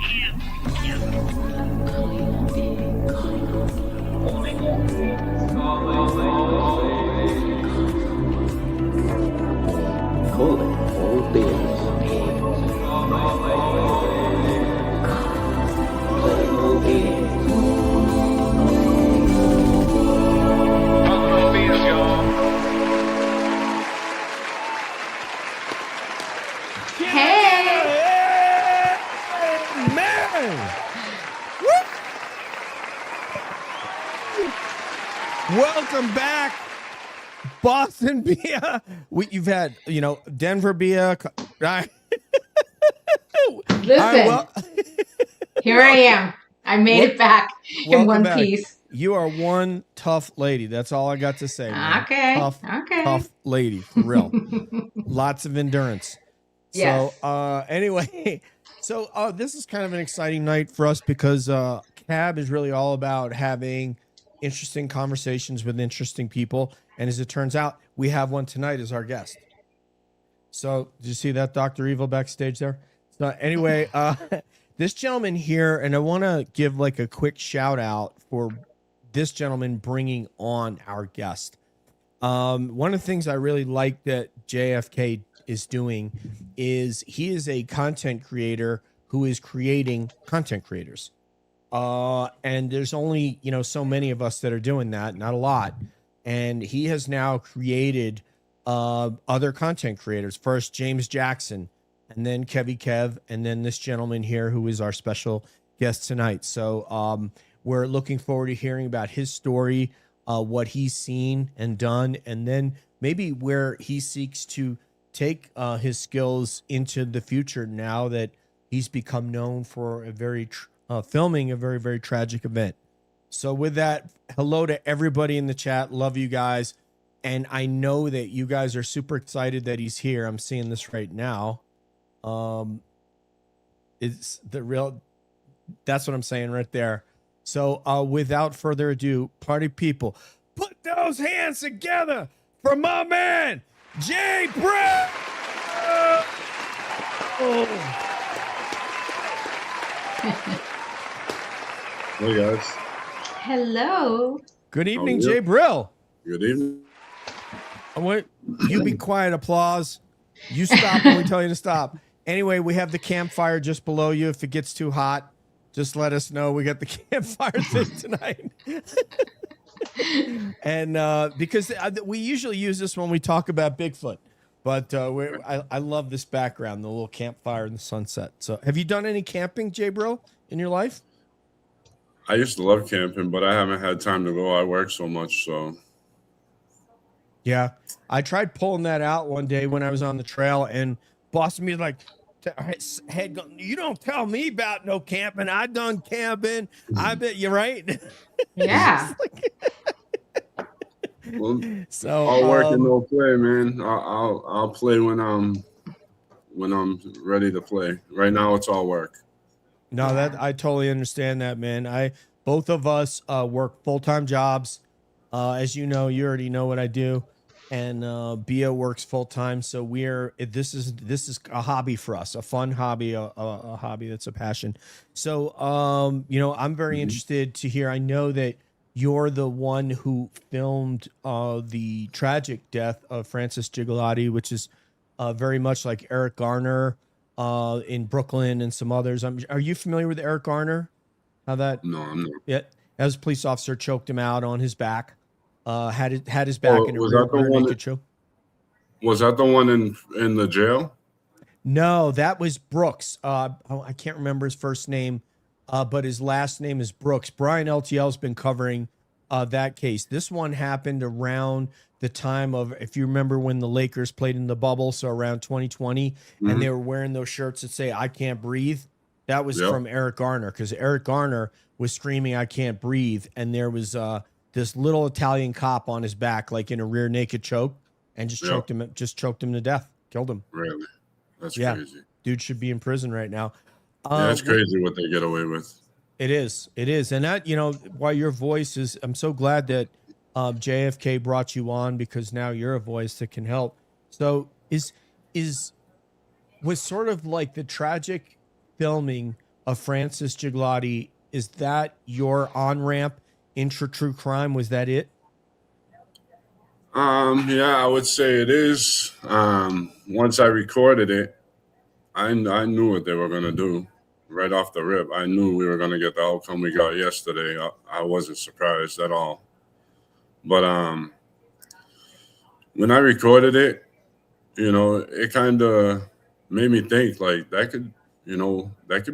Calling all beings. Calling all beings. Welcome back, Boston Bia. You've had, Denver Bia. Listen, here I am. I made it back in one piece. You are one tough lady. That's all I got to say, man. Okay. Tough lady, for real. Lots of endurance. Yes. So, anyway, this is kind of an exciting night for us because Cab is really all about having interesting conversations with interesting people. And as it turns out, we have one tonight as our guest. So did you see that Dr. Evil backstage there? So anyway, this gentleman here, and I want to give like a quick shout out for this gentleman bringing on our guest. One of the things I really like that JFK is doing is he is a content creator who is creating content creators. And there's only, so many of us that are doing that, not a lot. And he has now created other content creators. First, James Jackson, and then Kevy Kev, and then this gentleman here who is our special guest tonight. So we're looking forward to hearing about his story, what he's seen and done, and then maybe where he seeks to take his skills into the future now that he's become known for a very filming a very, very tragic event. So with that, hello to everybody in the chat. Love you guys. And I know that you guys are super excited that he's here. I'm seeing this right now. It's the real, that's what I'm saying right there. So without further ado, party people, put those hands together for my man, J-Brill. Hey guys. Hello. Good evening, J-Brill. Good evening. You be quiet, applause. You stop when we tell you to stop. Anyway, we have the campfire just below you. If it gets too hot, just let us know. We got the campfire thing tonight. And because we usually use this when we talk about Bigfoot. But I love this background, the little campfire in the sunset. So have you done any camping, J-Brill, in your life? I used to love camping, but I haven't had time to go. I work so much, so. Yeah, I tried pulling that out one day when I was on the trail, and boss me like, head, you don't tell me about no camping. I done camping. I bet you're right. Yeah. Well, so I'll work and no play, man. I'll play when I'm ready to play. Right now, it's all work. No, that I totally understand that, man. Both of us work full-time jobs. As you know, you already know what I do, and Bia works full-time. So this is a hobby for us, a fun hobby, a hobby that's a passion. So I'm very interested to hear. I know that you're the one who filmed the tragic death of Francis Gigilotti, which is very much like Eric Garner. In Brooklyn and some others. Are you familiar with Eric Garner? How that? No, I'm not. Yeah, as a police officer, choked him out on his back. Had his back in a rear naked choke. Was that the one in the jail? No, that was Brooks. I can't remember his first name, but his last name is Brooks. Brian LTL's been covering that case. This one happened around the time of, if you remember, when the Lakers played in the bubble, so around 2020, and they were wearing those shirts that say, "I can't breathe." That was from Eric Garner, because Eric Garner was screaming, "I can't breathe," and there was this little Italian cop on his back, like in a rear naked choke, and just choked him to death, killed him. Really? That's crazy. Dude should be in prison right now. That's crazy what they get away with. It is. And that, while your voice is, I'm so glad that JFK brought you on, because now you're a voice that can help. So was sort of like the tragic filming of Francis Gigilotti. Is that your on-ramp into true crime? Was that it? Yeah, I would say it is. Once I recorded it, I knew what they were going to do right off the rip. I knew we were going to get the outcome we got yesterday. I wasn't surprised at all. But when I recorded it, it kind of made me think like that could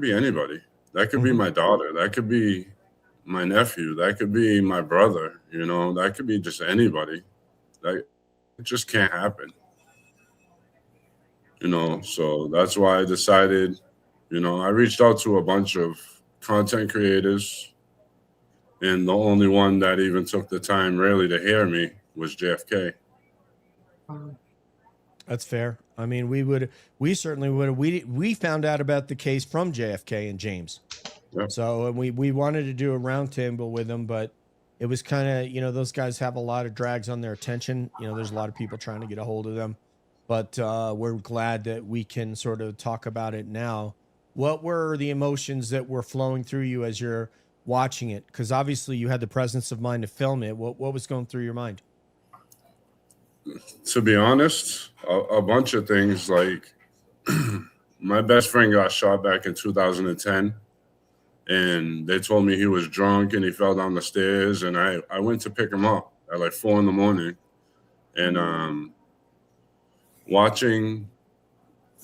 be anybody. That could be my daughter. That could be my nephew. That could be my brother. That could be just anybody. That it just can't happen. So that's why I decided, I reached out to a bunch of content creators, and the only one that even took the time really to hear me was JFK. That's fair. I mean, we certainly would. We found out about the case from JFK and James. Yeah. So we wanted to do a roundtable with them, but it was kind of, those guys have a lot of drags on their attention. There's a lot of people trying to get a hold of them, but we're glad that we can sort of talk about it now. What were the emotions that were flowing through you as you're watching it? Because obviously you had the presence of mind to film it. What was going through your mind? To be honest, a bunch of things. Like my best friend got shot back in 2010, and they told me he was drunk and he fell down the stairs, and I went to pick him up at like 4 a.m. and watching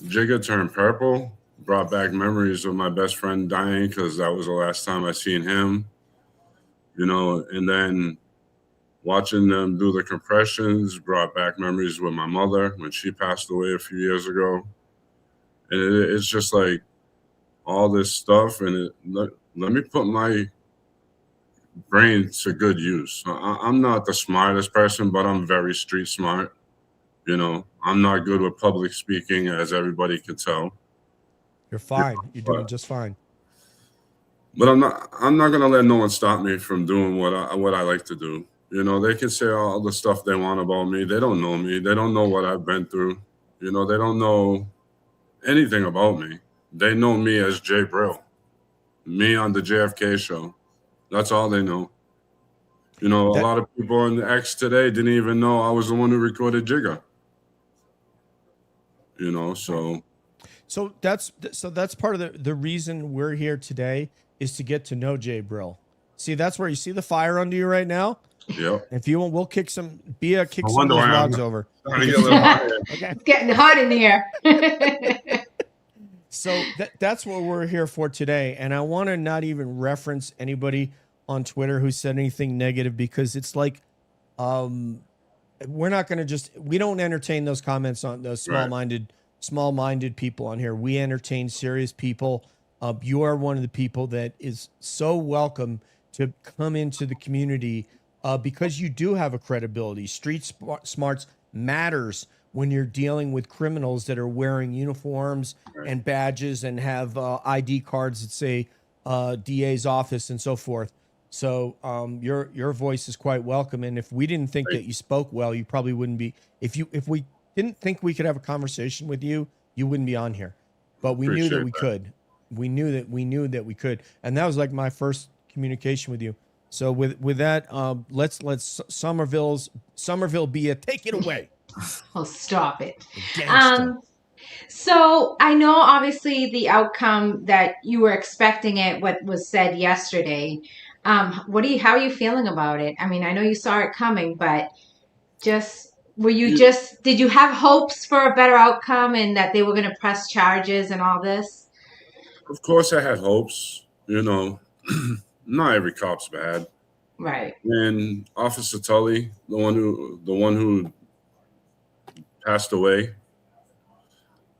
Jigga turn purple brought back memories of my best friend dying, because that was the last time I seen him, and then watching them do the compressions brought back memories with my mother when she passed away a few years ago. And it's just like all this stuff, and let me put my brain to good use. I'm not the smartest person, but I'm very street smart. I'm not good with public speaking, as everybody can tell. You're fine. You're doing just fine. But I'm not gonna let no one stop me from doing what I like to do. They can say all the stuff they want about me. They don't know me. They don't know what I've been through. They don't know anything about me. They know me as J-Brill, me on the JFK Show. That's all they know. A lot of people on the X today didn't even know I was the one who recorded Jigga. So that's part of the reason we're here today, is to get to know J-Brill. See, that's where you see the fire under you right now. Yeah. If you want, we'll kick some of those logs over. It's getting hot in here. So that's what we're here for today. And I want to not even reference anybody on Twitter who said anything negative, because it's like, we're not going to we don't entertain those comments on those small-minded people on here. We entertain serious people. You are one of the people that is so welcome to come into the community, because you do have a credibility. Street smarts matters when you're dealing with criminals that are wearing uniforms and badges and have ID cards that say DA's office and so forth. So your voice is quite welcome. And if we didn't think that you spoke well, you probably wouldn't be. If we didn't think we could have a conversation with you, you wouldn't be on here. But we knew that we could. We knew that we could. And that was like my first communication with you. So with that, let's Somerville be a take it away. Oh, stop it. So I know obviously the outcome that you were expecting what was said yesterday. How are you feeling about it? I mean, I know you saw it coming, but did you have hopes for a better outcome and that they were going to press charges and all this? Of course I had hopes, not every cop's bad. Right. And Officer Tully, the one who passed away,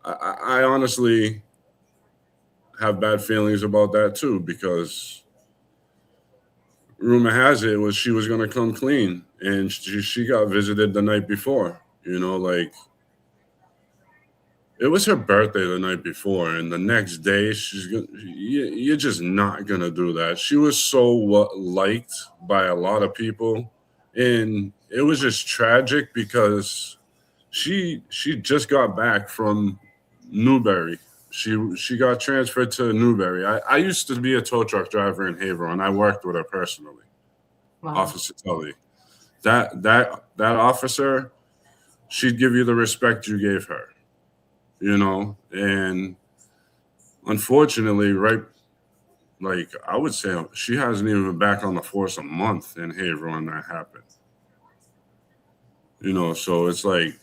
I honestly have bad feelings about that too, because rumor has it she was going to come clean, and she got visited the night before. It was her birthday the night before, and the next day you're just not gonna do that. She was so liked by a lot of people, and it was just tragic because she just got back from Newberry, She got transferred to Newberry. I used to be a tow truck driver in Haverill, and I worked with her personally. Wow. Officer Tully. That officer, she'd give you the respect you gave her, you know. And unfortunately, right, like I would say, she hasn't even been back on the force a month in Haverill when that happened. You know, so it's like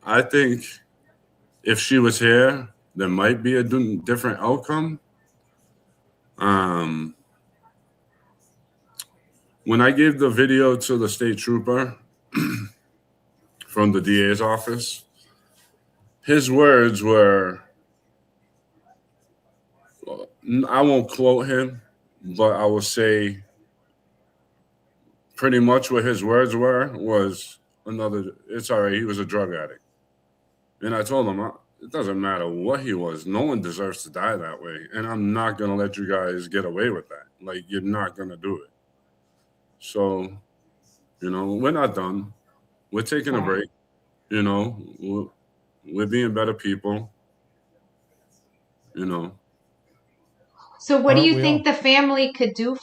I think if she was here, there might be a different outcome. When I gave the video to the state trooper from the DA's office, his words were, I won't quote him, but I will say pretty much what his words were was it's all right, he was a drug addict. And I told him, it doesn't matter what he was. No one deserves to die that way. And I'm not going to let you guys get away with that. Like, you're not going to do it. So, you know, we're not done. We're taking a break. You know, we're being better people. You know. So what do you think the family could do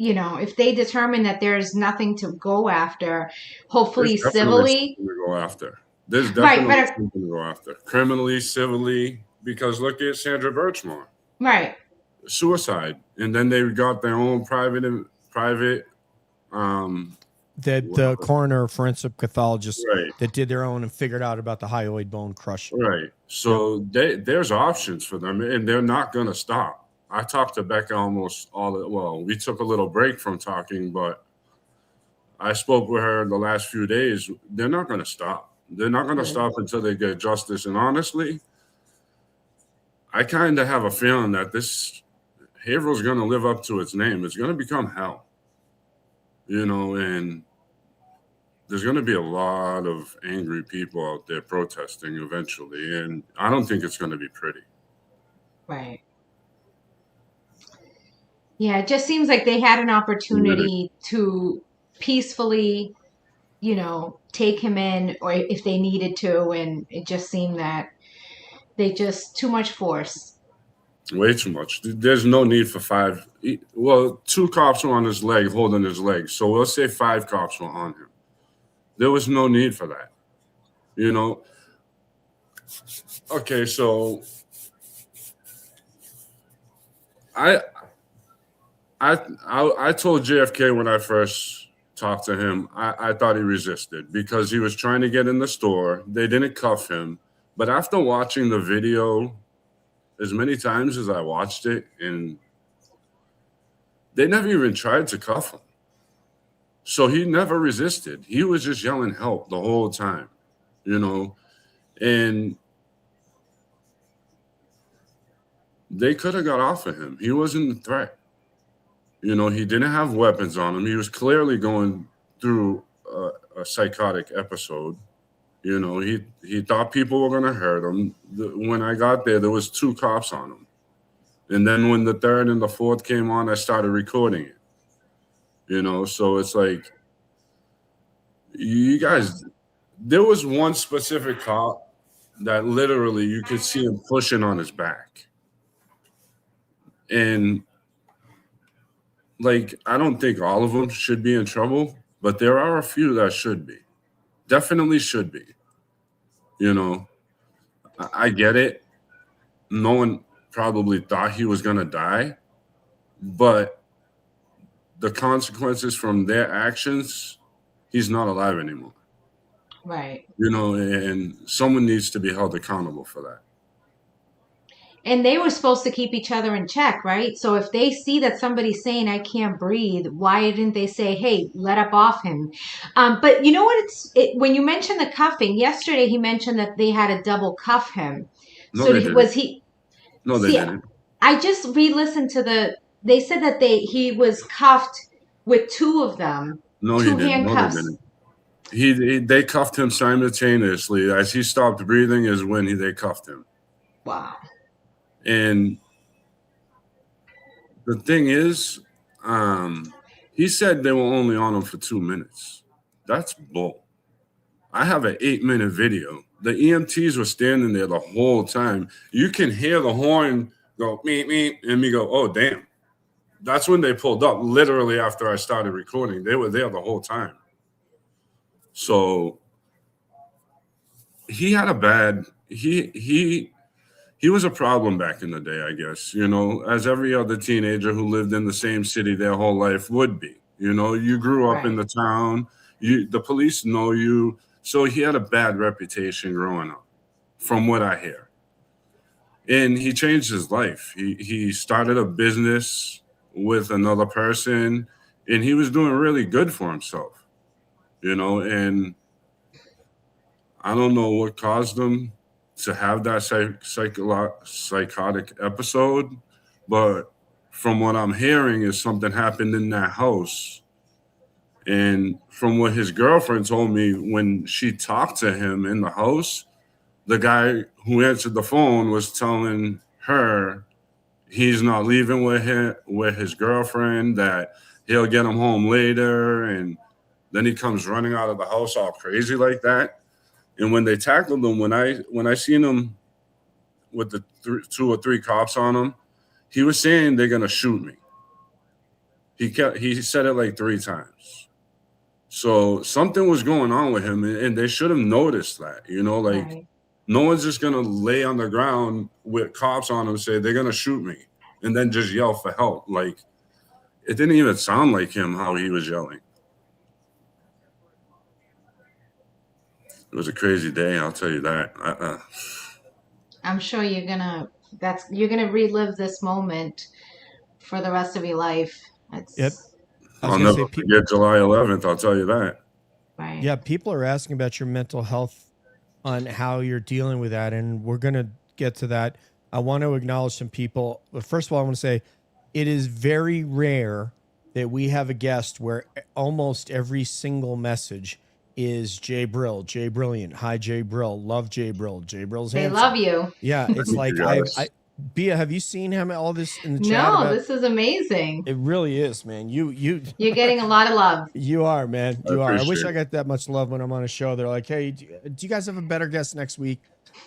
you know, if they determine that there's nothing to go after, hopefully civilly? To go after. There's definitely something to go after. Criminally, civilly, because look at Sandra Birchmore. Right. Suicide. And then they got their own private the coroner forensic pathologist that did their own and figured out about the hyoid bone crush. Right. So there's options for them, and they're not going to stop. I talked to Becca almost we took a little break from talking, but I spoke with her the last few days. They're not going to stop. They're not going to stop until they get justice. And honestly, I kind of have a feeling that this Haverhill's going to live up to its name. It's going to become hell, you know, and there's going to be a lot of angry people out there protesting eventually. And I don't think it's going to be pretty. Right. Yeah, it just seems like they had an opportunity to peacefully, you know, take him in, or if they needed to, and it just seemed that they just too much force. Way too much. There's no need for 5. Well, 2 cops were on his leg, holding his leg. So let's say 5 cops were on him. There was no need for that. You know? Okay, so I told JFK when I first talked to him, I thought he resisted because he was trying to get in the store. They didn't cuff him. But after watching the video as many times as I watched it, and they never even tried to cuff him. So he never resisted. He was just yelling help the whole time, you know, and they could have got off of him. He wasn't a threat. You know, he didn't have weapons on him. He was clearly going through a psychotic episode. You know, he thought people were going to hurt him. When I got there was 2 cops on him. And then when the 3rd and the 4th came on, I started recording it. You know, so it's like, you guys, there was one specific cop that literally you could see him pushing on his back. And like, I don't think all of them should be in trouble, but there are a few that should be. Definitely should be. You know, I get it. No one probably thought he was going to die, but the consequences from their actions, he's not alive anymore. Right. You know, and someone needs to be held accountable for that. And they were supposed to keep each other in check, right? So if they see that somebody's saying, I can't breathe, why didn't they say, hey, let up off him? But you know what? When you mentioned the cuffing, yesterday he mentioned that they had to double cuff him. No, so they didn't. was he? No, they didn't. I just re-listened to they said that he was cuffed with 2 of them. No, 2 he didn't. handcuffs. No, they didn't. They cuffed him simultaneously. As he stopped breathing is when they cuffed him. Wow. And the thing is, he said they were only on him for 2 minutes. That's bull. I have an 8-minute video the EMTs were standing there the whole time. You can hear the horn go, meep, meep, and me go, oh, damn. That's when they pulled up, literally after I started recording. They were there the whole time. So he had a bad, he was a problem back in the day, I guess, you know, as every other teenager who lived in the same city their whole life would be. You know, you grew up in the town, the police know you. So he had a bad reputation growing up, from what I hear. And he changed his life. He started a business with another person, and he was doing really good for himself, you know, and I don't know what caused him to have that psychotic episode, but from what I'm hearing is something happened in that house. And from what his girlfriend told me, when she talked to him in the house, the guy who answered the phone was telling her he's not leaving with his girlfriend, that he'll get him home later. And then he comes running out of the house all crazy like that. And when they tackled him, when I seen him with the 2 or 3 cops on him, he was saying they're gonna shoot me. He said it like 3 times. So something was going on with him, and they should have noticed that. You know, like no one's just gonna lay on the ground with cops on him and say they're gonna shoot me, and then just yell for help. Like it didn't even sound like him how he was yelling. It was a crazy day, I'll tell you that. I'm sure you're gonna relive this moment for the rest of your life. Yep. I'll never forget July 11th, I'll tell you that. Right. Yeah, people are asking about your mental health on how you're dealing with that, and we're going to get to that. I want to acknowledge some people. But first of all, I want to say it is very rare that we have a guest where almost every single message is J-Brill, J-Brilliant. Hi, J-Brill. Love J-Brill. J-Brill's They handsome. love you. Yeah, it's like Bia, have you seen him all this in the chat? No, this is amazing. It really is, man. You're getting a lot of love. You are, man. You are. I wish I it. got that much love when I'm on a show. They're like, hey, do you guys have a better guest next week?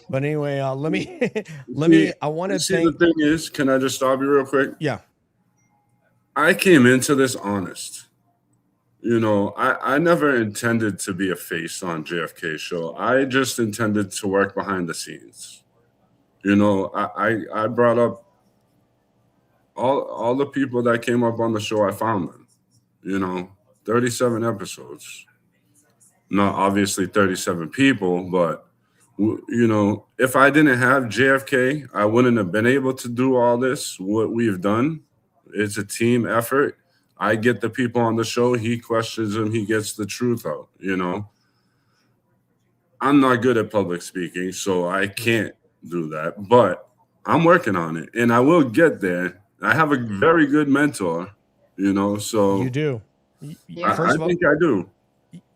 But anyway, I want to see, the thing is, can I just stop you real quick? Yeah. I came into this honest. You know, I never intended to be a face on JFK Show. I just intended to work behind the scenes. You know, I brought up all the people that came up on the show. I found them. You know, 37 episodes. Not obviously 37 people, but you know, if I didn't have JFK, I wouldn't have been able to do all this. What we've done, it's a team effort. I get the people on the show. He questions them. He gets the truth out. You know, I'm not good at public speaking, so I can't do that. But I'm working on it, and I will get there. I have a very good mentor. You know, so you do. I think I do.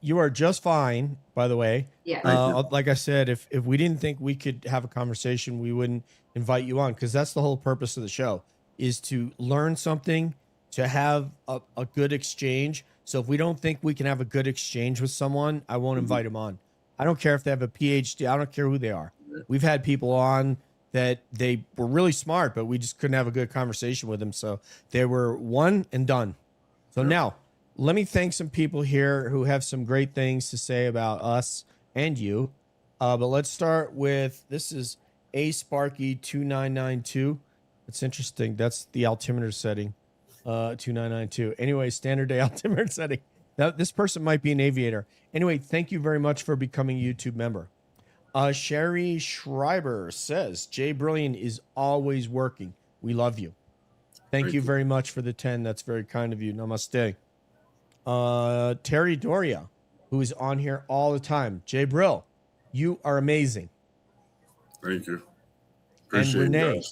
You are just fine, by the way. Yeah. Like I said, if we didn't think we could have a conversation, we wouldn't invite you on, because that's the whole purpose of the show, is to learn something, to have a good exchange. So if we don't think we can have a good exchange with someone, I won't invite them on. I don't care if they have a PhD. I don't care who they are. We've had people on that they were really smart, but we just couldn't have a good conversation with them. So they were one and done. So now let me thank some people here who have some great things to say about us and you. But let's start with, this is A Sparky 2992. It's interesting. That's the altimeter setting. 2992. Anyway, standard day altimeter setting. Now, this person might be an aviator. Anyway, thank you very much for becoming a YouTube member. Sherry Schreiber says, Jay Brilliant is always working. We love you. Thank you very much for the 10. That's very kind of you. Namaste. Terry Doria, who is on here all the time. J-Brill, you are amazing. Thank you. Appreciate and Renee,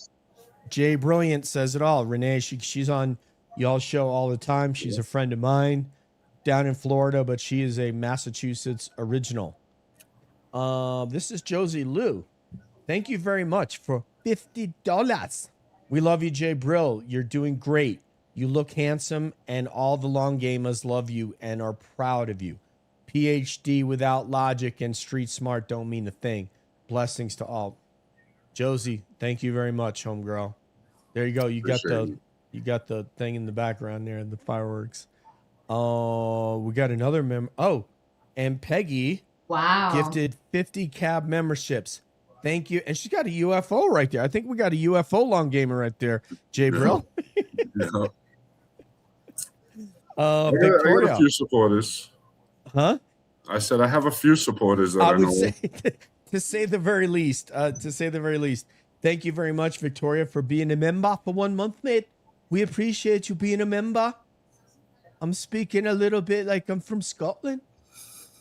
Jay Brilliant says it all. Renee, she's on y'all's show all the time. She's a friend of mine down in Florida, but she is a Massachusetts original. This is Josie Lou. Thank you very much for $50. We love you, Jay Brill. You're doing great. You look handsome, and all the long gamers love you and are proud of you. PhD without logic and street smart don't mean a thing. Blessings to all. Josie, thank you very much, homegirl. There you go. You got the thing in the background there, the fireworks. We got another and Peggy gifted 50 cab memberships. Thank you. And she's got a UFO right there. I think we got a UFO long gamer right there, J-Brill. Yeah. Victoria. I got a few supporters. Huh? I said I have a few supporters that I know. Say, to say the very least. Thank you very much, Victoria, for being a member for 1 month, mate. We appreciate you being a member. I'm speaking a little bit like I'm from Scotland.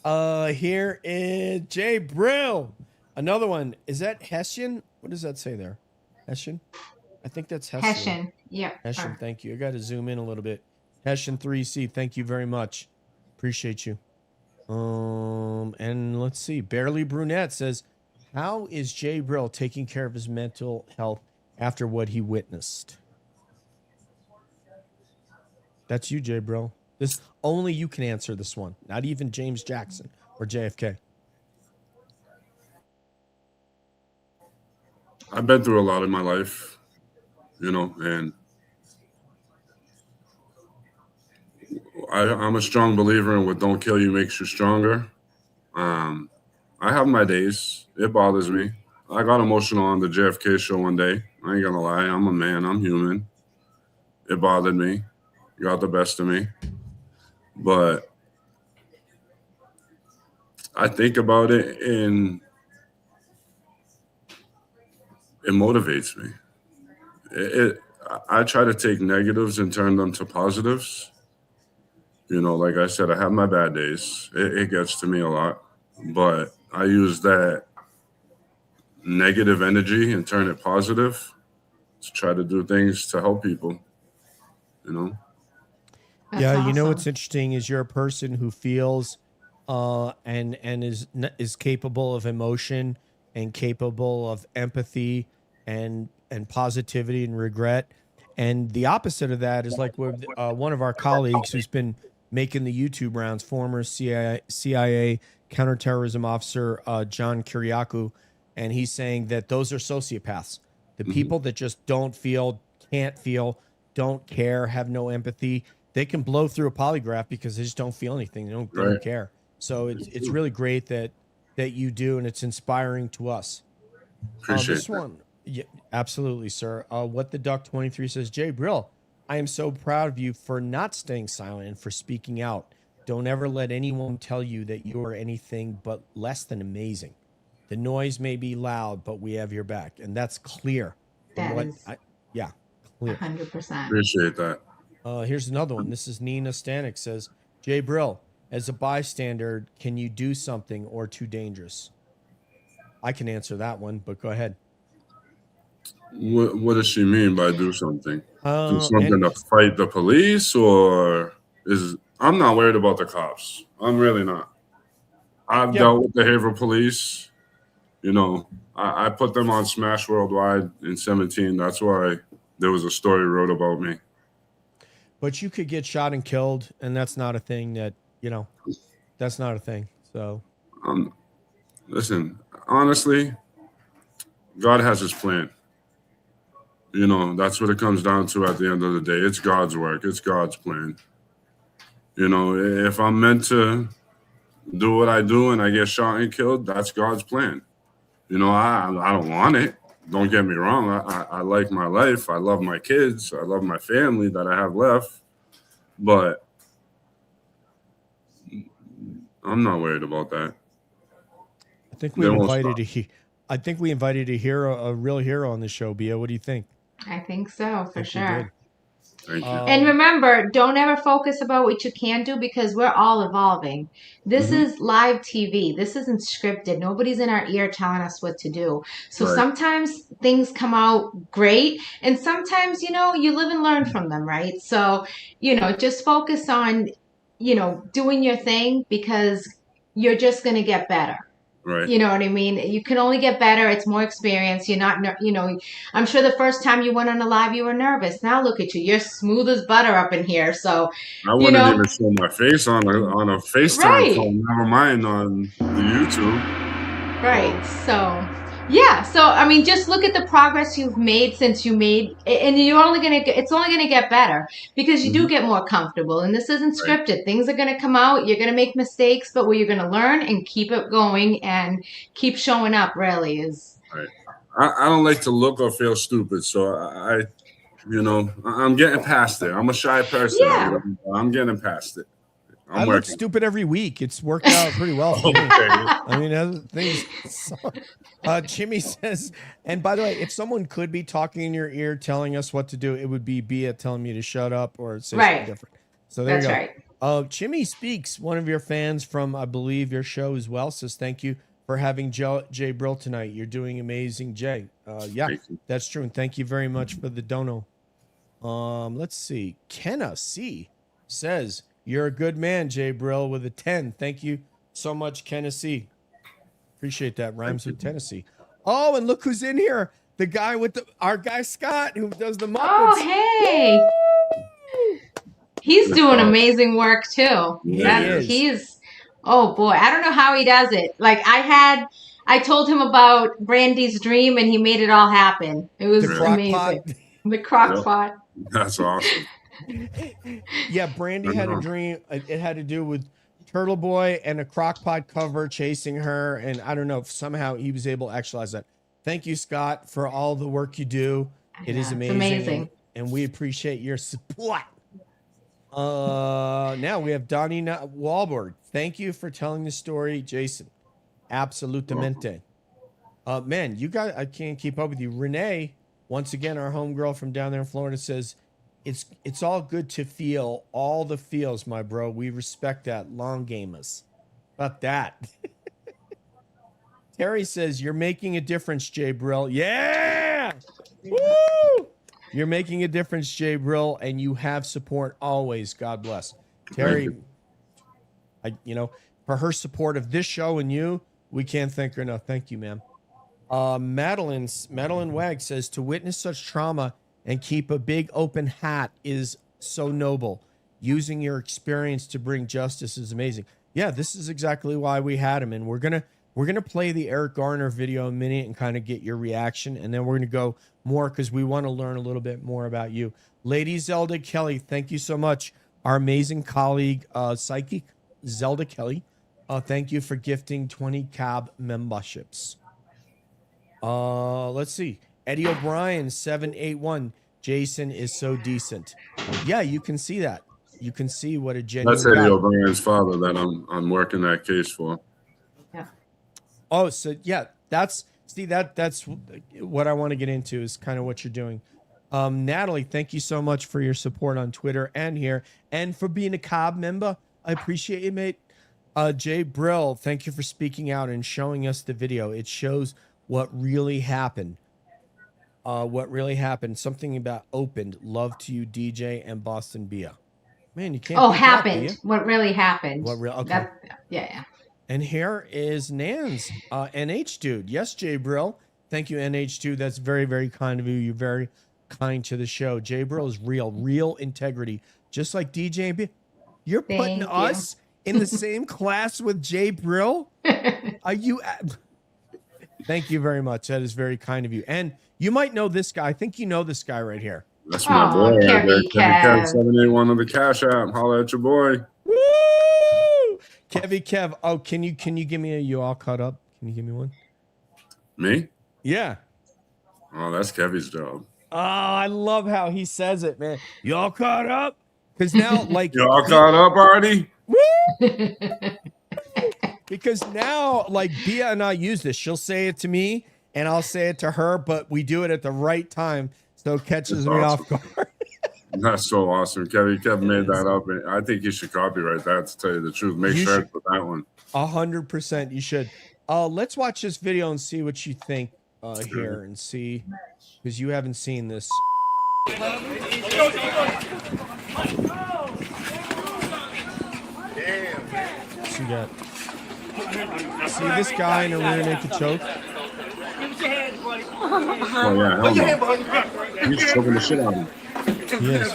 Here is J-Brill. Another one. Is that Hessian? What does that say there? Hessian? I think that's Hessian. Hessian. Yeah. Hessian, thank you. I got to zoom in a little bit. Hessian 3C, thank you very much. Appreciate you. And let's see. Barely Brunette says, how is J-Brill taking care of his mental health after what he witnessed? That's you, J-Brill. This only you can answer this one. Not even James Jackson or JFK. I've been through a lot in my life, and I'm a strong believer in what don't kill you makes you stronger. I have my days. It bothers me. I got emotional on the JFK show one day. I ain't gonna lie. I'm a man. I'm human. It bothered me. Got the best of me. But I think about it and it motivates me. I try to take negatives and turn them to positives. Like I said, I have my bad days. It gets to me a lot. But I use that negative energy and turn it positive to try to do things to help people, That's yeah, awesome. what's interesting is you're a person who feels and is capable of emotion and capable of empathy and positivity and regret. And the opposite of that is like with one of our colleagues who's been making the YouTube rounds, former CIA counterterrorism officer John Kiriakou, and he's saying that those are sociopaths. The people that just don't feel, can't feel, don't care, have no empathy. They can blow through a polygraph because they just don't feel anything. They don't care. So it's really great that you do, and it's inspiring to us. Appreciate this one. Yeah, absolutely, sir. What the Duck 23 says, J-Brill, I am so proud of you for not staying silent and for speaking out. Don't ever let anyone tell you that you are anything but less than amazing. The noise may be loud, but we have your back. And that's clear. That Clear. 100%. Appreciate that. Here's another one. This is Nina Stanek says, J-Brill, as a bystander, can you do something or too dangerous? I can answer that one, but go ahead. What does she mean by do something? Do something to fight the police, or I'm not worried about the cops. I'm really not. I've dealt with the Haverill Police. I put them on Smash Worldwide in 2017. That's why there was a story wrote about me. But you could get shot and killed, and that's not a thing that, that's not a thing. So, listen, honestly, God has his plan. That's what it comes down to at the end of the day. It's God's work. It's God's plan. If I'm meant to do what I do and I get shot and killed, that's God's plan. I don't want it. Don't get me wrong. I like my life. I love my kids. I love my family that I have left. But I'm not worried about that. I think we invited a hero, a real hero on the show, Bia. What do you think? I think so, for sure. Thank you. And remember, don't ever focus about what you can do because we're all evolving. This is live TV. This isn't scripted. Nobody's in our ear telling us what to do. So sometimes things come out great, and sometimes, you live and learn from them, right? So, just focus on, doing your thing because you're just going to get better. Right. You know what I mean? You can only get better. It's more experience. You're not, I'm sure the first time you went on a live, you were nervous. Now look at you. You're smooth as butter up in here. So, I wouldn't even show my face on a FaceTime call. Never mind on the YouTube. Right. So, yeah. So, I mean, just look at the progress you've made since you made, and you're only going to get, it's only going to get better because you do get more comfortable. And this isn't Right. scripted. Things are going to come out. You're going to make mistakes, but what you're going to learn and keep it going and keep showing up really is. Right. I don't like to look or feel stupid, so I'm getting past it. I'm a shy person. Yeah. I'm getting past it. I look stupid every week. It's worked out pretty well for me. I mean, other things. Jimmy says, and by the way, if someone could be talking in your ear telling us what to do, it would be Bia telling me to shut up or say something different. So there you go. Right. Jimmy Speaks, one of your fans from, I believe, your show as well, says thank you for having J-Brill tonight. You're doing amazing, Jay. Yeah, that's true. And thank you very much for the dono. Let's see. Kenna C says, you're a good man, J-Brill, with a 10. Thank you so much, Tennessee. Appreciate that. Rhymes with Tennessee. Oh, and look who's in here. The guy with our guy Scott, who does the Muppets. Oh, hey. Woo! He's doing amazing work too. Yeah, he's oh boy. I don't know how he does it. Like I told him about Brandy's dream and he made it all happen. It was amazing. The crock pot. That's awesome. Yeah, Brandy had a dream. It had to do with Turtle Boy and a crockpot cover chasing her. And I don't know if somehow he was able to actualize that. Thank you, Scott, for all the work you do. It is amazing. It's amazing. And we appreciate your support. Now we have Donnie Wahlberg. Thank you for telling the story, Jason. Absolutamente. Man, you guys, I can't keep up with you. Renee, once again, our homegirl from down there in Florida, says, it's all good to feel all the feels, my bro. We respect that. Long gamers. About that. Terry says, you're making a difference, J-Brill. Yeah! Woo! You're making a difference, J-Brill, and you have support always. God bless. Terry, for her support of this show and you, we can't thank her enough. Thank you, ma'am. Madeline Wag says, to witness such trauma and keep a big open hat is so noble. Using your experience to bring justice is amazing. Yeah, this is exactly why we had him. And we're gonna play the Eric Garner video in a minute and kind of get your reaction. And then we're gonna go more because we want to learn a little bit more about you. Lady Zelda Kelly, thank you so much. Our amazing colleague, psychic Zelda Kelly. Thank you for gifting 20 cab memberships. Let's see. Eddie O'Brien, 781. Jason is so decent. Yeah, you can see that. You can see what a genuine. That's Eddie O'Brien's father that I'm working that case for. Yeah. Oh, so yeah, that's what I want to get into is kind of what you're doing. Natalie, thank you so much for your support on Twitter and here, and for being a COB member. I appreciate you, mate. J-Brill, thank you for speaking out and showing us the video. It shows what really happened. Something about opened. Love to you, DJ and Boston Bia. Man, you can't. Oh, happened. That, what really happened? What real? Okay. Yeah. And here is Nan's NH dude. Yes, J-Brill. Thank you, NH2. That's very, very kind of you. You're very kind to the show. J-Brill is real integrity. Just like DJ and Bia. You're putting us in the same class with J-Brill? Are you? Thank you very much. That is very kind of you. And you might know this guy. I think you know this guy right here. That's my boy. Kevy Kev. 781 on the Cash App. Holla at your boy. Woo! Kevy Kev. Oh, can you give me a you all caught up? Can you give me one? Me? Yeah. Oh, that's Kevy's job. Oh, I love how he says it, man. You all caught up? Because now, like, you all caught up already? Woo! Because now, like, Bia and I use this. She'll say it to me, and I'll say it to her, but we do it at the right time, so it catches me off guard. That's so awesome. Kevy Kev made that up. I think you should copyright that, to tell you the truth. Make sure for that one. 100% you should. Let's watch this video and see what you think here and see, because you haven't seen this. See that? See this guy in a rear naked choke? Oh yeah, hell no. He's choking the shit out of him. Yes.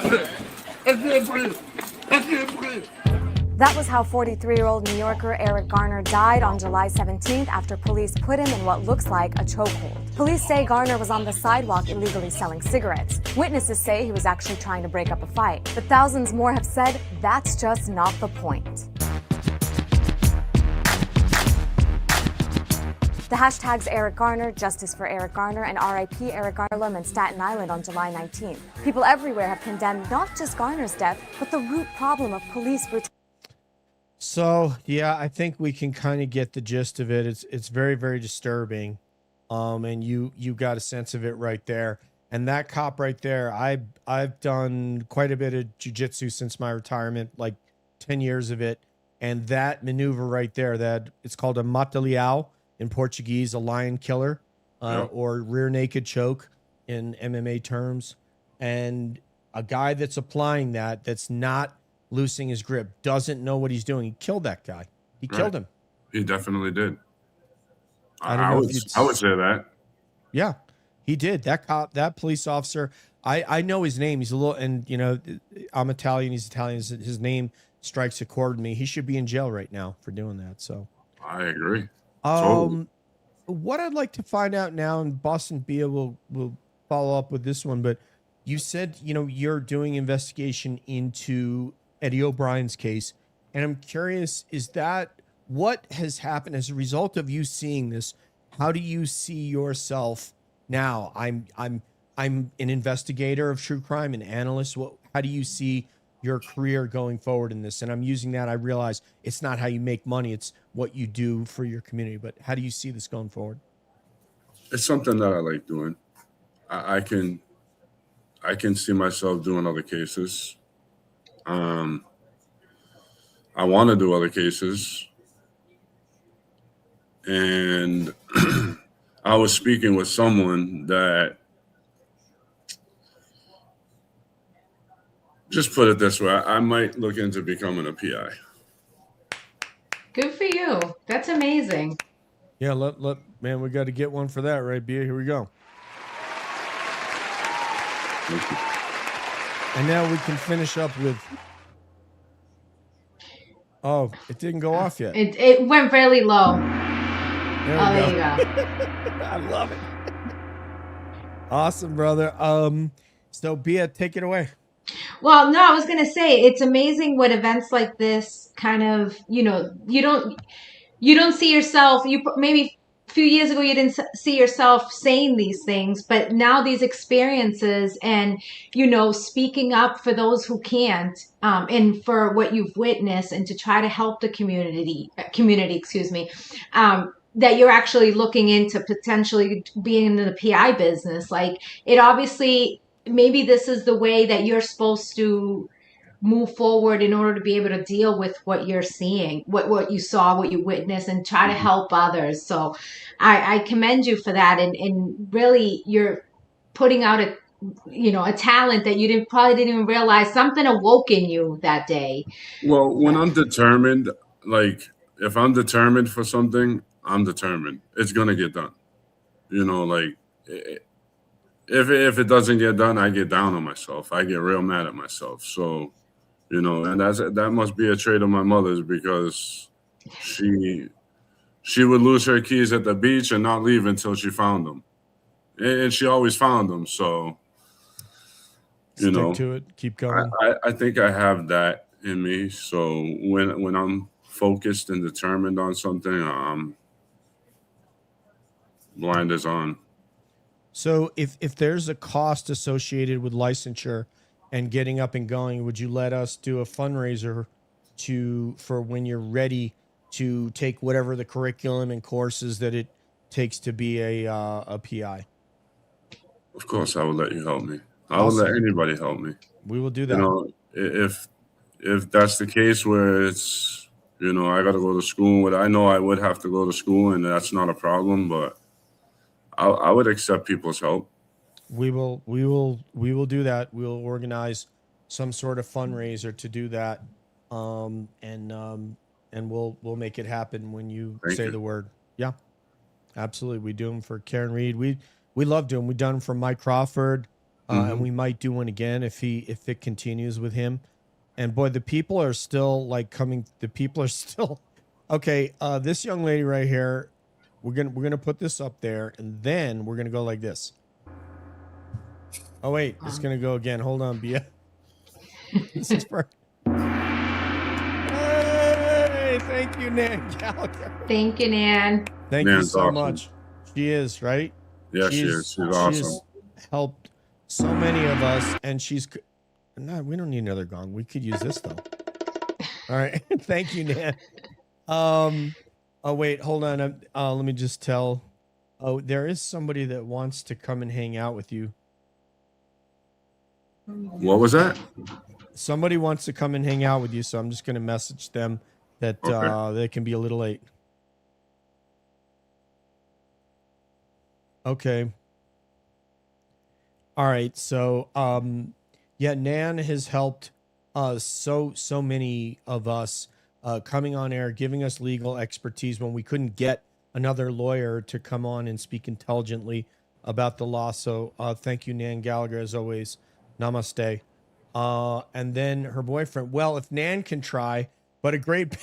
That was how 43-year-old New Yorker Eric Garner died on July 17th after police put him in what looks like a chokehold. Police say Garner was on the sidewalk illegally selling cigarettes. Witnesses say he was actually trying to break up a fight. But thousands more have said that's just not the point. The hashtags Eric Garner, Justice for Eric Garner, and RIP Eric Garner in Staten Island on July 19th. People everywhere have condemned not just Garner's death, but the root problem of police brutality. So yeah, I think we can kind of get the gist of it. It's very, very disturbing. And you got a sense of it right there. And that cop right there, I've done quite a bit of jiu-jitsu since my retirement, like 10 years of it. And that maneuver right there, that it's called a mata-leão in Portuguese, a lion killer, or rear naked choke in MMA terms. And a guy that's applying that's not loosening his grip, doesn't know what he's doing. He killed that guy. He killed him. He definitely did. I would say that. Yeah, he did. That cop, that police officer, I know his name. He's a little, and you know, I'm Italian. He's Italian. His name strikes a chord with me. He should be in jail right now for doing that. So I agree. Totally. What I'd like to find out now, and Boston Bia will follow up with this one, but you said, you know, you're doing investigation into Eddie O'Brien's case, and I'm curious, is that what has happened as a result of you seeing this? How do you see yourself now? I'm an investigator of true crime, an analyst. How do you see your career going forward in this? And I'm using that. I realize it's not how you make money, it's what you do for your community. But how do you see this going forward? It's something that I like doing. I can see myself doing other cases. I want to do other cases. And I was speaking with someone that, just put it this way, I might look into becoming a PI. Good for you. That's amazing. Yeah, man, we got to get one for that, right, Bia? Here we go. Thank you. And now we can finish up with. Oh, it didn't go off yet. It went fairly low. There you go. I love it. Awesome, brother. So Bia, take it away. Well, no, I was going to say, it's amazing what events like this kind of, you know, you don't see yourself, maybe a few years ago, you didn't see yourself saying these things, but now these experiences and, you know, speaking up for those who can't, and for what you've witnessed and to try to help the community, that you're actually looking into potentially being in the PI business. Like, it obviously, maybe this is the way that you're supposed to move forward in order to be able to deal with what you're seeing, what you saw, what you witnessed, and try to help others. So I commend you for that. And really, you're putting out a talent that you probably didn't even realize something awoke in you that day. Well, when I'm determined, like if I'm determined for something, I'm determined. It's going to get done. You know, like if it doesn't get done, I get down on myself. I get real mad at myself. So, you know, and that must be a trait of my mother's, because she would lose her keys at the beach and not leave until she found them. And she always found them. So, you know, stick to it, keep going. I think I have that in me. So when I'm focused and determined on something, blinders on. So if there's a cost associated with licensure and getting up and going, would you let us do a fundraiser for when you're ready to take whatever the curriculum and courses that it takes to be a PI? Of course, I will let you help me. I will let anybody help me. We will do that. You know, if that's the case where it's, you know, I got to go to school, I know I would have to go to school, and that's not a problem, but I would accept people's help. We will do that. We'll organize some sort of fundraiser to do that. And we'll make it happen when you say the word. Yeah, absolutely. We do them for Karen Reed. We love doing them. We've done them for Mike Crawford, and we might do one again if it continues with him. And boy, the people are still like coming. The people are still okay. This young lady right here, we're gonna put this up there, and then we're gonna go like this. Oh wait, it's gonna go again. Hold on, Bia. This is for. Hey, thank you, Nan Gallagher. Thank you, Nan. Thank you Nan's so awesome. much. She is right. Yeah, she is. She's awesome. She's helped so many of us, and she's. No, we don't need another gong. We could use this though. All right, thank you, Nan. Oh wait, hold on. Let me just tell. Oh, there is somebody that wants to come and hang out with you. What was that? Somebody wants to come and hang out with you, so I'm just going to message them that they can be a little late. Okay. All right. So, yeah, Nan has helped so many of us coming on air, giving us legal expertise when we couldn't get another lawyer to come on and speak intelligently about the law. So thank you, Nan Gallagher, as always. Namaste. And then her boyfriend. Well, if Nan can try, but a great.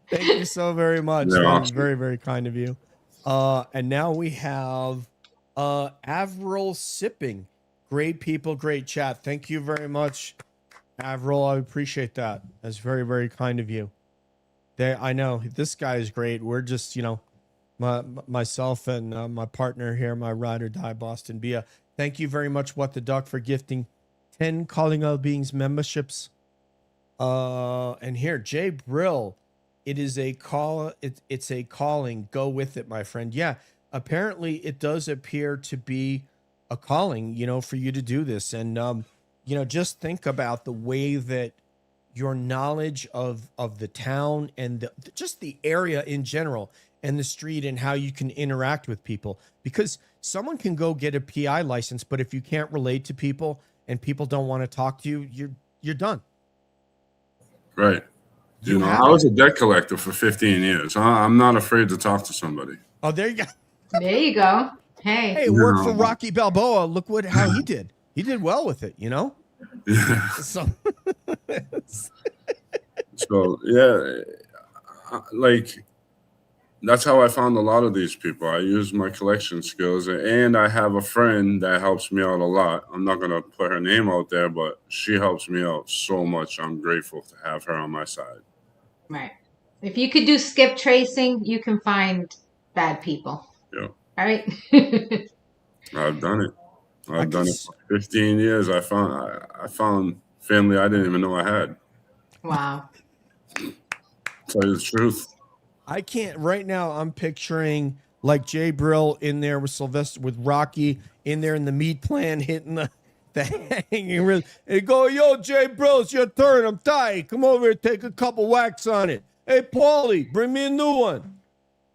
Thank you so very much. Yeah, That was awesome. very, very kind of you. And now we have Haverill Sipping. Great people, great chat. Thank you very much, Haverill. I appreciate that. That's very, very kind of you. I know this guy is great. We're just, myself and my partner here, my ride or die Boston Bia. Thank you very much, What the Duck, for gifting 10 Calling All Beings memberships. And here, J-Brill. It is a call. It's a calling. Go with it, my friend. Yeah, apparently it does appear to be a calling, for you to do this. And, just think about the way that your knowledge of the town and just the area in general and the street and how you can interact with people, because someone can go get a PI license, but if you can't relate to people and people don't want to talk to you, you're done. Right. I was a debt collector for 15 years. I'm not afraid to talk to somebody. Oh, there you go. There you go. Hey, It worked for Rocky Balboa. Look how he did. He did well with it, Yeah. So, So yeah, like that's how I found a lot of these people. I use my collection skills, and I have a friend that helps me out a lot. I'm not gonna put her name out there, but she helps me out so much. I'm grateful to have her on my side. right. If you could do skip tracing, you can find bad people. Yeah. All right. I've done it. I've done it for 15 years. I found family I didn't even know I had. Wow. Tell you the truth. I can't right now. I'm picturing like J-Brill in there with Sylvester, with Rocky in there in the meat plan, hitting the hanging reel. And go, yo, J-Brill, it's your turn. I'm tired. Come over here, take a couple whacks on it. Hey, Paulie, bring me a new one.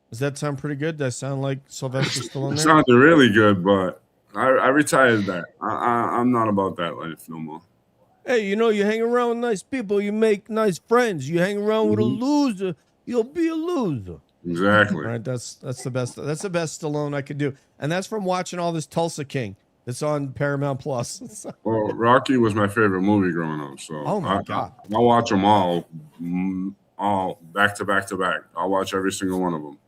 Does that sound pretty good? Does that sound like Sylvester still in It there? sounded really good, but I retired that. I'm not about that life no more. Hey, you hang around with nice people, you make nice friends. You hang around with a loser, you'll be a loser. Exactly. All right, that's the best. That's the best Stallone I could do, and that's from watching all this Tulsa King. That's on Paramount Plus. Well, Rocky was my favorite movie growing up, so Oh my God. I watch them all back to back to back. I'll watch every single one of them.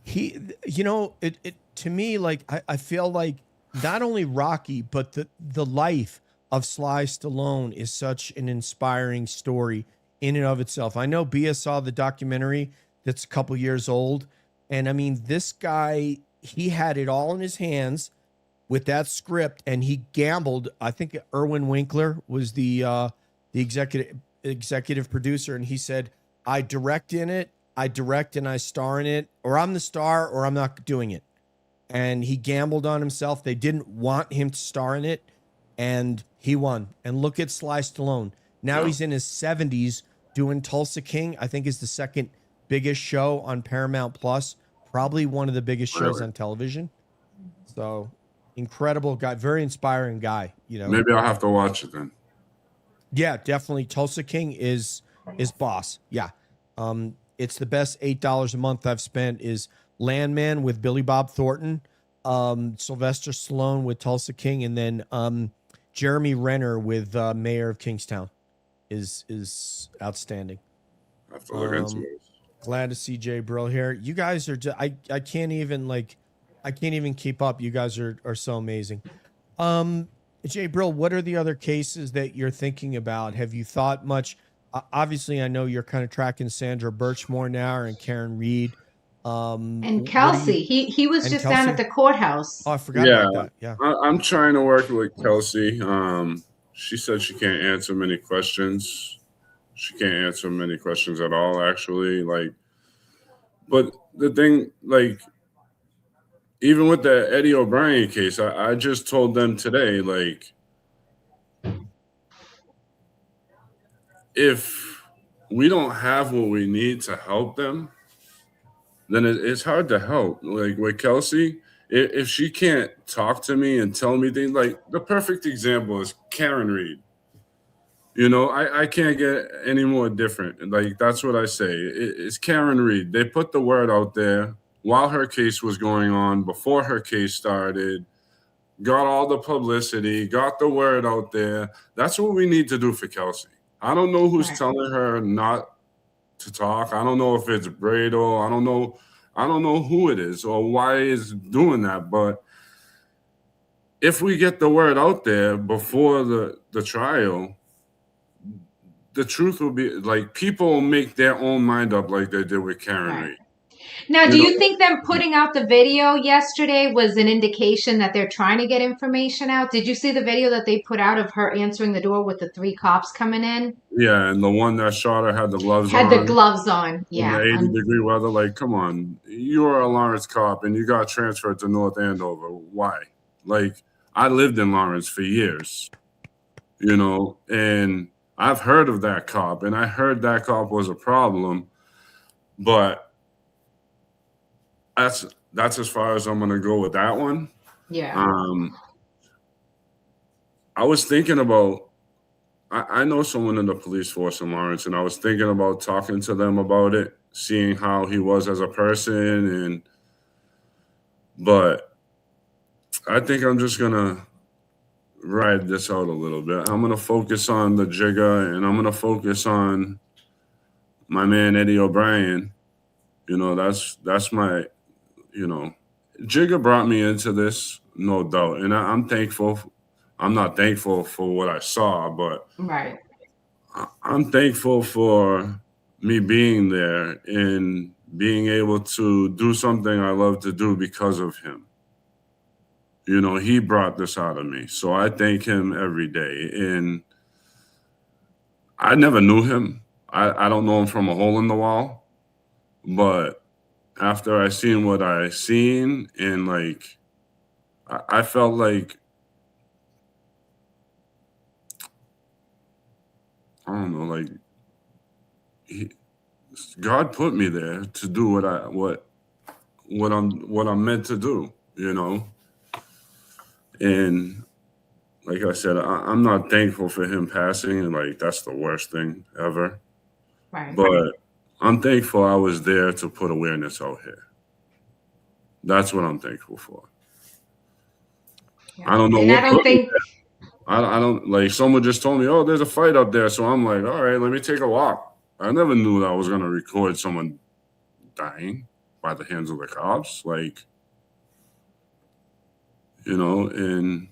It to me, like I feel like not only Rocky, but the life of Sly Stallone is such an inspiring story in and of itself. I know Bia saw the documentary that's a couple years old, and I mean, this guy, he had it all in his hands with that script, and he gambled. I think Irwin Winkler was the executive producer, and he said, I direct in it, I direct and I star in it, or I'm the star or I'm not doing it. And he gambled on himself. They didn't want him to star in it, and he won. And look at Sly Stallone. Now he's in his 70s doing Tulsa King. I think is the second biggest show on Paramount Plus, probably one of the biggest shows on television. So incredible guy, very inspiring guy. Maybe I'll have to watch it then. Yeah, definitely. Tulsa King is boss. Yeah. It's the best $8 a month I've spent is Landman with Billy Bob Thornton. Sylvester Stallone with Tulsa King, and then Jeremy Renner with Mayor of Kingstown is outstanding. I have to look into it. Glad to see J-Brill here. You guys are just, I can't even keep up. You guys are so amazing. J-Brill, what are the other cases that you're thinking about? Have you thought much? Obviously, I know you're kind of tracking Sandra Birchmore now and Karen Reed. And Kelsey, he was just Kelsey? down at the courthouse. Oh, I forgot about that. Yeah. I'm trying to work with Kelsey. She said she can't answer many questions. She can't answer many questions at all, actually. But the thing, even with the Eddie O'Brien case, I just told them today, if we don't have what we need to help them, then it's hard to help. Like with Kelsey, if she can't talk to me and tell me things, the perfect example is Karen Reed. I can't get any more different. That's what I say. It's Karen Reed. They put the word out there while her case was going on, before her case started, got all the publicity, got the word out there. That's what we need to do for Kelsey. I don't know who's telling her not to talk. I don't know if it's Brado. I don't know who it is or why it's doing that. But if we get the word out there before the trial, the truth will be people will make their own mind up like they did with Karen Reed. Now, do you think them putting out the video yesterday was an indication that they're trying to get information out? Did you see the video that they put out of her answering the door with the 3 cops coming in? Yeah, and the one that shot her had the gloves on. Had the gloves on, yeah. In the 80-degree weather. Come on. You are a Lawrence cop, and you got transferred to North Andover. Why? I lived in Lawrence for years, and I've heard of that cop, and I heard that cop was a problem, but that's as far as I'm going to go with that one. Yeah. I was thinking about, I know someone in the police force in Lawrence, and I was thinking about talking to them about it, seeing how he was as a person, but I think I'm just going to ride this out a little bit. I'm going to focus on the Jigga, and I'm going to focus on my man Eddie O'Brien. That's my, Jigga brought me into this, no doubt, and I'm thankful. I'm not thankful for what I saw, but I'm thankful for me being there and being able to do something I love to do because of him. He brought this out of me. So I thank him every day. And I never knew him. I don't know him from a hole in the wall. But after I seen what I seen, and I felt like, I don't know, God put me there to do what I'm meant to do, And like I said, I'm not thankful for him passing, and that's the worst thing ever. Right. But I'm thankful I was there to put awareness out here. That's what I'm thankful for. Yeah. I don't know. And I don't think. I don't someone just told me, oh, there's a fight up there. So I'm like, all right, let me take a walk. I never knew that I was going to record someone dying by the hands of the cops. And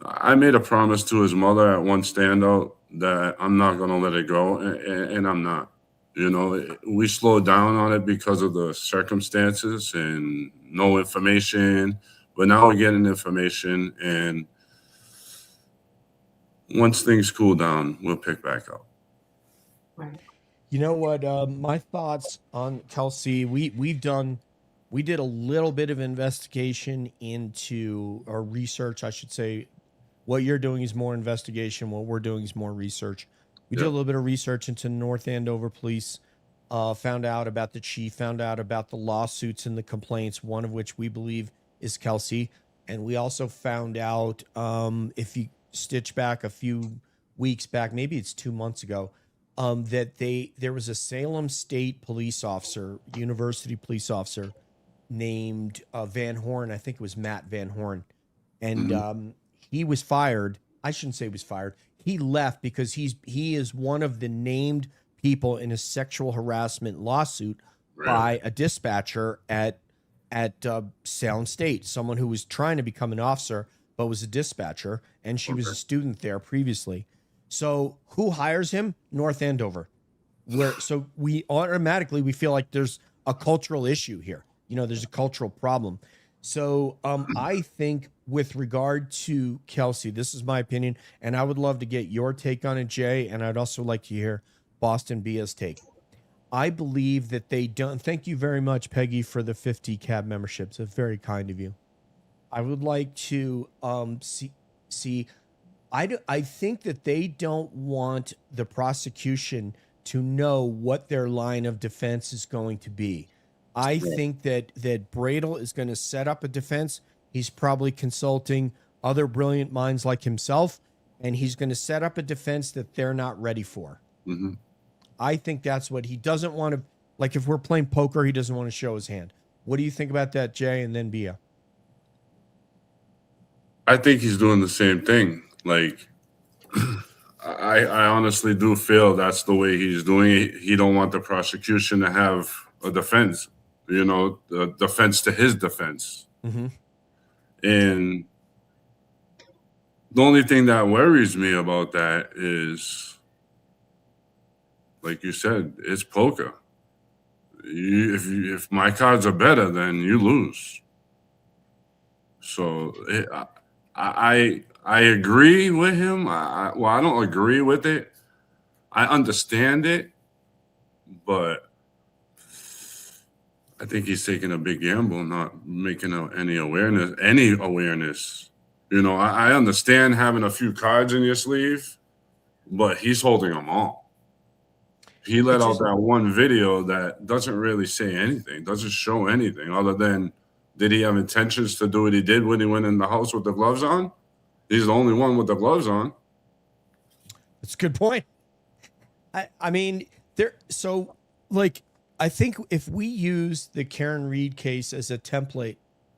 I made a promise to his mother at one standout that I'm not going to let it go. And I'm not. We slowed down on it because of the circumstances and no information. But now we're getting information, and once things cool down, we'll pick back up. Right. You know what? My thoughts on Kelsey. We did a little bit of investigation into, or research, I should say. What you're doing is more investigation. What we're doing is more research. We did a little bit of research into North Andover Police. Found out about the chief. Found out about the lawsuits and the complaints. One of which we believe is Kelsey, and we also found out, if you stitch back a few weeks back, maybe it's 2 months ago, that there was a Salem State police officer, university police officer, named Van Horn. I think it was Matt Van Horn. And he was fired. I shouldn't say he was fired. He left because he is one of the named people in a sexual harassment lawsuit by a dispatcher at Salem State, someone who was trying to become an officer but was a dispatcher, and she was a student there previously. So who hires him? North Andover. So we automatically we feel like there's a cultural issue here. You know, there's a cultural problem. So I think with regard to Kelsey, this is my opinion, and I would love to get your take on it, Jay, and I'd also like to hear Boston Bia's take. I believe that they don't. Thank you very much, Peggy, for the 50 cab memberships. It's very kind of you. I would like to see. I think that they don't want the prosecution to know what their line of defense is going to be. I think that Bradel is going to set up a defense. He's probably consulting other brilliant minds like himself, and he's going to set up a defense that they're not ready for. Mm-hmm. I think that's what he doesn't want to, like if we're playing poker, he doesn't want to show his hand. What do you think about that, Jay, and then Bia? I think he's doing the same thing. Like, I honestly do feel that's the way he's doing it. He don't want the prosecution to have a defense, you know, the defense to his defense. Mm-hmm. And the only thing that worries me about that is, like you said, it's poker. If my cards are better, then you lose. So I agree with him. I don't agree with it. I understand it, but I think he's taking a big gamble, not making any awareness. You know, I understand having a few cards in your sleeve, but he's holding them all. He let out that one video that doesn't really say anything, doesn't show anything other than, did he have intentions to do what he did when he went in the house with the gloves on? He's the only one with the gloves on. That's a good point. I mean, I think if we use the Karen Reed case as a template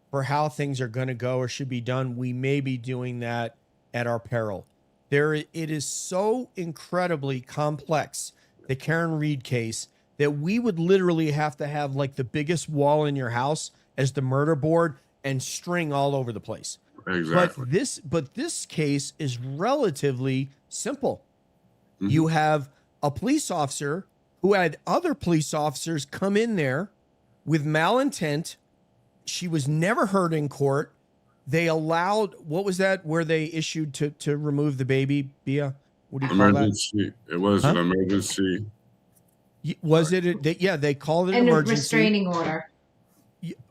for how things are going to go or should be done, we may be doing that at our peril. It is so incredibly complex, the Karen Reed case, that we would literally have to have like the biggest wall in your house as the murder board and string all over the place. Exactly. But this case is relatively simple. Mm-hmm. You have a police officer who had other police officers come in there with malintent. She was never heard in court. They allowed, what was that where they issued to remove the baby, Bia? What do you emergency. call that? It was an emergency. Was it? Yeah, they called it an And a emergency. restraining order.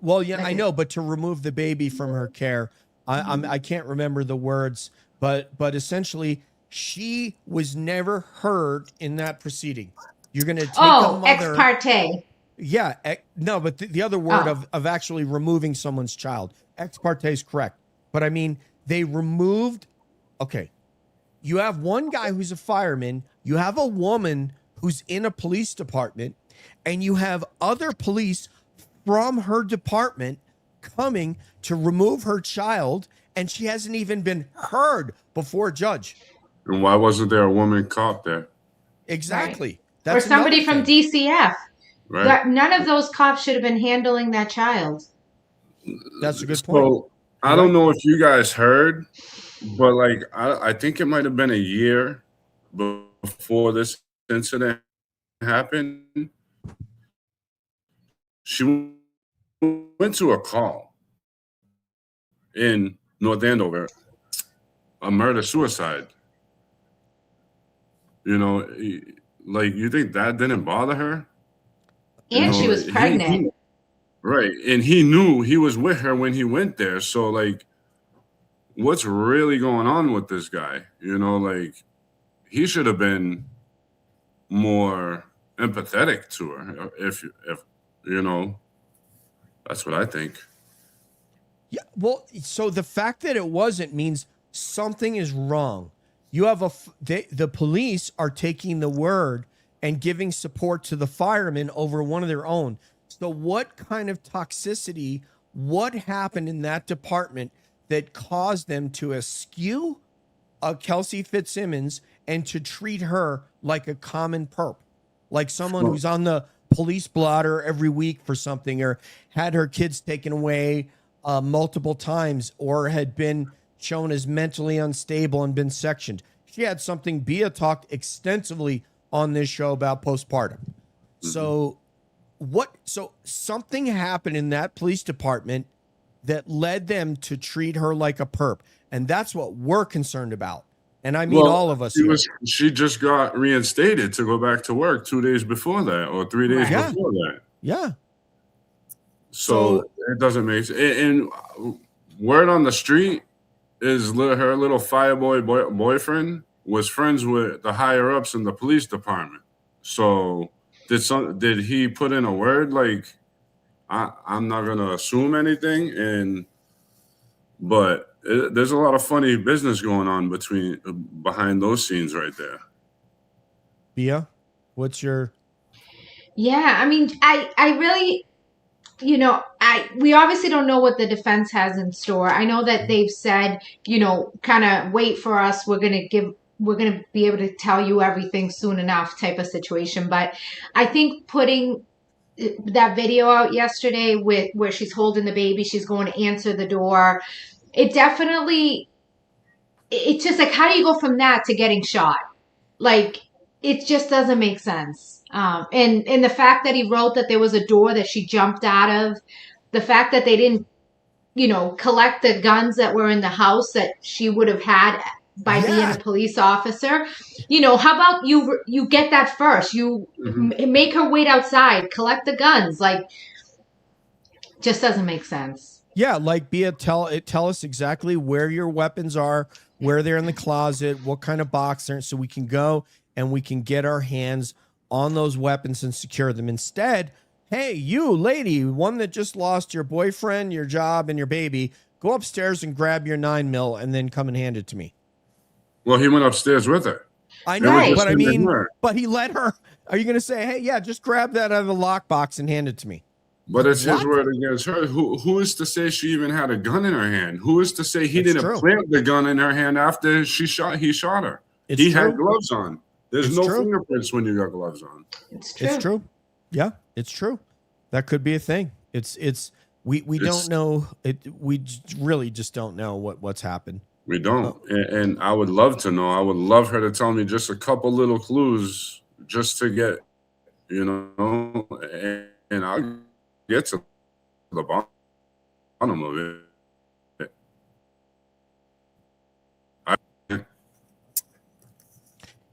Well, yeah, I know, but to remove the baby from her care, I can't remember the words, but essentially, she was never heard in that proceeding. You're going to take a mother. Ex parte. Yeah, no, but the other word of actually removing someone's child. Ex parte is correct, but I mean they removed. Okay, you have one guy who's a fireman. You have a woman who's in a police department, and you have other police from her department coming to remove her child, and she hasn't even been heard before a judge. And why wasn't there a woman cop there? Exactly. Right. That's or somebody from DCF. Right. None of those cops should have been handling that child. That's a good point. So I don't know if you guys heard, but like I think it might have been a year before this incident happened. She went to a call in North Andover, a murder-suicide. You know, like, you think that didn't bother her? And she was pregnant. Right. And he knew he was with her when he went there. So, like, what's really going on with this guy? You know, like, he should have been more empathetic to her, if you know. That's what I think. Yeah, well, so the fact that it wasn't means something is wrong. You have the police are taking the word and giving support to the firemen over one of their own. So what kind of toxicity, what happened in that department that caused them to eschew Kelsey Fitzsimmons and to treat her like a common perp, like someone who's on the police blotter every week for something, or had her kids taken away multiple times, or had been shown as mentally unstable and been sectioned. She had something Bia talked extensively on this show about postpartum. So something happened in that police department that led them to treat her like a perp. And that's what we're concerned about. And I mean, all of us. She just got reinstated to go back to work 2 days before that, or 3 days before that. Yeah. So it doesn't make sense. And word on the street is her little fireboy boyfriend was friends with the higher ups in the police department. So did he put in a word like, I'm not gonna assume anything, but there's a lot of funny business going on behind those scenes right there. Bia, what's your? Yeah, I mean, I really, we obviously don't know what the defense has in store. I know that they've said, kind of wait for us. We're going to be able to tell you everything soon enough type of situation. But I think putting that video out yesterday where she's holding the baby, she's going to answer the door. It's just like, how do you go from that to getting shot? Like, it just doesn't make sense. And the fact that he wrote that there was a door that she jumped out of, the fact that they didn't, collect the guns that were in the house that she would have had by being a police officer. How about you get that first? You make her wait outside, collect the guns. Like, just doesn't make sense. Yeah, like Bia, tell us exactly where your weapons are, where they're in the closet, what kind of box they're in, so we can go and we can get our hands on those weapons and secure them. Instead, hey, you lady, one that just lost your boyfriend, your job, and your baby, go upstairs and grab your 9mm and then come and hand it to me. Well, he went upstairs with her. I know, but I mean, but he let her. Are you going to say, hey, yeah, just grab that out of the lockbox and hand it to me? But it's his word against her. Who is to say she even had a gun in her hand? Who is to say he didn't plant the gun in her hand after he shot her? He had gloves on. There's no fingerprints when you got gloves on. It's true. It's true. Yeah, it's true. That could be a thing. We don't know. We really just don't know what's happened. We don't. And I would love to know. I would love her to tell me just a couple little clues just to get, and I'll get to the bottom of it.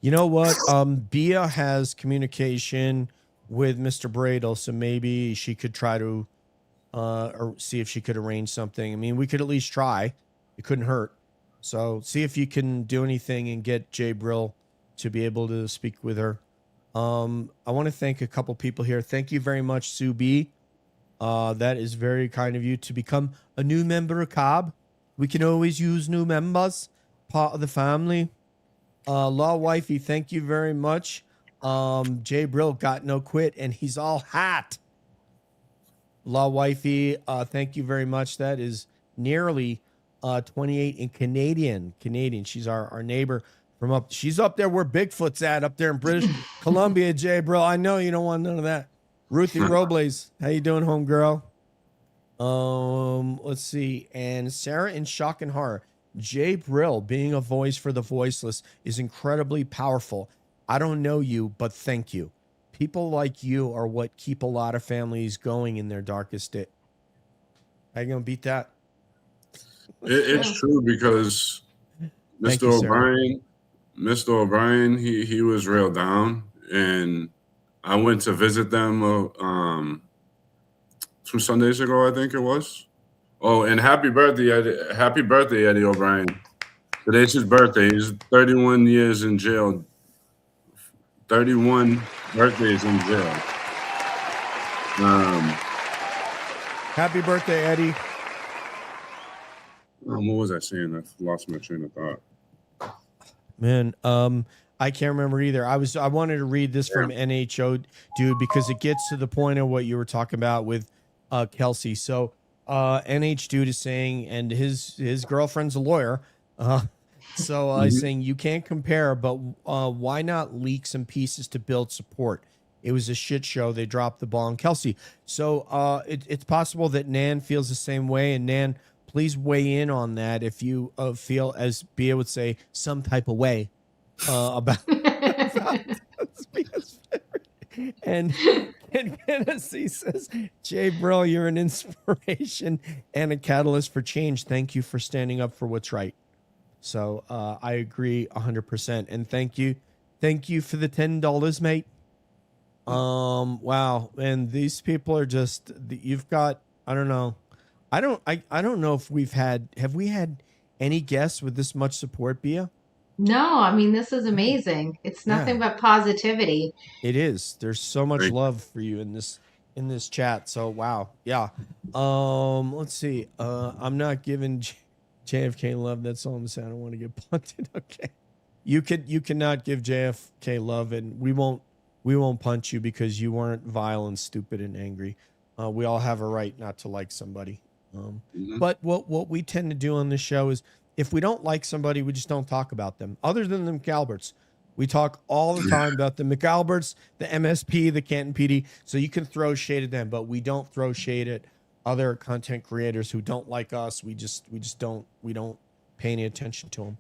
You know what? Bia has communication with Mr. Bradle, so maybe she could try to or see if she could arrange something. I mean, we could at least try. It couldn't hurt. So see if you can do anything and get J-Brill to be able to speak with her. I want to thank a couple people here. Thank you very much, Sue B. That is very kind of you to become a new member of COB. We can always use new members, part of the family. Law Wifey, thank you very much. J-Brill got no quit, and he's all hot. Law Wifey, thank you very much. That is nearly 28 in Canadian. She's our neighbor from up. She's up there where Bigfoot's at, up there in British Columbia, J-Brill. I know you don't want none of that. Ruthie Robles, how you doing, homegirl? Let's see. And Sarah in Shock and Horror. J-Brill, being a voice for the voiceless, is incredibly powerful. I don't know you, but thank you. People like you are what keep a lot of families going in their darkest day. How you gonna beat that? It's true because Mr. O'Brien, he was real down, and I went to visit them 2 Sundays ago, I think it was. Oh, and happy birthday, Eddie O'Brien. Today's his birthday. He's 31 years in jail. 31 birthdays in jail. Happy birthday, Eddie. What was I saying? I lost my train of thought. Man, I can't remember either. I wanted to read this from NHO dude because it gets to the point of what you were talking about with Kelsey. So NH dude is saying, and his girlfriend's a lawyer. So he's saying you can't compare, but why not leak some pieces to build support? It was a shit show. They dropped the ball on Kelsey. So it's possible that Nan feels the same way. And Nan, please weigh in on that if you feel, as Bia would say, some type of way about and Tennessee says, J-Brill, you're an inspiration and a catalyst for change. Thank you for standing up for what's right. So I agree 100%. And thank you for the $10, mate. Wow. And these people are just, you've got, I don't know. I don't know if have we had any guests with this much support, Bia? No, I mean, this is amazing. It's nothing but positivity. It is. There's so much love for you in this chat. So wow. Yeah. Let's see. I'm not giving JFK love. That's all I'm saying. I don't want to get punted. Okay. You cannot give JFK love, and we won't punch you because you weren't vile and stupid and angry. We all have a right not to like somebody. But what we tend to do on this show is, if we don't like somebody, we just don't talk about them. Other than the McAlberts, we talk all the time about the McAlberts, the MSP, the Canton PD. So you can throw shade at them, but we don't throw shade at other content creators who don't like us. We don't pay any attention to them.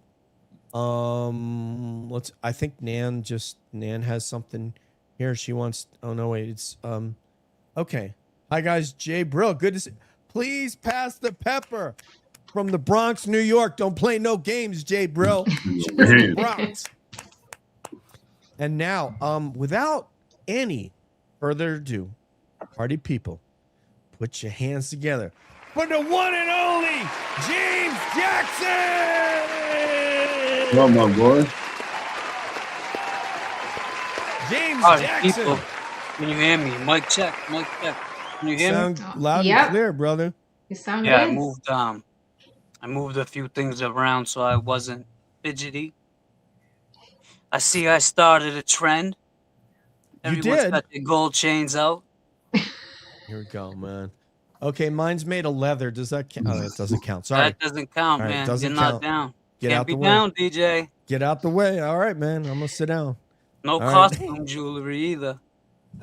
I think Nan has something here. She wants. Oh no, wait. It's okay. Hi guys, J-Brill. Good to see. Please pass the pepper. From the Bronx, New York. Don't play no games, J-Brill. Bronx. And now, without any further ado, party people, put your hands together for the one and only James Jackson. What, my boy? James Jackson. People, can you hear me? Mic check. Can you hear me? Sound loud and clear, brother. You sound Yeah, good. I moved a few things around so I wasn't fidgety. I see I started a trend. Everyone's got their gold chains out. Here we go, man. Okay, mine's made of leather. Does that count? Oh, that doesn't count. Sorry. That doesn't count, right, man. Doesn't You're count. not down. Get Can't out be the way. down, DJ. Get out the way. All right, man. I'm gonna sit down. No All costume jewelry either.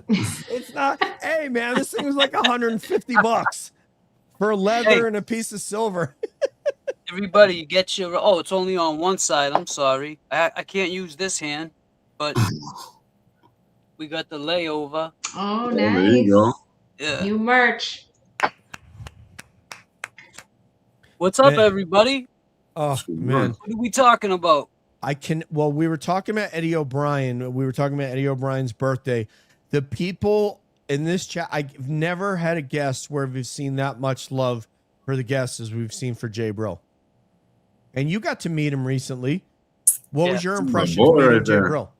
It's not. Hey, man, this thing was like $150 for leather and a piece of silver. Everybody, you get your. Oh, it's only on one side. I'm sorry. I can't use this hand, but we got the layover. Oh, There nice. you go. Yeah. New merch. What's up, Man. everybody? Oh man, What are we talking about? Well, we were talking about Eddie O'Brien. We were talking about Eddie O'Brien's birthday. The people in this chat, I've never had a guest where we've seen that much love for the guests as we've seen for J-Brill. And you got to meet him recently. What was your impression of meeting J-Brill?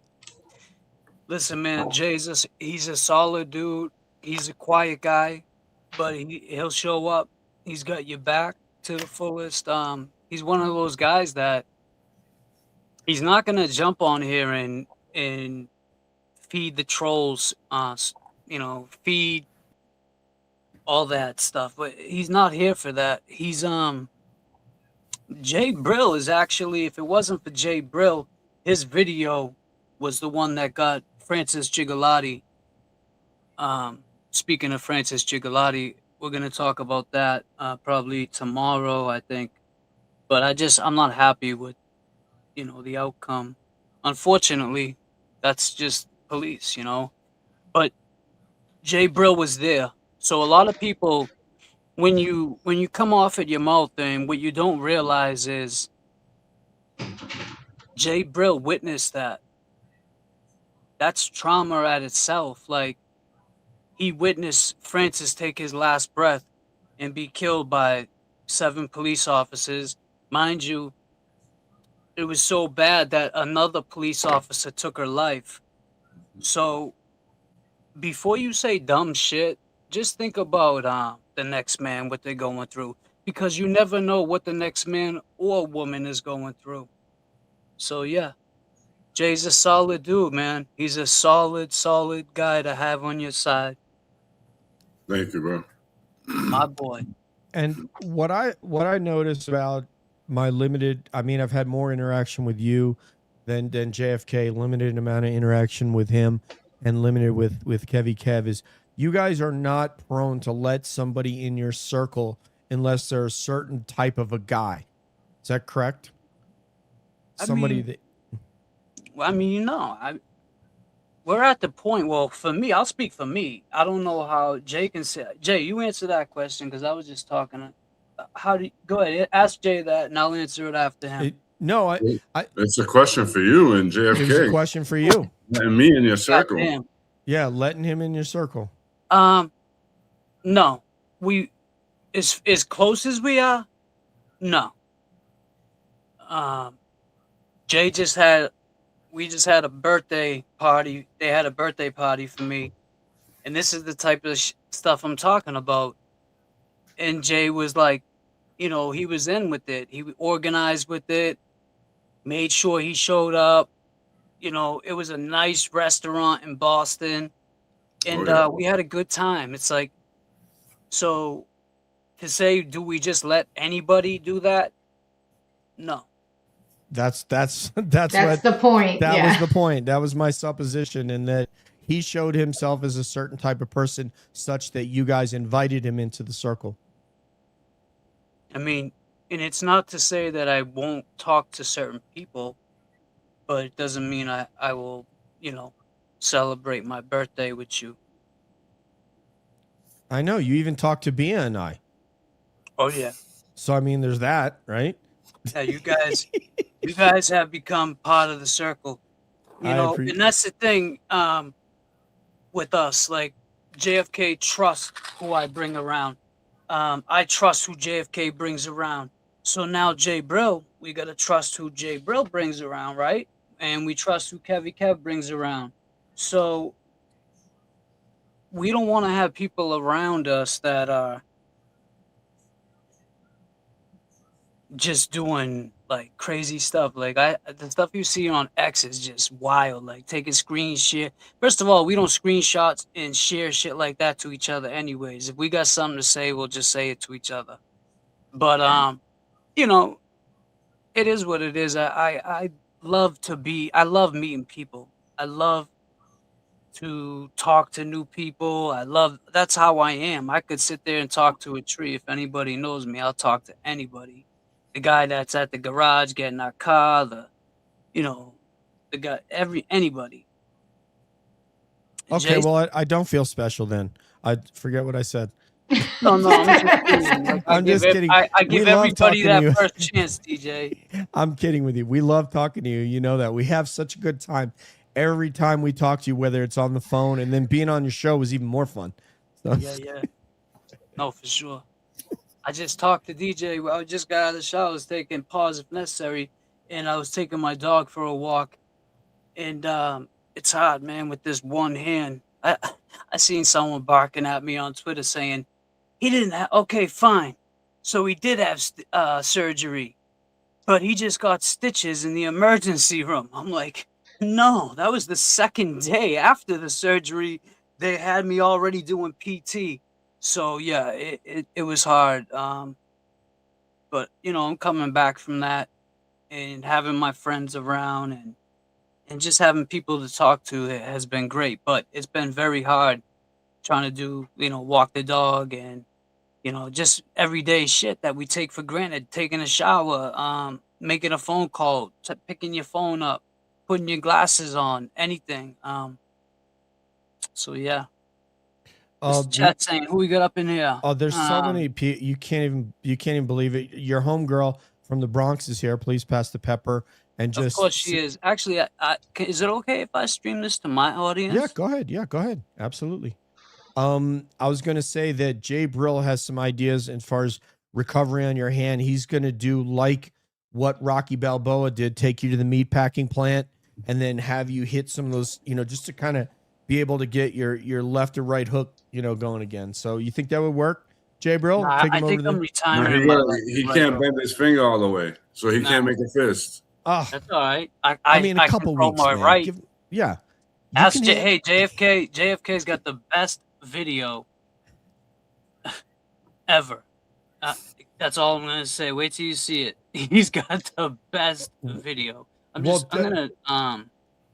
Listen, man, he's a solid dude. He's a quiet guy, but he'll show up. He's got your back to the fullest. He's one of those guys that he's not gonna jump on here and feed the trolls, feed all that stuff. But he's not here for that. He's J-Brill is actually, if it wasn't for J-Brill, his video was the one that got Francis Gigilotti. Speaking of Francis Gigilotti, we're gonna talk about that probably tomorrow, I think. But I'm not happy with, the outcome. Unfortunately, that's just police, But J-Brill was there, so a lot of people, when you come off at your mouth, and what you don't realize is J-Brill witnessed that. That's trauma at itself. Like, he witnessed Francis take his last breath and be killed by 7 police officers. Mind you, it was so bad that another police officer took her life. So before you say dumb shit, just think about the next man, what they're going through, because you never know what the next man or woman is going through. So yeah, Jay's a solid dude, man. He's a solid guy to have on your side. Thank you, bro. My boy. And what I notice about my limited, I mean, I've had more interaction with you than JFK, limited amount of interaction with him, and limited with Kevy Kev, is you guys are not prone to let somebody in your circle unless they're a certain type of a guy. Is that correct? Somebody we're at the point. Well, for me, I'll speak for me. I don't know how Jay can say. Jay, you answer that question because I was just talking. How do you, go ahead, ask Jay that, and I'll answer it after him. It's a question for you and JFK. It was a question for you and me in your circle. Goddamn. Yeah, letting him in your circle. No, we as close as we are. No. Jay we just had a birthday party. They had a birthday party for me, and this is the type of stuff I'm talking about. And Jay was like, he was in with it. He organized with it, made sure he showed up. It was a nice restaurant in Boston, and we had a good time. It's like, so to say, do we just let anybody do that? No. That's the point. That was the point. That was my supposition, and that he showed himself as a certain type of person such that you guys invited him into the circle. I mean, and it's not to say that I won't talk to certain people, but it doesn't mean I will, celebrate my birthday with you. I know you even talked to Bia and I. Oh yeah. So I mean, there's that, right? Yeah, you guys have become part of the circle, and that's the thing with us. Like JFK trusts who I bring around. I trust who JFK brings around. So now J-Brill, we gotta trust who J-Brill brings around, right? And we trust who Kevy Kev brings around. So we don't want to have people around us that are just doing like crazy stuff. Like the stuff you see on X is just wild. Like taking screen share. First of all, we don't screenshots and share shit like that to each other anyways. If we got something to say, we'll just say it to each other. But it is what it is. I love meeting people. I love to talk to new people. That's how I am. I could sit there and talk to a tree. If anybody knows me, I'll talk to anybody. The guy that's at the garage getting our car, the guy, anybody. Okay, Jason, well, I don't feel special then. I forget what I said. No, I'm just kidding. I give everybody that first chance, DJ. I'm kidding with you. We love talking to you. You know that. We have such a good time every time we talk to you, whether it's on the phone, and then being on your show was even more fun. So. Yeah. No, for sure. I just talked to DJ. I just got out of the shower. I was taking pause if necessary, and I was taking my dog for a walk. And it's hard, man, with this one hand. I seen someone barking at me on Twitter saying, he didn't have, okay, fine. So he did have surgery, but he just got stitches in the emergency room. I'm like, no, that was the second day after the surgery. They had me already doing PT. So yeah, it was hard. But I'm coming back from that and having my friends around and just having people to talk to has been great. But it's been very hard trying to do, walk the dog and, just everyday shit that we take for granted, taking a shower, making a phone call, picking your phone up, putting your glasses on, anything. So yeah. Chat saying, who we got up in here? Oh, there's so many people. You can't even believe it. Your homegirl from the Bronx is here. Please pass the pepper. And just, of course she is. Actually, is it okay if I stream this to my audience? Yeah, go ahead. Yeah, go ahead. Absolutely. I was going to say that J-Brill has some ideas as far as recovery on your hand. He's going to do like what Rocky Balboa did, take you to the meat packing plant and then have you hit some of those, just to kind of be able to get your left or right hook, going again. So you think that would work, J-Brill? I think I'm retiring. He can't bend his finger all the way, so he can't make a fist. That's all right. I mean, a I couple control weeks, my man. right. Yeah. You Ask can hey, JFK's got the best video ever. That's all I'm gonna say. Wait till you see it. He's got the best video. I'm gonna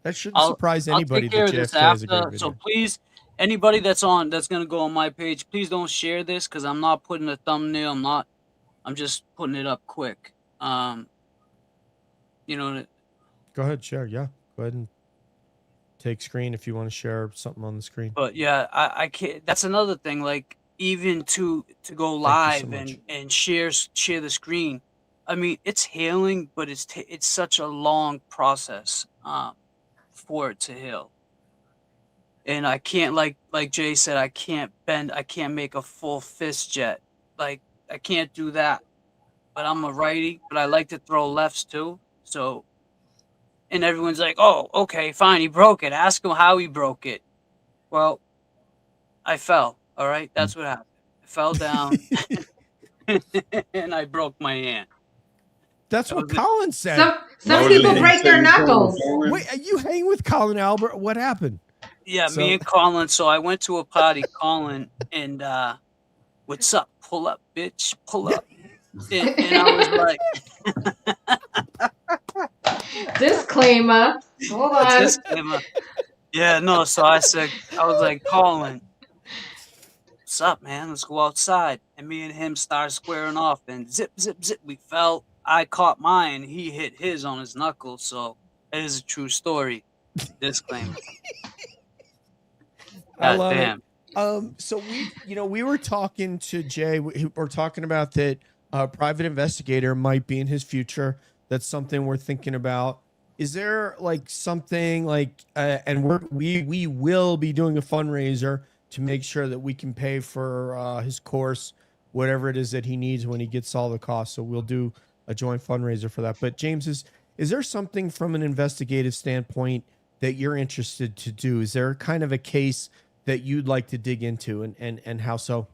that shouldn't surprise I'll anybody take care that of this JFK has a great after. video. So please, anybody that's gonna go on my page, please don't share this because I'm not putting a thumbnail. I'm just putting it up quick. You know. Go ahead, share. Yeah, go ahead and take screen if you want to share something on the screen. But yeah, I can't. That's another thing. Like even to go Thank live you so much. and share the screen. I mean, it's healing, but it's such a long process for it to heal. And I can't like Jay said, I can't make a full fist jet. Like I can't do that. But I'm a righty, but I like to throw lefts too. So, and everyone's like, "Oh, okay, fine, he broke it. Ask him how he broke it." Well, I fell. All right, that's what happened. I fell down, and I broke my hand. That's what Colin said. Some people break their knuckles. Wait, are you hanging with Colin Albert? What happened? Yeah, me and Colin. So I went to a party, Colin, and what's up? Pull up, bitch, pull up. And I was like, disclaimer. Hold on. Disclaimer. Yeah, no. So I was like, Colin, what's up, man? Let's go outside. And me and him started squaring off, and zip, zip, zip. We fell. I caught mine. He hit his on his knuckles. So it is a true story. Disclaimer. I love it. So we were talking to Jay. We're talking about that. Private investigator might be in his future. That's something we're thinking about. Is there like something like, and we will be doing a fundraiser to make sure that we can pay for his course, whatever it is that he needs when he gets all the costs. So we'll do a joint fundraiser for that. But James, is there something from an investigative standpoint that you're interested to do? Is there kind of a case that you'd like to dig into, and how so?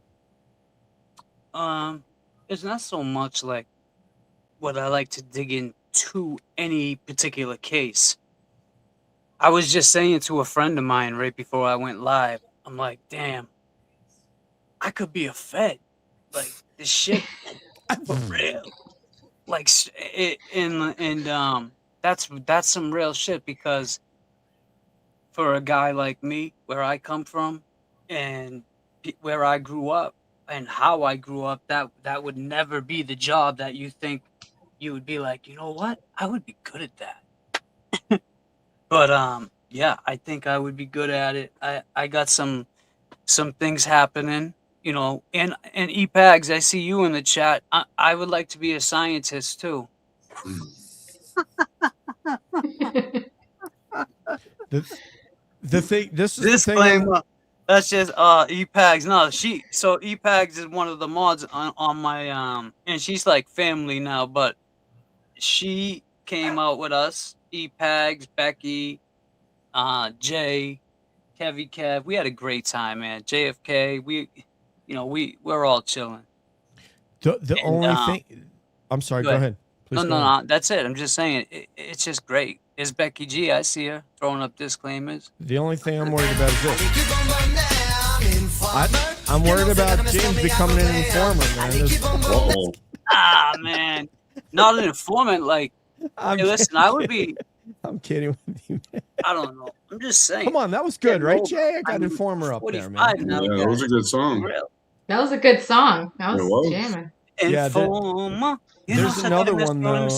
It's not so much like what I like to dig into any particular case. I was just saying to a friend of mine right before I went live, I'm like, damn, I could be a Fed. Like this shit for real. Like that's some real shit, because for a guy like me, where I come from and where I grew up and how I grew up, that would never be the job that you think you would be like, you know what? I would be good at that. But yeah, I think I would be good at it. I got some things happening, you know, and EPAGs, I see you in the chat. I would like to be a scientist too. The thing, this is disclaimer. The thing. That's just EPAGs. No, so EPAGs is one of the mods on my and she's like family now, but she came out with us, EPAGs, Becky, Jay, Kevy Kev. We had a great time, man. JFK, we're all chilling. The only thing, I'm sorry, go ahead. Please no, that's it. I'm just saying it's just great. It's Becky G. I see her throwing up disclaimers. The only thing I'm worried about is this. I'm worried about James becoming an informer, man. Man. Not an informant. Like, hey, listen, I would be. I'm kidding with you, man. I don't know. I'm just saying. Come on, that was good, right, Jay? I got Informer up there, man. Yeah, that was a good song. That was a good song. That was jamming. Informer. There's another one, though.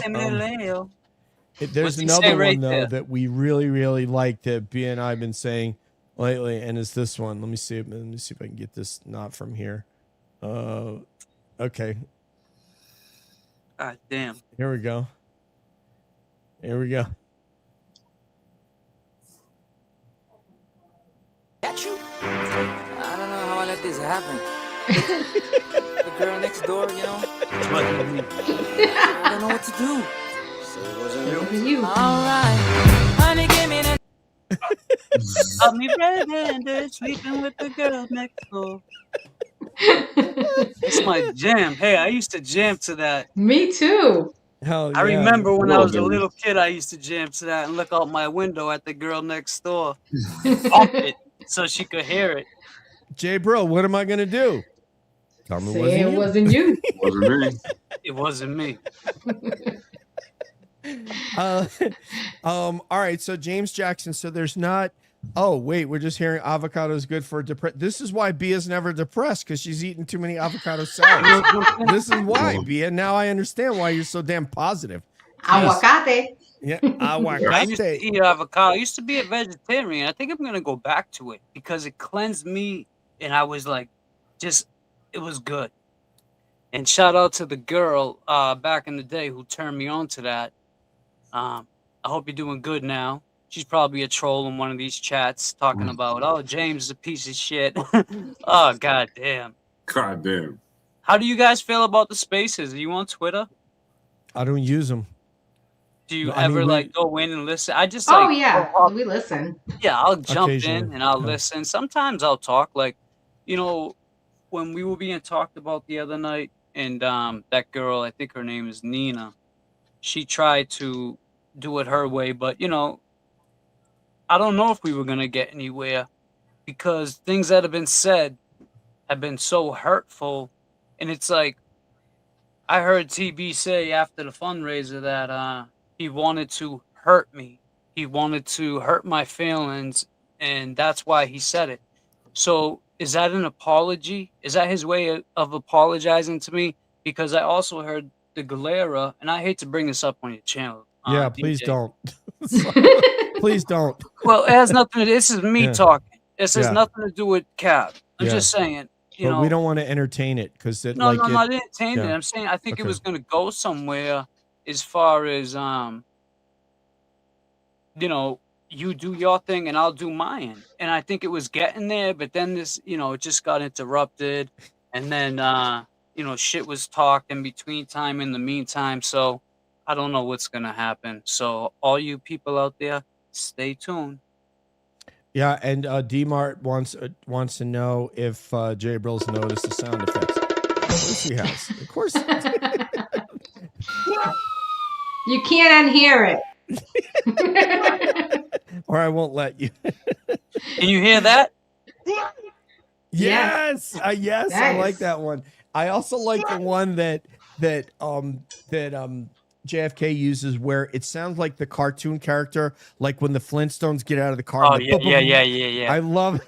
There's another one, though, that we really, really like that B and I have been saying lately, and it's this one. Let me see if I can get this not from here. Okay. God damn. Here we go. Here we go. I don't know how I let this happen. The girl next door, you know. I don't know what to do. So it wasn't you. All right, honey, give me that. I'll be red-handed, sleeping with the girl next door. It's my jam. Hey, I used to jam to that. Me too. Hell I yeah. remember when I Well, was a then. little kid, I used to jam to that and look out my window at the girl next door, bump it so she could hear it. J-Brill, what am I gonna do? Tell me Say it wasn't you. Wasn't me. It wasn't me. All right, so James Jackson, so there's not. Oh wait, we're just hearing avocado is good for depression. This is why Bia's never depressed, because she's eating too many avocado salads. This is why, Bia. Now I understand why you're so damn positive. Aguacate. Yeah, I used to aguacate. eat avocado. I used to be a vegetarian. I think I'm gonna go back to it because it cleansed me, and I was like, it was good. And shout out to the girl back in the day who turned me on to that. I hope you're doing good now. She's probably a troll in one of these chats talking about, oh, James is a piece of shit. Oh, goddamn. Goddamn. How do you guys feel about the spaces? Are you on Twitter? I don't use them. Do you I mean, ever we- like go in and listen? I just Oh like, yeah, we listen. yeah, I'll jump in Occasionally, and I'll yeah. listen. Sometimes I'll talk. Like, you know, when we were being talked about the other night, and that girl, I think her name is Nina, she tried to do it her way, but you know, I don't know if we were gonna get anywhere because things that have been said have been so hurtful, and it's like I heard TB say after the fundraiser that he wanted to hurt me. He wanted to hurt my feelings, and that's why he said it. So is that an apology? Is that his way of apologizing to me? Because I also heard the Galera, and I hate to bring this up on your channel. Yeah, please DJ. don't. Please don't. Well, it has nothing. This is me Yeah. talking. This has Yeah. nothing to do with Cap. I'm Yeah. just saying. You But know, we don't want to entertain it because it No, like no, it, no, I didn't entertain it. yeah. I'm saying I think it Okay. was gonna go somewhere as far as you know, you do your thing and I'll do mine. And I think it was getting there, but then this, you know, it just got interrupted, and then you know, shit was talked in between time in the meantime. So I don't know what's gonna happen. So all you people out there, stay tuned. Yeah, and D-Mart wants to know if J-Brill's noticed the sound effects. Of course he has. Of course. You can't unhear it. Or I won't let you. Can you hear that? Yes. Yes, I like Nice. that one. I also like the one that JFK uses where it sounds like the cartoon character, like when the Flintstones get out of the car. Oh and the yeah. I love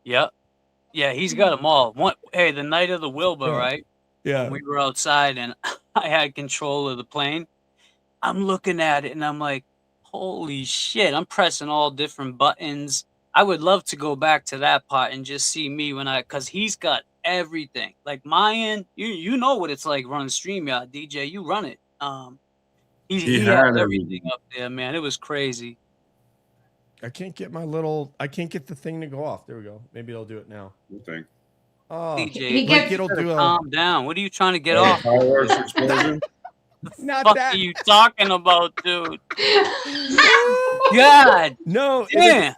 Yep. Yeah, he's got them all. Hey, the night of the Wilbur, Yeah. right? yeah. We were outside and I had control of the plane. I'm looking at it and I'm like, holy shit, I'm pressing all different buttons. I would love to go back to that part and just see me because he's got everything. Like Mayan, you know what it's like running StreamYard, DJ. You run it. He had had everything. everything up there, man. It was crazy. I can't get the thing to go off. There we go. Maybe I'll do it now. Good thing. Oh, DJ, He like gets- it'll do a calm down. What are you trying to get Oh, off? fireworks explosion. not Fuck that. are you talking about, dude? God No, damn.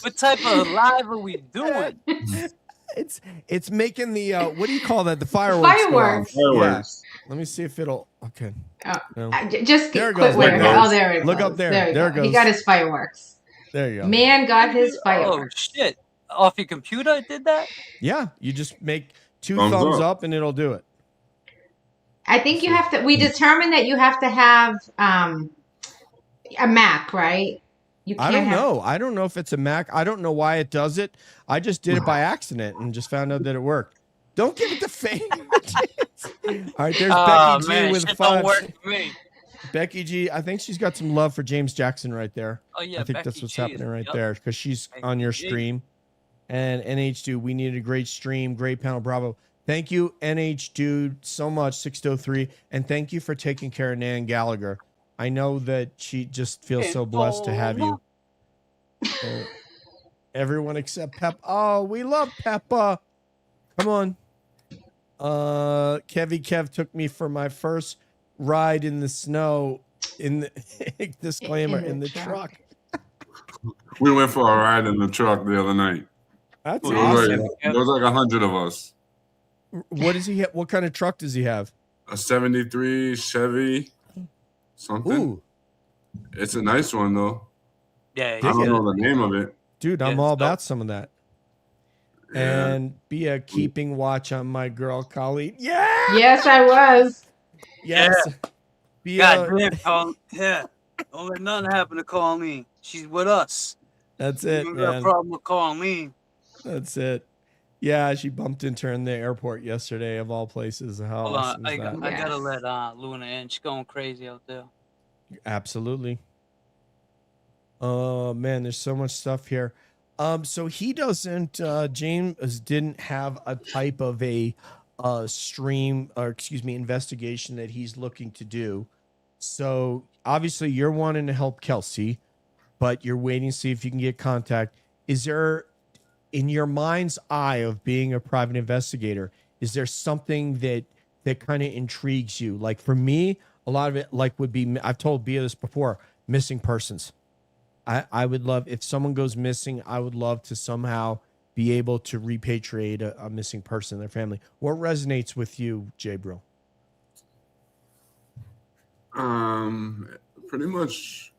What type of live are we doing? it's making the what do you call that? The fireworks. go Fireworks. off. Yeah. Fireworks. Let me see if it'll. Okay. Oh, No. just There it quit goes. with Look it. up. Oh, there it Look goes. up there. There, There you it go. He goes. got his fireworks. There you go. Man got his Oh fireworks. shit! Off your computer, it did that? Yeah, you just make two Thumbs thumbs up. up and it'll do it. I think you have to. We determined that you have to have a Mac, right? You I can't don't have. know. I don't know if it's a Mac. I don't know why it does it. I just did it by accident and just found out that it worked. Don't give it to fame. All right, there's Becky G Man, with shit 5. don't work for me. Becky G, I think she's got some love for James Jackson right there. Oh yeah, I think that's Becky what's G happening is- right yup. there because she's Becky on your G. stream. And NH Dude, we needed a great stream, great panel, bravo. Thank you, NH Dude, so much, 603. And thank you for taking care of Nan Gallagher. I know that she just feels so blessed to have you. Everyone except Pep. Oh, we love Peppa. Come on. Kevy Kev took me for my first ride in the snow in the disclaimer in the truck. We went for a ride in the truck the other night. That's There Well, was awesome. like, there was like 100 of us. What does he have? What kind of truck does he have? a 73 Chevy something. Ooh, It's a nice one though. Yeah, I don't it. know the name of it. dude, I'm Yeah, all so- about some of that. Yeah. And be keeping watch on my girl Colleen. Yeah. Yes, I was. Yes. Be God damn, Colleen. Yeah. Don't let nothing happen to Colleen. She's with us. that's We it, don't got a man. problem with Colleen. That's it. Yeah, she bumped into her in the airport yesterday, of all places. How Hold awesome on. is that? I gotta Yes. let Luna in. She's going crazy out there. Absolutely. Oh man, there's so much stuff here. So he doesn't. James didn't have a type of a stream, or excuse me, investigation that he's looking to do. So obviously, you're wanting to help Kelsey, but you're waiting to see if you can get contact. Is there, in your mind's eye of being a private investigator, is there something that kind of intrigues you? Like for me, a lot of it would be, I've told Bia this before, missing persons. I would love, if someone goes missing, I would love to somehow be able to repatriate a missing person in their family. What resonates with you, J-Brill? Pretty much,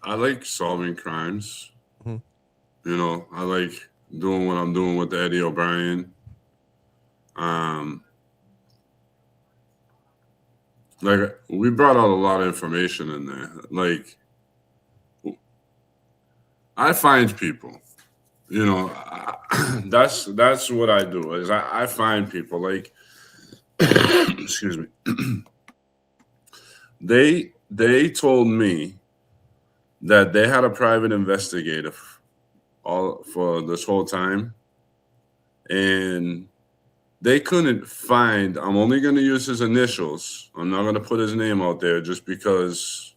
I like solving crimes. Mhm. You know, I like doing what I'm doing with Eddie O'Brien. Like we brought out a lot of information in there. Like I find people, you know, that's what I do is I find people like, excuse me. They told me that they had a private investigator all for this whole time, and they couldn't find. I'm only going to use his initials. I'm not going to put his name out there just because,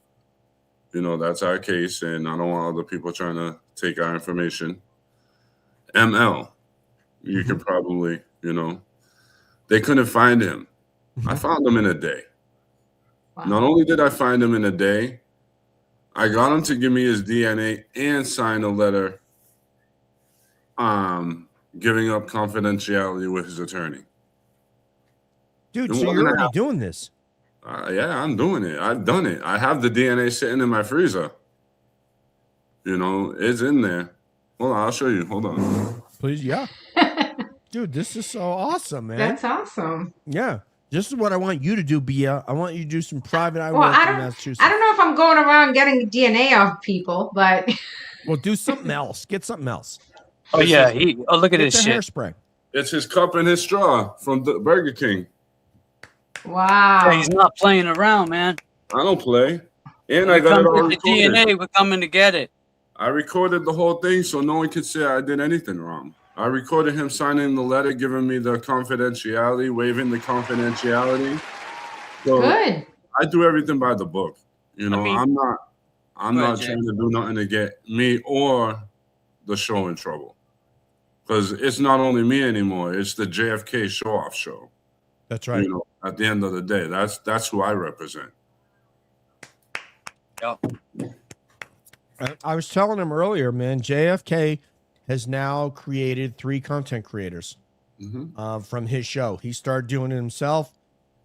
you know, that's our case, and I don't want other people trying to take our information. ML, you can probably, you know, they couldn't find him. I found him in a day. Wow. Not only did I find him in a day, I got him to give me his DNA and sign a letter giving up confidentiality with his attorney. Dude, It so you're wasn't already a- doing this. Yeah, I'm doing it. I've done it. I have the DNA sitting in my freezer. You know, it's in there. Hold on, I'll show you. Hold on. Please, yeah. Dude, this is so awesome, man. That's awesome. Yeah. This is what I want you to do, Bia. I want you to do some private eye Well, work I in don't Massachusetts. know if I'm going around getting DNA off people, but Well, do something else. Get something else. Oh yeah, look at Get this the shit. hairspray. It's his cup and his straw from the Burger King. wow. He's not playing around, man. I don't play. And When I it got it comes all to the recorded. DNA, we're coming to get it. I recorded the whole thing so no one could say I did anything wrong. I recorded him signing the letter, giving me the confidentiality, waiving the confidentiality. So Good. I do everything by the book. You know, mean- I'm Go ahead, not Jay. trying to do nothing to get me or the show in trouble. Because it's not only me anymore, it's the JFK show-off show. That's right. You know, at the end of the day, that's who I represent. I was telling him earlier, man, JFK has now created 3 content creators from his show. He started doing it himself.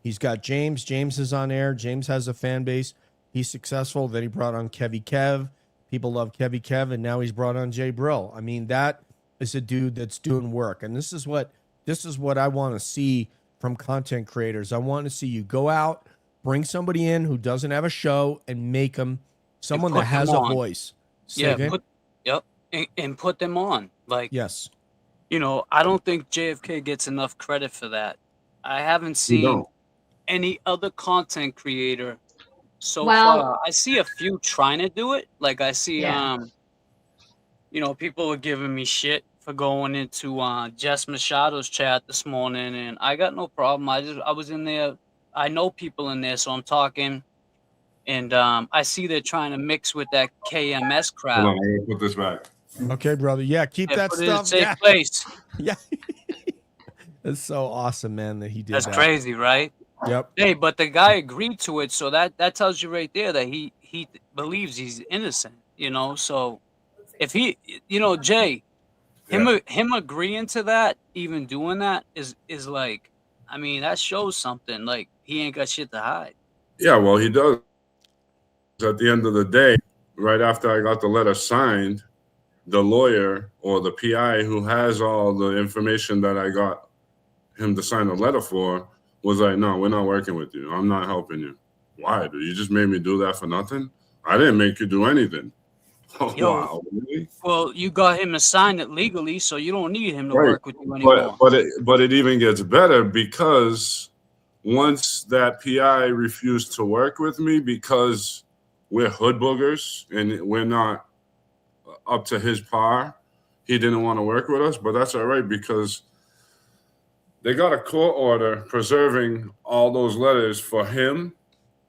He's got James. James is on air. James has a fan base. He's successful. Then he brought on Kevy Kev. People love Kevy Kev, and now he's brought on J-Brill. I mean, that is a dude that's doing work. And this is what I want to see from content creators. I want to see you go out, bring somebody in who doesn't have a show, and make them someone put that has them a on. voice. Say Yeah, again? and put them on. Like, Yes. you know, I don't think JFK gets enough credit for that. I haven't You seen don't. any other content creator so Well- far. I see a few trying to do it. Like I see, Yeah. you know, people are giving me shit for going into Jess Machado's chat this morning, and I got no problem. I was in there. I know people in there, so I'm talking, and I see they're trying to mix with that KMS crowd. Hold on, I'm gonna put this back. Okay, brother. Yeah, keep Yeah, that put it in a stuff. safe Yeah. place. Yeah. It's so awesome, man, that he did That's that. crazy, right? Yep. Hey, but the guy agreed to it, so that tells you right there that he believes he's innocent, you know. So if he, you know, Jay, him agreeing to that, even doing that is like I mean, that shows something. Like, he ain't got shit to hide. Yeah, well, he does. At the end of the day, right after I got the letter signed, the lawyer or the PI who has all the information that I got him to sign a letter for was like, no, we're not working with you. I'm not helping you. Why? You just made me do that for nothing? I didn't make you do anything. Oh, Yo, wow. Really? well, you got him to sign it legally, so you don't need him to Right. work with you anymore. But it even gets better because once that PI refused to work with me because we're hood boogers and we're not up to his par, he didn't want to work with us. But that's all right because they got a court order preserving all those letters for him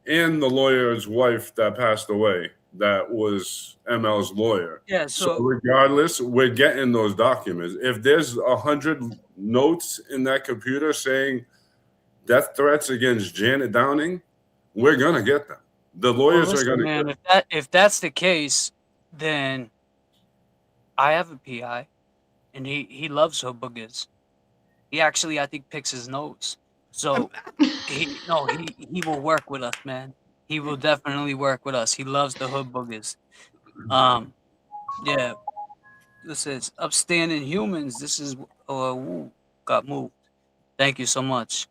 and the lawyer's wife that passed away. That was ML's lawyer. Yeah, So regardless, we're getting those documents. If there's 100 notes in that computer saying death threats against Janet Downing, we're gonna get them. The lawyers are gonna man, get them. if that's the case, then I have a PI, and he loves her boogers. He actually, I think, picks his notes. So he will work with us, man. He will definitely work with us. He loves the hood boogers. Yeah. This is upstanding humans. This is got moved. Thank you so much.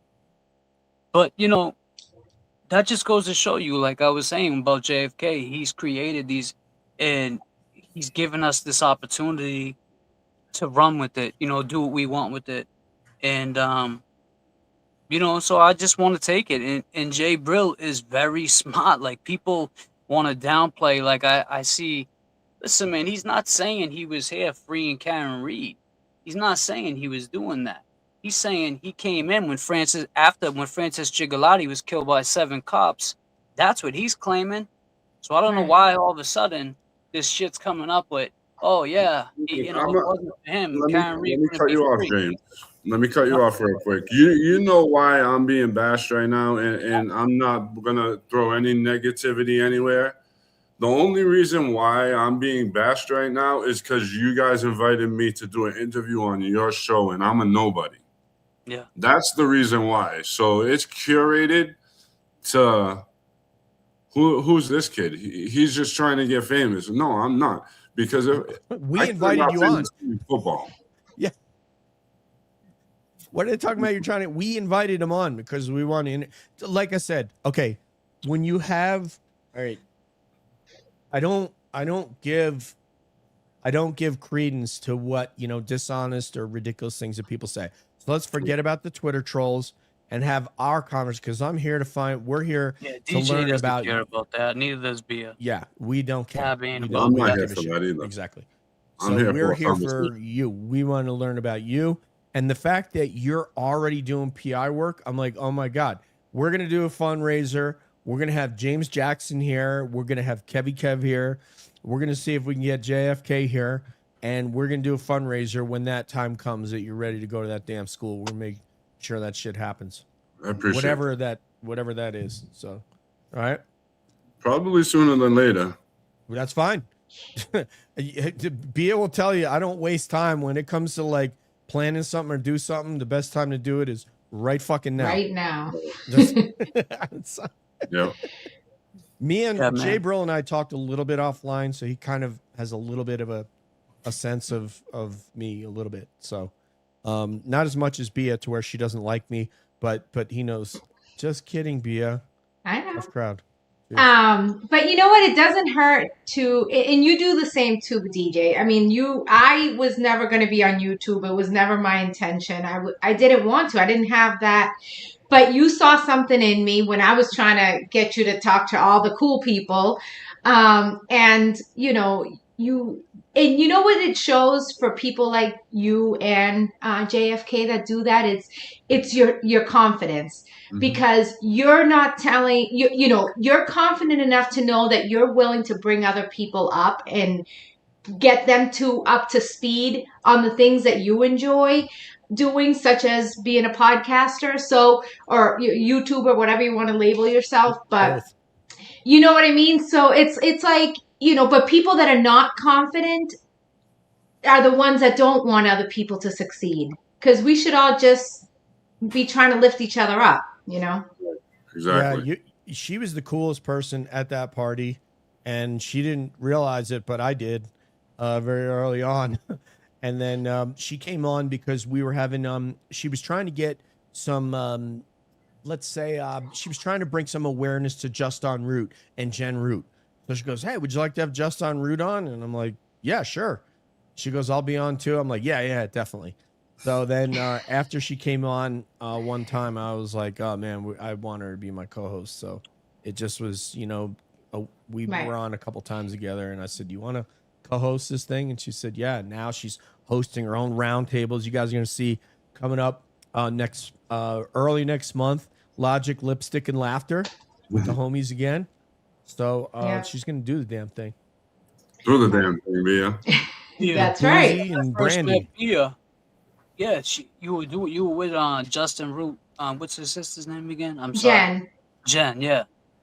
But that just goes to show you, like I was saying about JFK, he's created these, and he's given us this opportunity to run with it. Do what we want with it, and so I just want to take it. And J-Brill is very smart. Like, people want to downplay. Like, I see, listen, man, he's not saying he was here freeing Karen Reed. He's not saying he was doing that. He's saying he came in when Francis Gigilotti was killed by 7 cops. That's what he's claiming. So I don't know why all of a sudden this shit's coming up with, oh yeah, it wasn't for him. Karen Reed. Let me cut you off, James. Let me cut you off real quick. You know why I'm being bashed right now, and I'm not gonna throw any negativity anywhere. The only reason why I'm being bashed right now is because you guys invited me to do an interview on your show, and I'm a nobody. Yeah, that's the reason why. So it's curated to who's this kid? He's just trying to get famous. No, I'm not, because we invited you on football. Yeah. What are they talking about? We invited him on because we want to. Like I said, okay, when you have, all right, I don't give credence to what, dishonest or ridiculous things that people say. So let's forget about the Twitter trolls and have our conversation, because we're here to learn about care about that. Neither does Bia. Yeah, we don't care. I'm not here for that either. Exactly. So we're here for you. We want to learn about you. And the fact that you're already doing PI work, I'm like, oh my God, we're going to do a fundraiser. We're going to have James Jackson here. We're going to have Kevy Kev here. We're going to see if we can get JFK here. And we're going to do a fundraiser when that time comes that you're ready to go to that damn school. We'll make sure that shit happens. I appreciate whatever that is. So, all right. Probably sooner than later. That's fine. Bia will tell you, I don't waste time when it comes to like planning something or do something. The best time to do it is right fucking now. Right now. Yeah. Me and J-Brill and I talked a little bit offline, so he kind of has a little bit of a sense of me a little bit. So not as much as Bia to where she doesn't like me, but he knows. Just kidding, Bia. I know. Tough crowd. But you know what? It doesn't hurt to, and you do the same too, DJ. I mean, I was never going to be on YouTube. It was never my intention. I didn't want to. I didn't have that. But you saw something in me when I was trying to get you to talk to all the cool people. And you know what it shows for people like you and JFK that do that? It's your confidence. Mm-hmm. Because you're not telling, you're confident enough to know that you're willing to bring other people up and get them up to speed on the things that you enjoy doing, such as being a podcaster, or YouTuber, whatever you want to label yourself. But you know what I mean? So it's like, but people that are not confident are the ones that don't want other people to succeed. Because we should all just be trying to lift each other up, you know? Exactly. Yeah, she was the coolest person at that party, and she didn't realize it, but I did very early on. And then she came on because we were having she was trying to get some let's say she was trying to bring some awareness to Just En Route and Jen Root. So she goes, "Hey, would you like to have Just En Route on?" And I'm like, "Yeah, sure." She goes, "I'll be on too." I'm like, "Yeah, definitely." So then after she came on one time, I was like, "Oh man, I want her to be my co-host." So it just was, we Right. were on a couple times together, and I said, "You want to co-host this thing?" And she said, "Yeah." Now she's hosting her own roundtables. You guys are gonna see coming up next early next month. Logic, Lipstick, and Laughter with the homies again. So Yeah. she's gonna do the damn thing. Do the damn thing, Bia. That's right. Boozy and First met Brandy. Bia. Yeah, you were with Justin Root. What's his sister's name again? I'm sorry. Jen. Jen, yeah.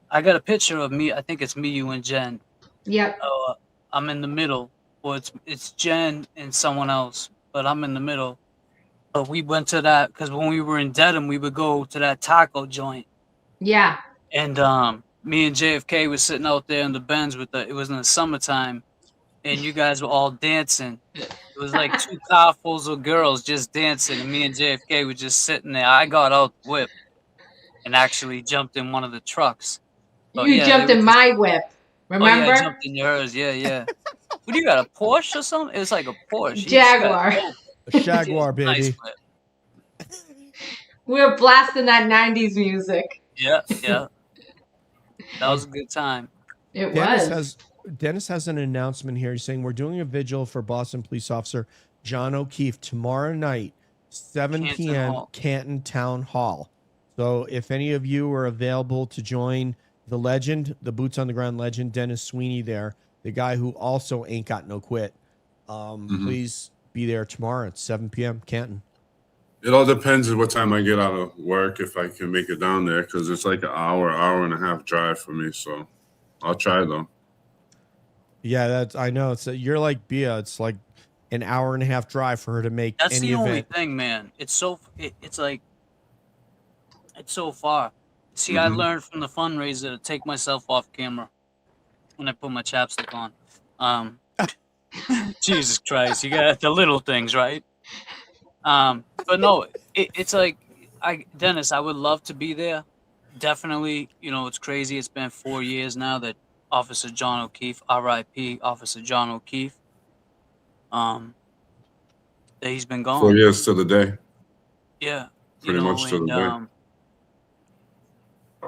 I got a picture of me. I think it's me, you, and Jen. Yep. I'm in the middle. Well, it's Jen and someone else, but I'm in the middle. But we went to that because when we were in Dedham, we would go to that taco joint. Yeah. And me and JFK was sitting out there in the Benz it was in the summertime, and you guys were all dancing. It was like two car fulls of girls just dancing, and me and JFK were just sitting there. I got out the whip and actually jumped in one of the trucks. But You yeah, jumped in my whip. Remember? Oh yeah, I jumped in yours. Yeah. What do you got? A Porsche or something? It was like a Porsche. Jaguar. A Jaguar, baby. Nice whip. We were blasting that 90s music. Yeah. That was a good time. It Dennis was. Dennis has an announcement here. He's saying we're doing a vigil for Boston police officer John O'Keefe tomorrow night, 7 Canton p.m. Hall. Canton Town Hall. So if any of you are available to join the legend, the boots on the ground legend, Dennis Sweeney there, the guy who also ain't got no quit, please be there tomorrow at 7 p.m. Canton. It all depends on what time I get out of work, if I can make it down there, because it's like an hour and a half drive for me. So I'll try though. Yeah, I know. It's you're like Bia. It's like an hour and a half drive for her to make That's any the only event. thing, man. It's so far. See, I learned from the fundraiser to take myself off camera when I put my chapstick on. Jesus Christ, you got the little things, right? But no, it's like Dennis, I would love to be there. Definitely, it's crazy. It's been 4 years now that Officer John O'Keefe, R.I.P. Officer John O'Keefe, that he's been gone. 4 years to the day. Yeah, Pretty much to the day.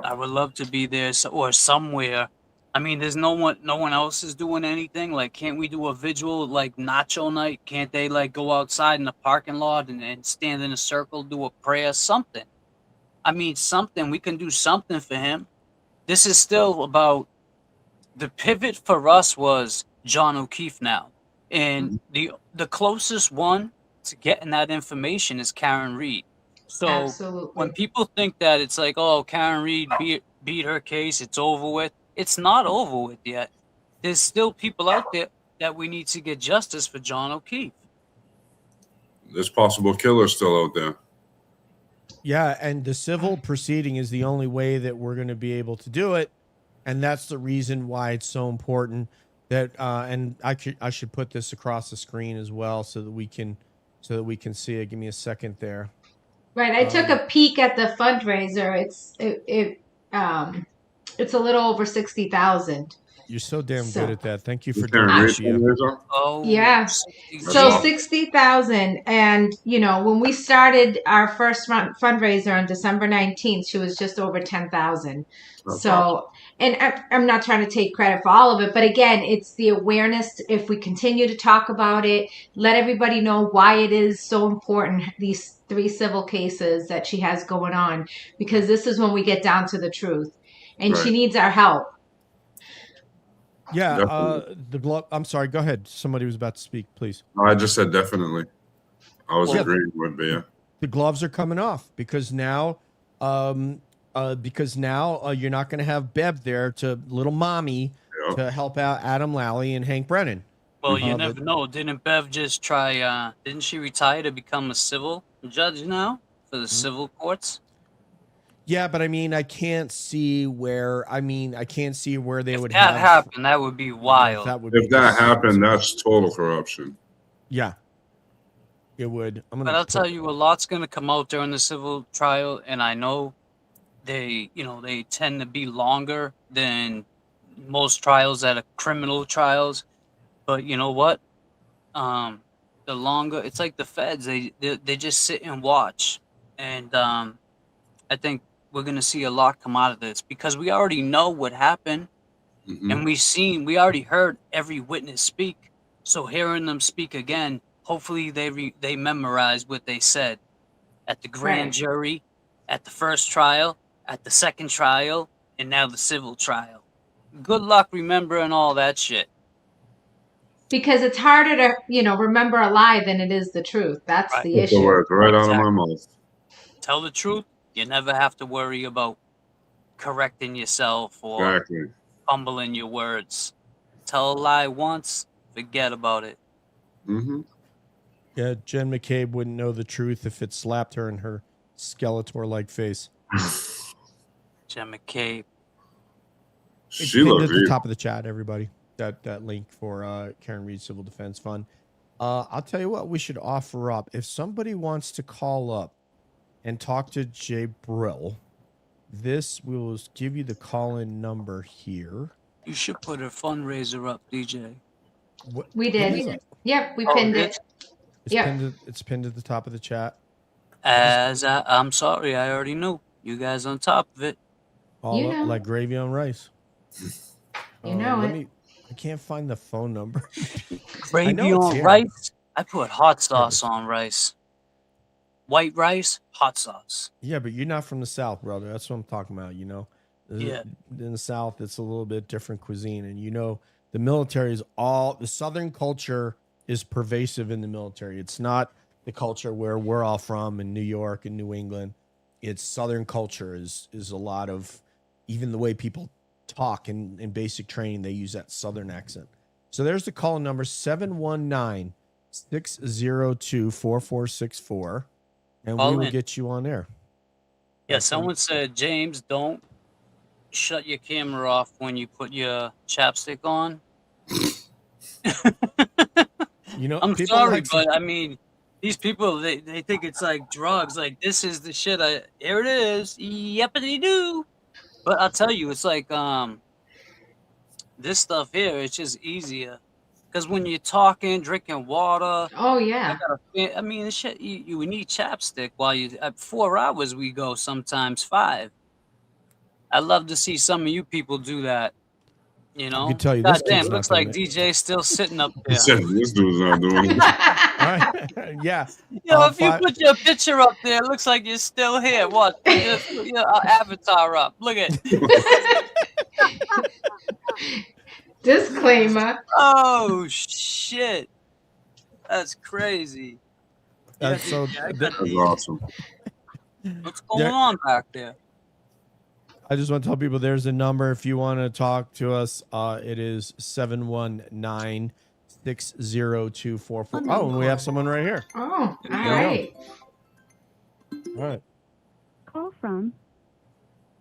I would love to be there or somewhere. I mean, there's no one else is doing anything. Like, can't we do a vigil like Nacho Night? Can't they like go outside in the parking lot and stand in a circle, do a prayer, something? I mean, something. We can do something for him. This is still about the pivot for us was John O'Keefe now. And the closest one to getting that information is Karen Reed. So Absolutely. when people think that it's like, oh, Karen Reed beat her case, it's over with. It's not over with yet. There's still people out there that we need to get justice for John O'Keefe. There's possible killers still out there. Yeah, and the civil proceeding is the only way that we're going to be able to do it, and that's the reason why it's so important that. And I should put this across the screen as well so that we can see it. Give me a second there. Right. I took a peek at the fundraiser. It's a little over 60,000. You're so damn good at that. Thank you for Karen doing Reed it. Bia. Oh, Yeah. So 60,000, and when we started our first fundraiser on December 19th, she was just over 10,000. So, and I'm not trying to take credit for all of it, but again, it's the awareness. If we continue to talk about it, let everybody know why it is so important, these 3 civil cases that she has going on, because this is when we get down to the truth, and she needs our help. Yeah, the glove. I'm sorry. Go ahead. Somebody was about to speak, please. I just said definitely. I was agreeing with Bia. The gloves are coming off because now you're not going to have Bev there to little mommy to help out Adam Lally and Hank Brennan. Well, you never know. Didn't Bev just try? Didn't she retire to become a civil judge now for the civil courts. Yeah, but I mean, I can't see where. I mean, I can't see where they would That have. happened, that would be Yeah, wild. that would be If that just- happened, that's total corruption. Yeah, it would. I'm gonna. But I'll put- tell you, a lot's going to come out during the civil trial, and I know they tend to be longer than most trials that are criminal trials. But you know what? The longer, it's like the feds. They just sit and watch, and I think we're going to see a lot come out of this because we already know what happened, and we already heard every witness speak. So hearing them speak again, hopefully they memorize what they said at the grand jury, at the first trial, at the second trial, and now the civil trial. Good luck remembering all that shit. Because it's harder to, remember a lie than it is the truth. That's Right. the Put the issue. words right out of my mouth. Tell the truth. You never have to worry about correcting yourself or Exactly. fumbling your words. Tell a lie once, forget about it. Yeah, Jen McCabe wouldn't know the truth if it slapped her in her Skeletor-like face. Jen McCabe. It's She pinned looked at the evil. top of the chat, everybody. That link for Karen Reed Civil Defense Fund. I'll tell you what we should offer up. If somebody wants to call up and talk to J-Brill, we will give you the call-in number here. You should put a fundraiser up, DJ. We What is did. it? Yep, we Oh, pinned did it. It's Yep. pinned at the top of the chat. I'm sorry, I already knew. You guys on top of it. All You up know. like gravy on rice. You know let it. me. I can't find the phone number. Gravy know it's on here. rice? I put hot sauce on rice. White rice, hot sauce. Yeah, but you're not from the South, brother. That's what I'm talking about. Yeah. In the South, it's a little bit different cuisine, and the military is the Southern culture is pervasive in the military. It's not the culture where we're all from in New York and New England. It's Southern culture is a lot of, even the way people talk in basic training, they use that Southern accent. So there's the call number 719-602-4464, and Call we will in. get you on air. Yeah, someone said, James, don't shut your camera off when you put your chapstick on. I'm people sorry, like- but I mean, these people, they think it's like drugs. Like, this is the shit. Here it is. Yepity doo. But I'll tell you, it's like this stuff here, it's just easier. Because when you're talking, drinking water. Oh, yeah. I mean, this shit, you need chapstick while at 4 hours we go, sometimes 5. I'd love to see some of you people do that. I can tell you this Goddamn, kid's not looks like doing it. DJ's still sitting up He there. said, this dude's not doing it. All right. Yeah. If you put your picture up there, it looks like you're still here. What? Put your avatar up. Look at Disclaimer. Oh, shit. That's crazy. That's That's awesome. What's going on back there? I just want to tell people there's a number if you want to talk to us. It is 719-602-44. Oh, and we have someone right here. Oh, all Yeah. right. All right. Call from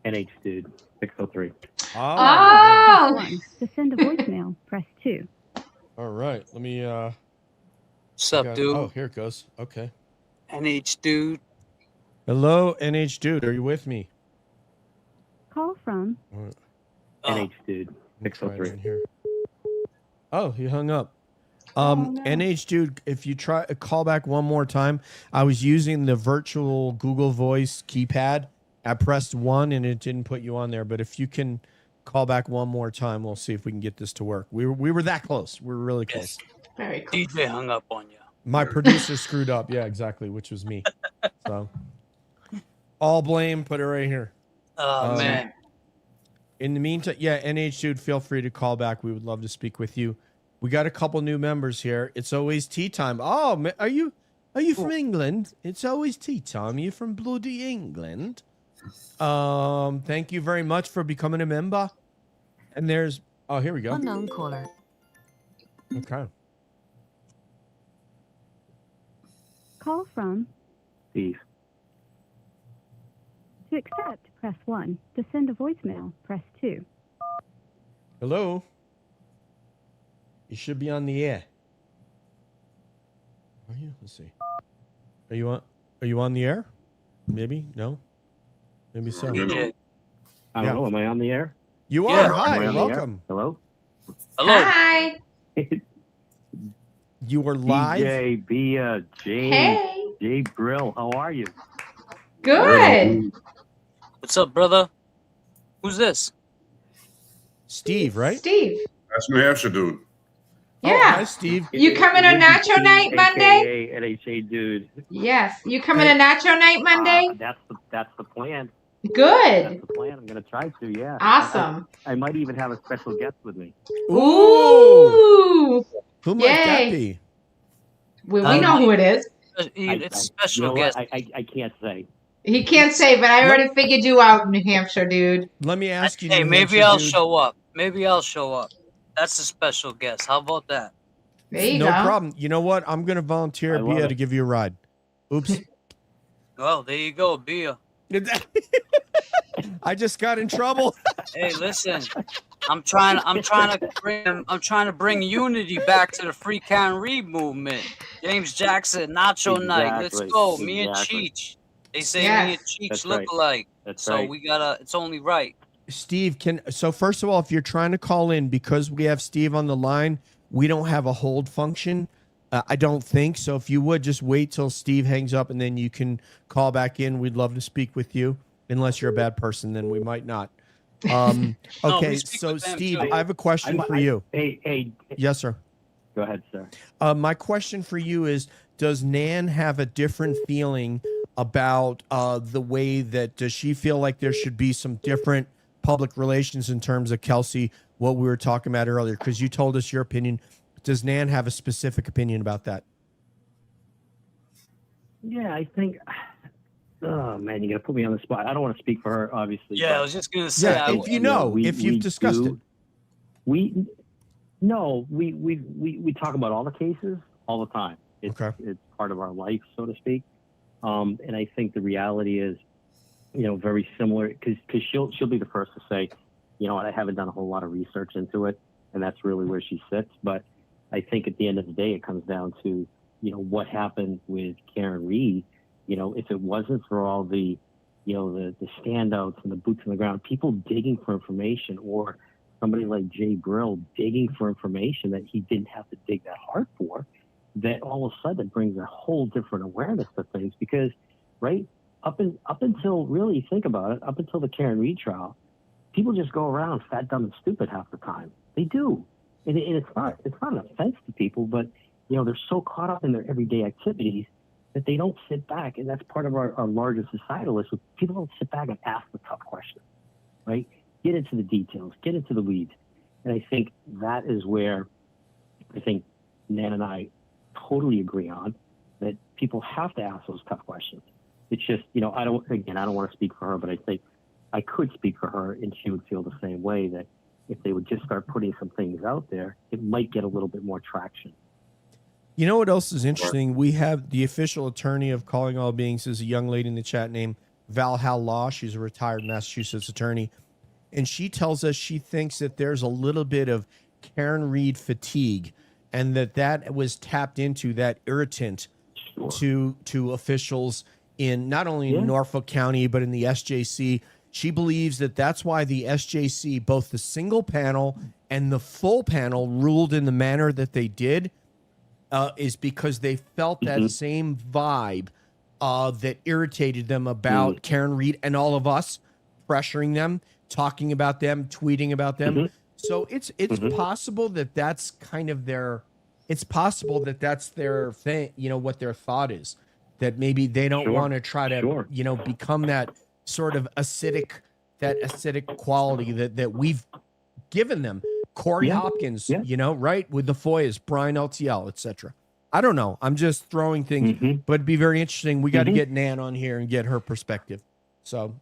NH Dude 603. Oh. 1. To send a voicemail, press 2. All right. Let me What's up, dude? Oh, here it goes. Okay. NH dude. Hello, NH Dude. Are you with me? Call from NH Dude Let's try it 603. in here. Oh, he hung up. no. NH Dude, if you try call back one more time, I was using the virtual Google Voice keypad. I pressed 1 and it didn't put you on there. But if you can call back one more time, we'll see if we can get this to work. We were that close. We were really close. Very cool. DJ hung up on you. My producer screwed up. Yeah, exactly, which was me. So all blame, put it right here. Oh, man. In the meantime, yeah, NH Dude, feel free to call back. We would love to speak with you. We got a couple new members here. It's always tea time. Oh, are you from England? It's always tea time. You're from bloody England. Thank you very much for becoming a member. And there's here we go. Unknown caller. Okay. Call from Steve. To accept, press 1. To send a voicemail, press 2. Hello? You should be on the air. Are you? Let's see. Are you on the air? Maybe? No? Maybe so. You know. I don't know. Am I on the air? You Yeah. are. Hi. Am I on the air? Welcome. Hello? Hello. Hi. You were live. DJ, Bia, James, Hey. J-Brill. How are you? Good. What's up, brother? Who's this? Steve, right? Steve. That's New Hampshire dude. Oh, Yeah. hi, Steve. You coming on Nacho Night Monday? AKA NHA dude. Yes. You coming on Nacho Night Monday? That's the plan. Good. That's the plan. I'm gonna try to. Yeah. Awesome. I might even have a special guest with me. Ooh. Who might that Yay. be? Well, we know who it is. It's I- special you know guest. what? I can't say. He can't say, but I already figured you out, New Hampshire dude. Let me ask you. Hey, New maybe Hampshire I'll dude. show up. Maybe I'll show up. That's a special guest. How about that? There you No go. problem. You know what? I'm going to volunteer I love Bia it. to give you a ride. Oops. Well, there you go, Bia. I just got in trouble. Hey, listen. I'm trying to bring unity back to the Free Karen Reed movement. James Jackson, Nacho Night. Let's Exactly, go. Me and exactly. Cheech. They say me Yes. and Cheech That's look right. alike. That's So right. we gotta, it's only right. Steve, so first of all, if you're trying to call in, because we have Steve on the line, we don't have a hold function. I don't think so. If you would just wait till Steve hangs up and then you can call back in. We'd love to speak with you. Unless you're a bad person, then we might not. No, Okay, we speak so with them, Steve, too. I have a question for you. Hey, Yes, sir. go ahead, sir. My question for you is, does Nan have a different feeling about the way that, does she feel like there should be some different public relations in terms of Kelsey, what we were talking about earlier? Because you told us your opinion. Does Nan have a specific opinion about that? Yeah, I think. Oh man, you're gonna put me on the spot. I don't want to speak for her, obviously. Yeah, I but, was just gonna say. Yeah, if you know, if you've discussed it. We talk about all the cases all the time. It's part of our life, so to speak. And I think the reality is, very similar because she'll be the first to say, you know what, I haven't done a whole lot of research into it, and that's really where she sits. But I think at the end of the day, it comes down to, what happened with Karen Reed. If it wasn't for all the standouts and the boots on the ground, people digging for information, or somebody like J-Brill digging for information that he didn't have to dig that hard for, that all of a sudden brings a whole different awareness to things. Because, right, up until, really think about it, up until the Karen Reed trial, people just go around fat, dumb, and stupid half the time. They do. And it's not an offense to people, but, they're so caught up in their everyday activities that they don't sit back. And that's part of our larger societal issue. People don't sit back and ask the tough questions, right? Get into the details, get into the weeds. And I think that is where I think Nan and I totally agree on, that people have to ask those tough questions. It's just, I don't want to speak for her, but I think I could speak for her, and she would feel the same way, that if they would just start putting some things out there, it might get a little bit more traction. You know what else is interesting? We have the official attorney of Calling All Beings is a young lady in the chat named Valhal Law. She's a retired Massachusetts attorney. And she tells us she thinks that there's a little bit of Karen Reed fatigue, and that was tapped into, that irritant to officials in not only in Norfolk County, but in the SJC. She believes that that's why the SJC, both the single panel and the full panel, ruled in the manner that they did, is because they felt that same vibe that irritated them about Karen Reed and all of us, pressuring them, talking about them, tweeting about them. So it's possible that that's kind of it's possible that that's their thing, what their thought is, that maybe they don't want to try to, become that sort of acidic quality that we've given them. Corey Hopkins, right, with the FOIAs, Brian LTL, etc. I don't know. I'm just throwing things, but it'd be very interesting. We got to get Nan on here and get her perspective. So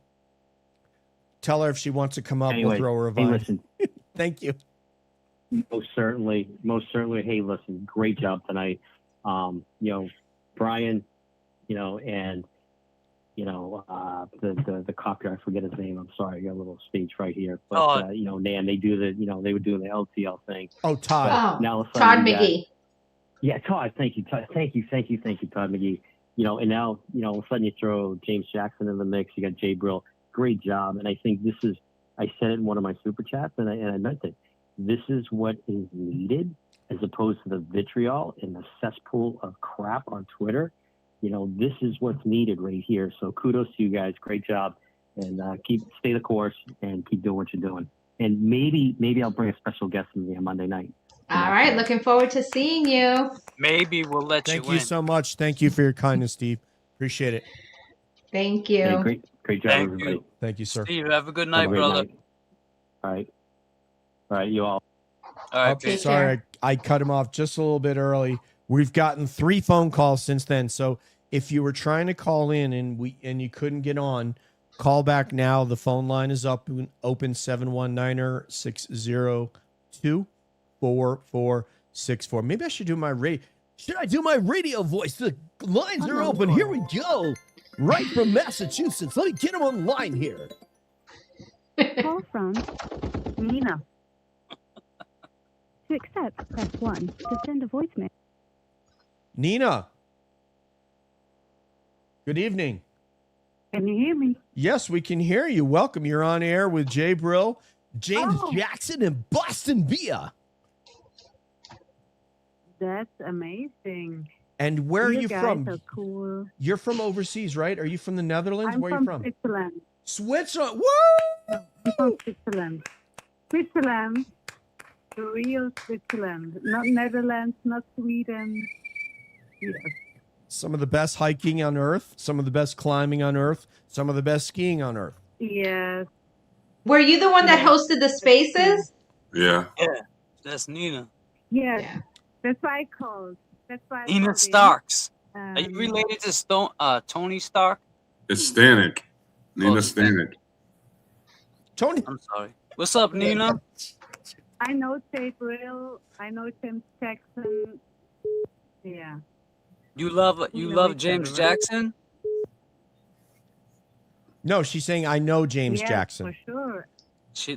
tell her if she wants to come up, we'll throw her a vine. Listen. Thank you. Most certainly. Hey, listen, great job tonight. Brian, and the cop here, I forget his name. I'm sorry, I got a little stage right here. But Nan, they do they were doing the LTL thing. Oh, Todd. Now all of a Todd sudden McGee. Yeah, Todd. Thank you, Todd. Thank you, Todd McGee. And now all of a sudden you throw James Jackson in the mix. You got J-Brill. Great job. And I think this is. I said it in one of my super chats, and I meant it. This is what is needed, as opposed to the vitriol and the cesspool of crap on Twitter. This is what's needed right here. So kudos to you guys. Great job. And stay the course and keep doing what you're doing. And maybe I'll bring a special guest in me on Monday night. All right. Looking forward to seeing you. Maybe we'll let you in. Thank you so much. Thank you for your kindness, Steve. Appreciate it. Thank you. Hey, great job, everybody. Thank you, sir. Steve, have a good night, brother. Night. All right, you all. All right, okay, sorry, I cut him off just a little bit early. We've gotten 3 phone calls since then. So if you were trying to call in and you couldn't get on, call back now. The phone line is open 719-602-4464. Maybe I should do my radio. Should I do my radio voice? The lines are open. Here we go. Right from Massachusetts. Let me get him on the line here. Call from Nina. To accept, press 1. To send a voicemail. Nina. Good evening. Can you hear me? Yes, we can hear you. Welcome. You're on air with J-Brill, James Jackson, and Boston Via. That's amazing. And where are you from? Guys are cool. You're from overseas, right? Are you from the Netherlands? Where are you from? Switzerland. Switzerland. Woo! I'm from Switzerland. Switzerland. The real Switzerland. Not Netherlands, not Sweden. Yes. Some of the best hiking on earth, some of the best climbing on earth, some of the best skiing on earth. Yes. Were you the one that hosted the spaces? Yeah. Yeah, that's Nina. Yes. Yeah. That's why I called. That's why Nina Starks. Are you related to Tony Stark? It's Stanek. Nina Stanek. Tony. I'm sorry. What's up, Nina? I know J-Brill. I know James Jackson. Yeah. You love James Jackson? No, she's saying I know James Jackson. For sure.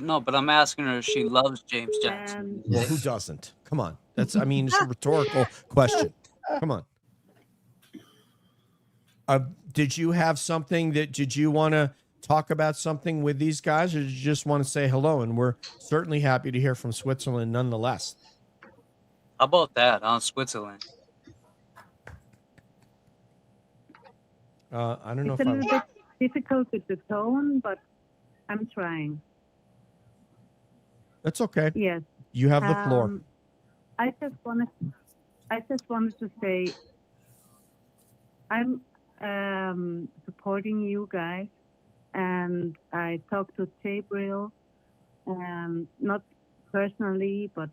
No, but I'm asking her if she loves James Jackson. Well, who doesn't? Come on. It's a rhetorical question. Come on. Did you have something did you want to talk about something with these guys, or did you just want to say hello? And we're certainly happy to hear from Switzerland nonetheless. How about that on Switzerland? I don't know it's a little bit difficult with the tone, but I'm trying. That's okay. Yes. You have the floor. I just wanted to say I'm supporting you guys, and I talked to J-Brill, not personally, but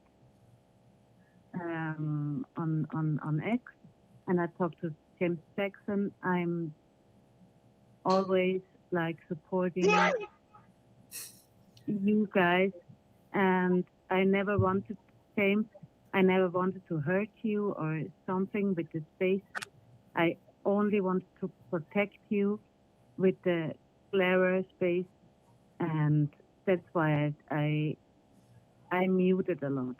on X, and I talked to James Jackson. I'm always supporting you guys, and I never wanted to hurt you or something with the space. I only want to protect you with the clever space, and that's why I muted a lot,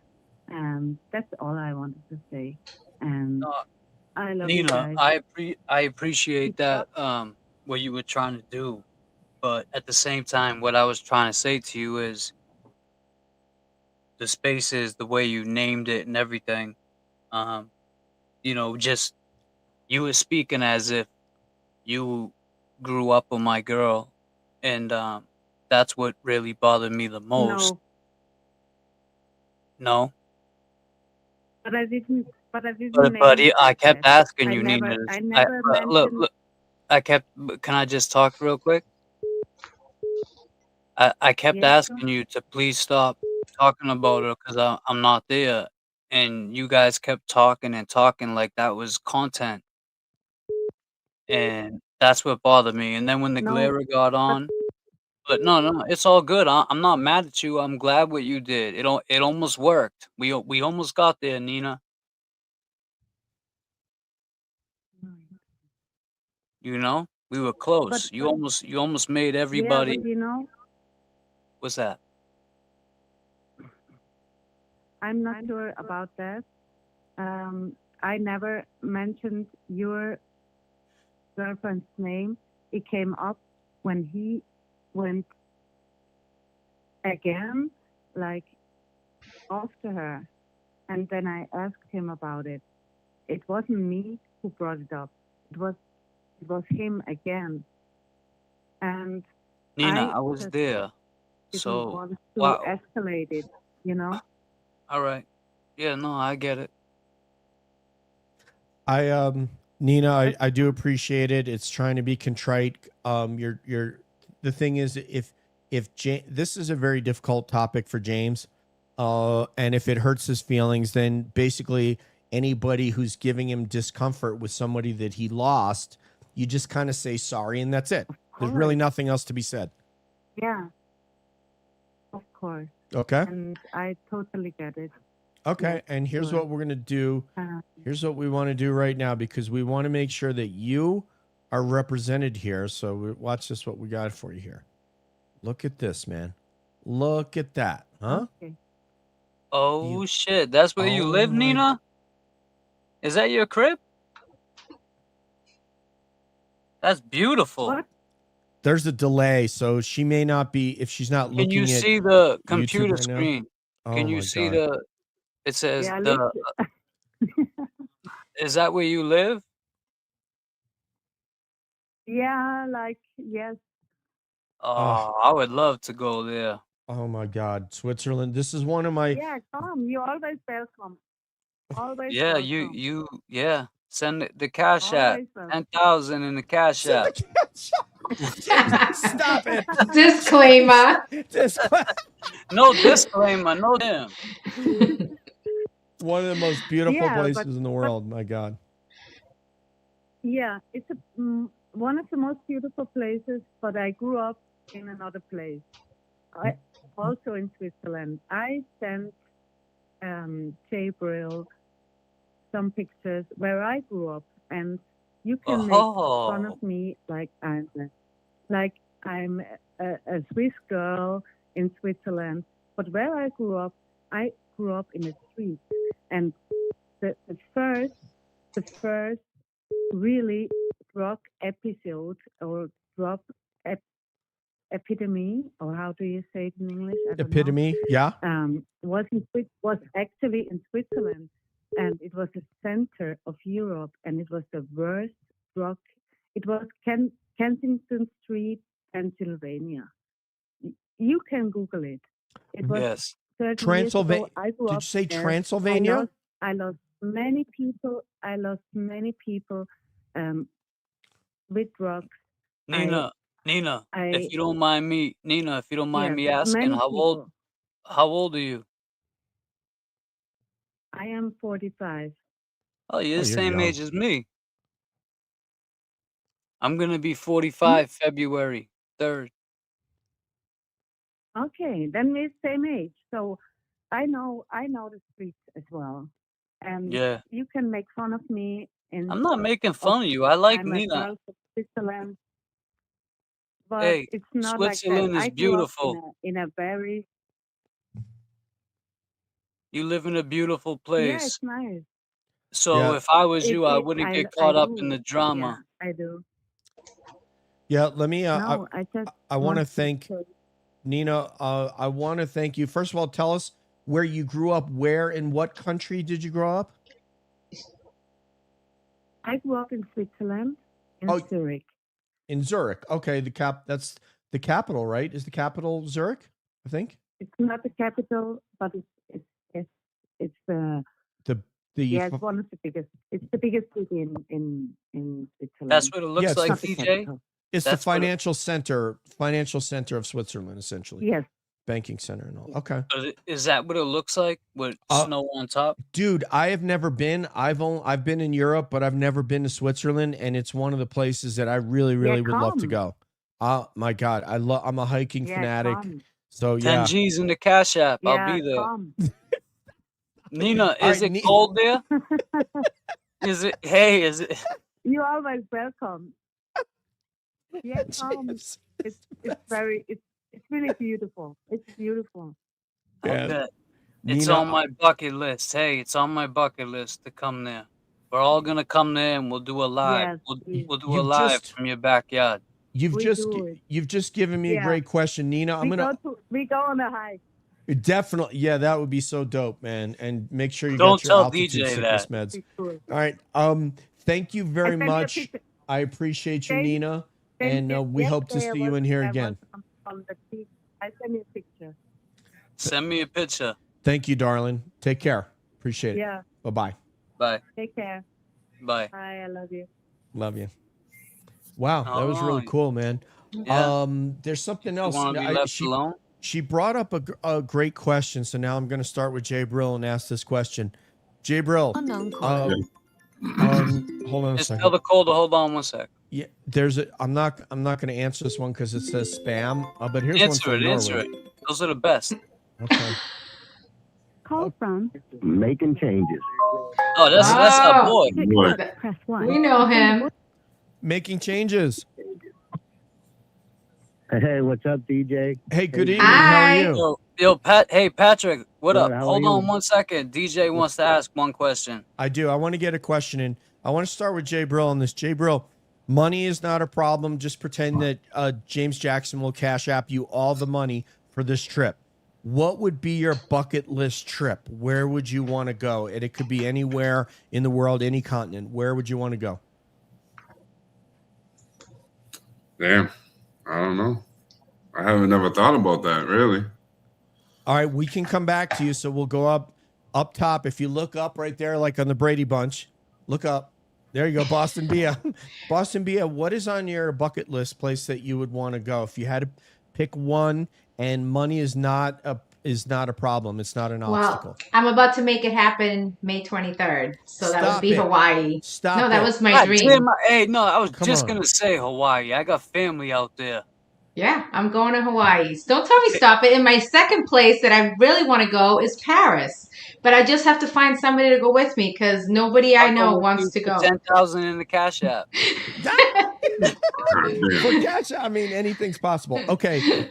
and that's all I wanted to say. And I love Nina, you guys. I appreciate that what you were trying to do, but at the same time, what I was trying to say to you is the spaces, the way you named it and everything, just you were speaking as if you grew up with my girl, and that's what really bothered me the most. No. But I didn't. But I kept asking you, Nina. I never mentioned. Look. Can I just talk real quick? I kept asking you to please stop talking about her because I'm not there, and you guys kept talking and talking like that was content, and that's what bothered me. And then when the glare got on, but no, it's all good. I'm not mad at you. I'm glad what you did. It almost worked. We almost got there, Nina. We were close. You almost made everybody. Yeah, but you know, What's that? I'm not sure about that. I never mentioned your girlfriend's name. It came up when he went again, like after her. And then I asked him about it. It wasn't me who brought it up. It was him again. And Nina, I was there. didn't So, want to wow. escalate it, you know? All right. Yeah, no, I get it. Nina, I do appreciate it. It's trying to be contrite. The thing is, if this is a very difficult topic for James, and if it hurts his feelings, then basically anybody who's giving him discomfort with somebody that he lost, you just kind of say sorry and that's it. There's really nothing else to be said. Yeah, of course. Okay. And I totally get it. Okay. Yeah, And here's sure. what we're going to do. Here's what we want to do right now, because we want to make sure that you are represented here. So watch this, what we got for you here. Look at this, man. Look at that. Huh? Okay. Oh, shit. That's where you live, Nina? Is that your crib? That's beautiful. What? There's a delay, so she may not be, if she's not Can looking you at see the YouTube computer right now. screen? Oh Can you my see God. it says Yeah, the, is that where you live? yeah, like, yes. Oh, I would love to go there. Oh my God, Switzerland. This is one of my. Yeah, come. You're always welcome. Always Yeah, welcome. yeah. Send the cash app. Always welcome. 10,000 in the cash app. Stop it. Disclaimer. No disclaimer. No damn. One of the most beautiful Yeah, places in the world. My God. Yeah, it's one of the most beautiful places, but I grew up in another place. Also in Switzerland. I sent J-Brill some pictures where I grew up, and you can make fun of me like I'm a Swiss girl in Switzerland, but where I grew up in a street, and the first really drug episode or drug epidemic, or how do you say it in English? I don't Epidemic, know. yeah. Was actually in Switzerland, and it was the center of Europe, and it was the worst drug. It was Kensington Street, Pennsylvania. You can Google it. It was Yes. 30 Transylvania. years ago. I grew Did up you say there. Transylvania? I lost many people. With drugs. Nina, if you don't mind me, me yes, asking, many people. how old are you? I am 45. Oh, you're the you're same young. age as me. I'm gonna be 45 February 3rd. Okay, then we're same age. So I know the streets as well. And Yeah. you can make fun of me. I'm not making fun of you. I like I'm Nina. a girl from Switzerland. But Hey, it's not Switzerland like is that. I grew up beautiful. in a very... You live in a beautiful Yeah, place. it's nice. So if I was you, I wouldn't get caught up in the Yeah, drama. I do. Yeah, let me. No, I want to thank Nina. I want to thank you. First of all, tell us where you grew up. Where in what country did you grow up? I grew up in Switzerland, in Zurich. In Zurich. Okay, that's the capital, right? Is the capital Zurich? I think it's not the capital, but it's yeah, it's one of the biggest. It's the biggest city in Switzerland. That's what it looks like, not the DJ. capital. it's the financial center of Switzerland, essentially. Yes. Banking center and all. Okay. But is that what it looks like with snow on top? Dude, I have never been. I've been in Europe, but I've never been to Switzerland, and it's one of the places that I really would love to go. Oh my God, I'm a hiking fanatic. So 10 G's in the Cash App. I'll be there. Nina, is it cold there? Is it? Hey, is it? You're always welcome. Yes, it's really beautiful. It's beautiful. I bet. It's Nina, on my bucket list. Hey, it's on my bucket list to come there. We're all gonna come there and we'll do a live. Yes, We'll do a live from your backyard. You've we just do it. you've just given me a Yeah. great question, Nina. We go on a hike. Definitely, yeah, that would be so dope, man. And make sure you Don't got your tell altitude DJ sickness that. meds. It's cool. All right. Thank you very I sent you a much. picture. I appreciate you, Nina, Thank and you. we hope to Yesterday see you in here I again. was on the beach. I sent you a picture. Send me a picture. Thank you, darling. Take care. Appreciate it. Yeah. Bye-bye. Bye. Take care. Bye. Bye. I love you. Love you. Wow, that was really cool, man. Yeah. There's something You else. want to be left alone? She brought up a great question, so now I'm going to start with J-Brill and ask this question. J-Brill, Unknown caller. hold on a Just second. tell the call to hold on 1 sec. Yeah, I'm not going to answer this one because it says spam. But here's Answer one from answer Norway. it. Those are the best. Okay. Call from. Making changes. Oh, that's our boy. Press 1. We know him. Making changes. Hey, what's up, DJ? Hey, good evening. Hi. How are you? Yo, Hey, Patrick, what Good, up? how are Hold you? on 1 second. DJ wants to ask one question. I do. I want to get a question in. I want to start with J-Brill on this. J-Brill, money is not a problem. Just pretend that James Jackson will cash app you all the money for this trip. What would be your bucket list trip? Where would you want to go? And it could be anywhere in the world, any continent. Where would you want to go? Damn, I don't know. I haven't never thought about that, really. All right, we can come back to you. So we'll go up top. If you look up right there, like on the Brady Bunch, look up. There you go, Boston Bia. Boston Bia, what is on your bucket list place that you would want to go? If you had to pick one, and money is not a problem. It's not an obstacle. Well, I'm about to make it happen May 23rd. So that would be Hawaii. Stop No, that it. was my dream. Damn, hey, no, I was Come just on. going to say Hawaii. I got family out there. Yeah, I'm going to Hawaii. Don't tell me stop it. And my second place that I really want to go is Paris. But I just have to find somebody to go with me because nobody I know wants to go. 10,000 in the Cash App. For cash, I mean, anything's possible. Okay.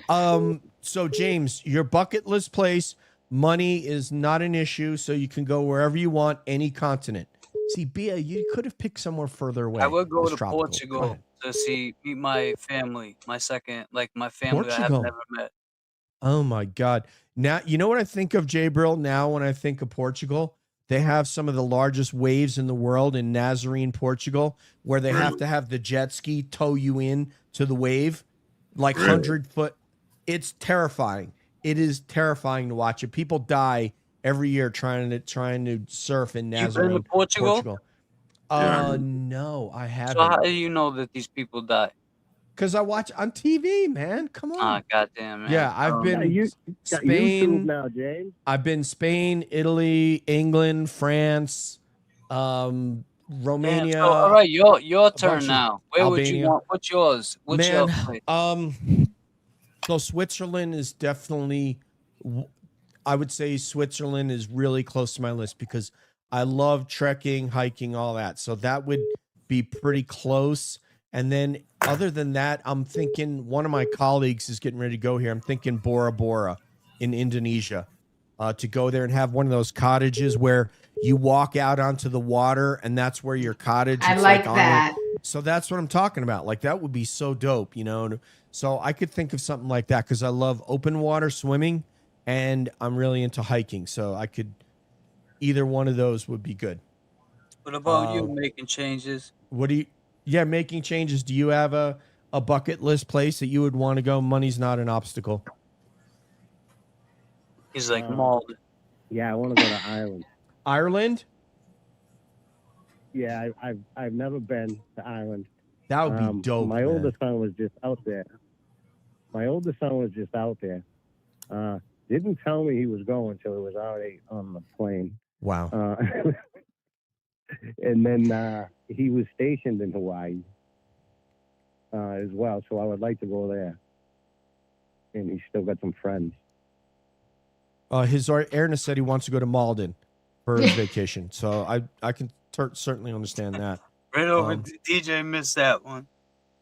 So James, your bucket list place, money is not an issue, so you can go wherever you want, any continent. See, Bia, you could have picked somewhere further away. I would go It's to tropical. Go Portugal ahead. to meet my family, my family that I've Portugal. never met. Oh my God. Now, you know what I think of, J-Brill, now when I think of Portugal? They have some of the largest waves in the world in Nazarene, Portugal, where they have to have the jet ski tow you in to the wave, like 100-foot. It's terrifying. It is terrifying to watch it. People die every year trying to surf in Nazarene, You've been to Portugal? No, I haven't. So how do you know that these people die? Because I watch on TV, man. Come on. Ah, goddamn, man. Yeah, I've been Got Spain. YouTube now, James. I've been Spain, Italy, England, France, Romania. Damn, so, all right, your turn bunch of now. Where would you Albania. want? What's yours? What's your place? So Switzerland is definitely, I would say Switzerland is really close to my list because I love trekking, hiking, all that. So that would be pretty close. And then other than that, I'm thinking one of my colleagues is getting ready to go here. I'm thinking Bora Bora in Indonesia to go there and have one of those cottages where you walk out onto the water and that's where your cottage is. I like that. So that's what I'm talking about. Like that would be so dope, you know? So I could think of something like that because I love open water swimming and I'm really into hiking. So I could, either one of those would be good. What about you making changes? Making changes. Do you have a bucket list place that you would want to go? Money's not an obstacle. He's like Malden. Yeah, I want to go to Ireland. Ireland? Yeah, I've never been to Ireland. That would be dope. My oldest son was just out there. Didn't tell me he was going until he was already on the plane. Wow. And then he was stationed in Hawaii as well, so I would like to go there. And he's still got some friends. His airness said he wants to go to Malden for his vacation, so I can certainly understand that. Right over. DJ missed that one.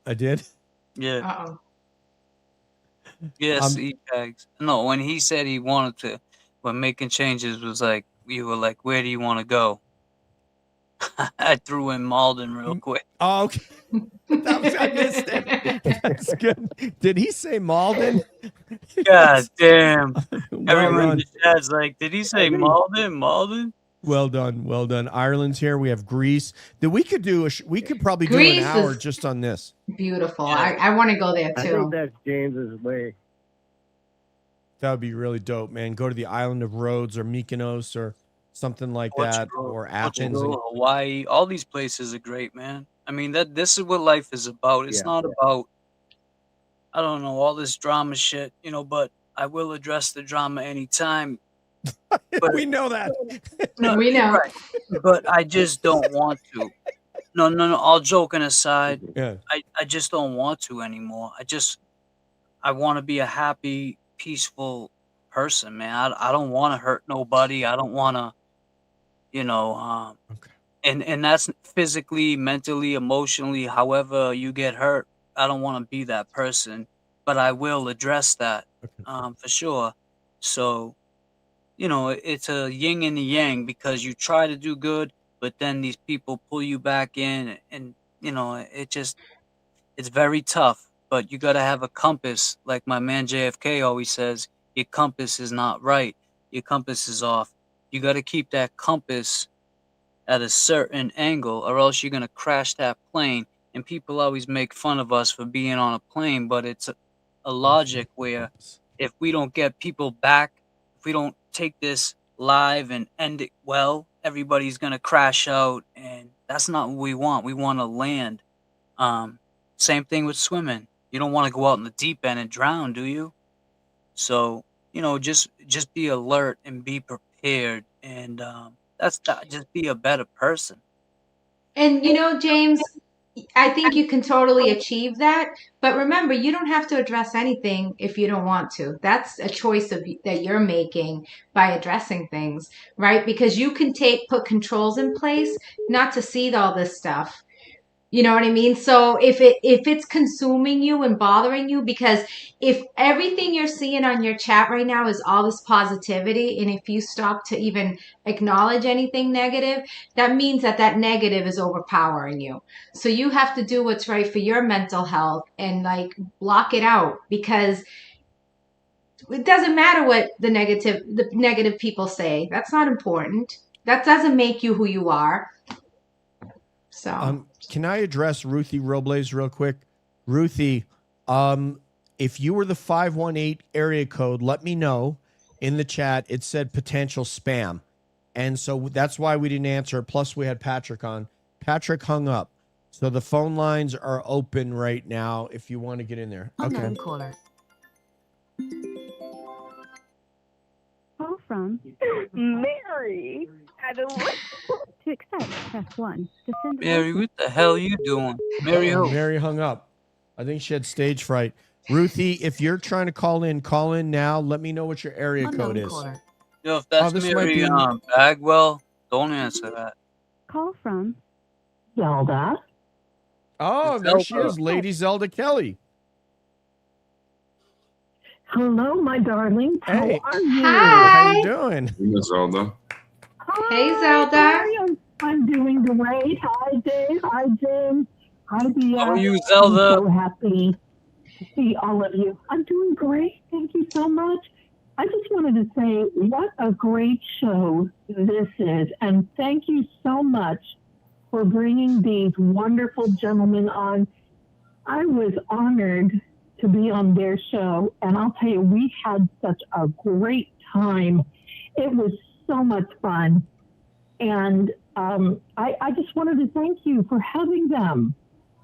I did. Yeah. Uh-oh. Yes, E-Bags. No, when he said he wanted to, when making changes was like, you were like, where do you want to go? I threw in Malden real quick. Oh, okay. I missed it. That's good. Did he say Malden? God damn. Well Everyone in done. the chat's like, did he say Malden? Malden? Well done. Well done. Ireland's here. We have Greece. That we could do. We could probably do Greece an hour is just on this. beautiful. I want to go there I too. think that's James's way. That would be really dope, man. Go to the island of Rhodes or Mykonos or something like that, or Athens. Portugal, Hawaii, all these places are great, man. I mean, this is what life is about. It's not about, I don't know, all this drama shit, you know, but I will address the drama anytime. But we know that. No, we know. Right. But I just don't want to. No. All joking aside, yeah. I just don't want to anymore. I want to be a happy, peaceful person, man. I don't want to hurt nobody. I don't want to, you know, and that's physically, mentally, emotionally, however you get hurt. I don't want to be that person, but I will address that for sure. So, you know, it's a yin and a yang, because you try to do good, but then these people pull you back in, and you know, it's very tough. But you got to have a compass, like my man JFK always says. Your compass is not right. Your compass is off. You got to keep that compass at a certain angle, or else you're gonna crash that plane. And people always make fun of us for being on a plane, but it's a logic where if we don't get people back, if we don't take this live and end it well, everybody's gonna crash out, and that's not what we want. We want to land. Same thing with swimming. You don't want to go out in the deep end and drown, do you? So, you know, just be alert and be prepared, and just be a better person. And you know, James, I think you can totally achieve that. But remember, you don't have to address anything if you don't want to. That's a choice that you're making by addressing things, right? Because you can put controls in place not to see all this stuff. You know what I mean? So if it's consuming you and bothering you, because if everything you're seeing on your chat right now is all this positivity, and if you stop to even acknowledge anything negative, that means that negative is overpowering you. So you have to do what's right for your mental health and like block it out, because it doesn't matter what the negative people say. That's not important. That doesn't make you who you are. So can I address Ruthie Robles real quick? Ruthie, if you were the 518 area code, let me know in the chat. It said potential spam. And so that's why we didn't answer. Plus we had Patrick on. Patrick hung up. So the phone lines are open right now if you want to get in there. Unknown caller. Call from Mary. To accept, press 1. To send Mary, what the hell are you doing? Mary who? Mary hung up. I think she had stage fright. Ruthie, if you're trying to call in now. Let me know what your area code is. Yo, if that's Mary Bagwell, don't answer that. Call from Zelda. Oh, there she is, Lady Zelda Kelly. Hello, my darling. How are you? How you doing? Hey, Zelda. Hey, Zelda. I'm doing great. Hi, Dave. Hi, James. Hi, Dia. How are you, Zelda? I'm so happy to see all of you. I'm doing great. Thank you so much. I just wanted to say what a great show this is. And thank you so much for bringing these wonderful gentlemen on. I was honored to be on their show. And I'll tell you, we had such a great time. It was so much fun. And I just wanted to thank you for having them.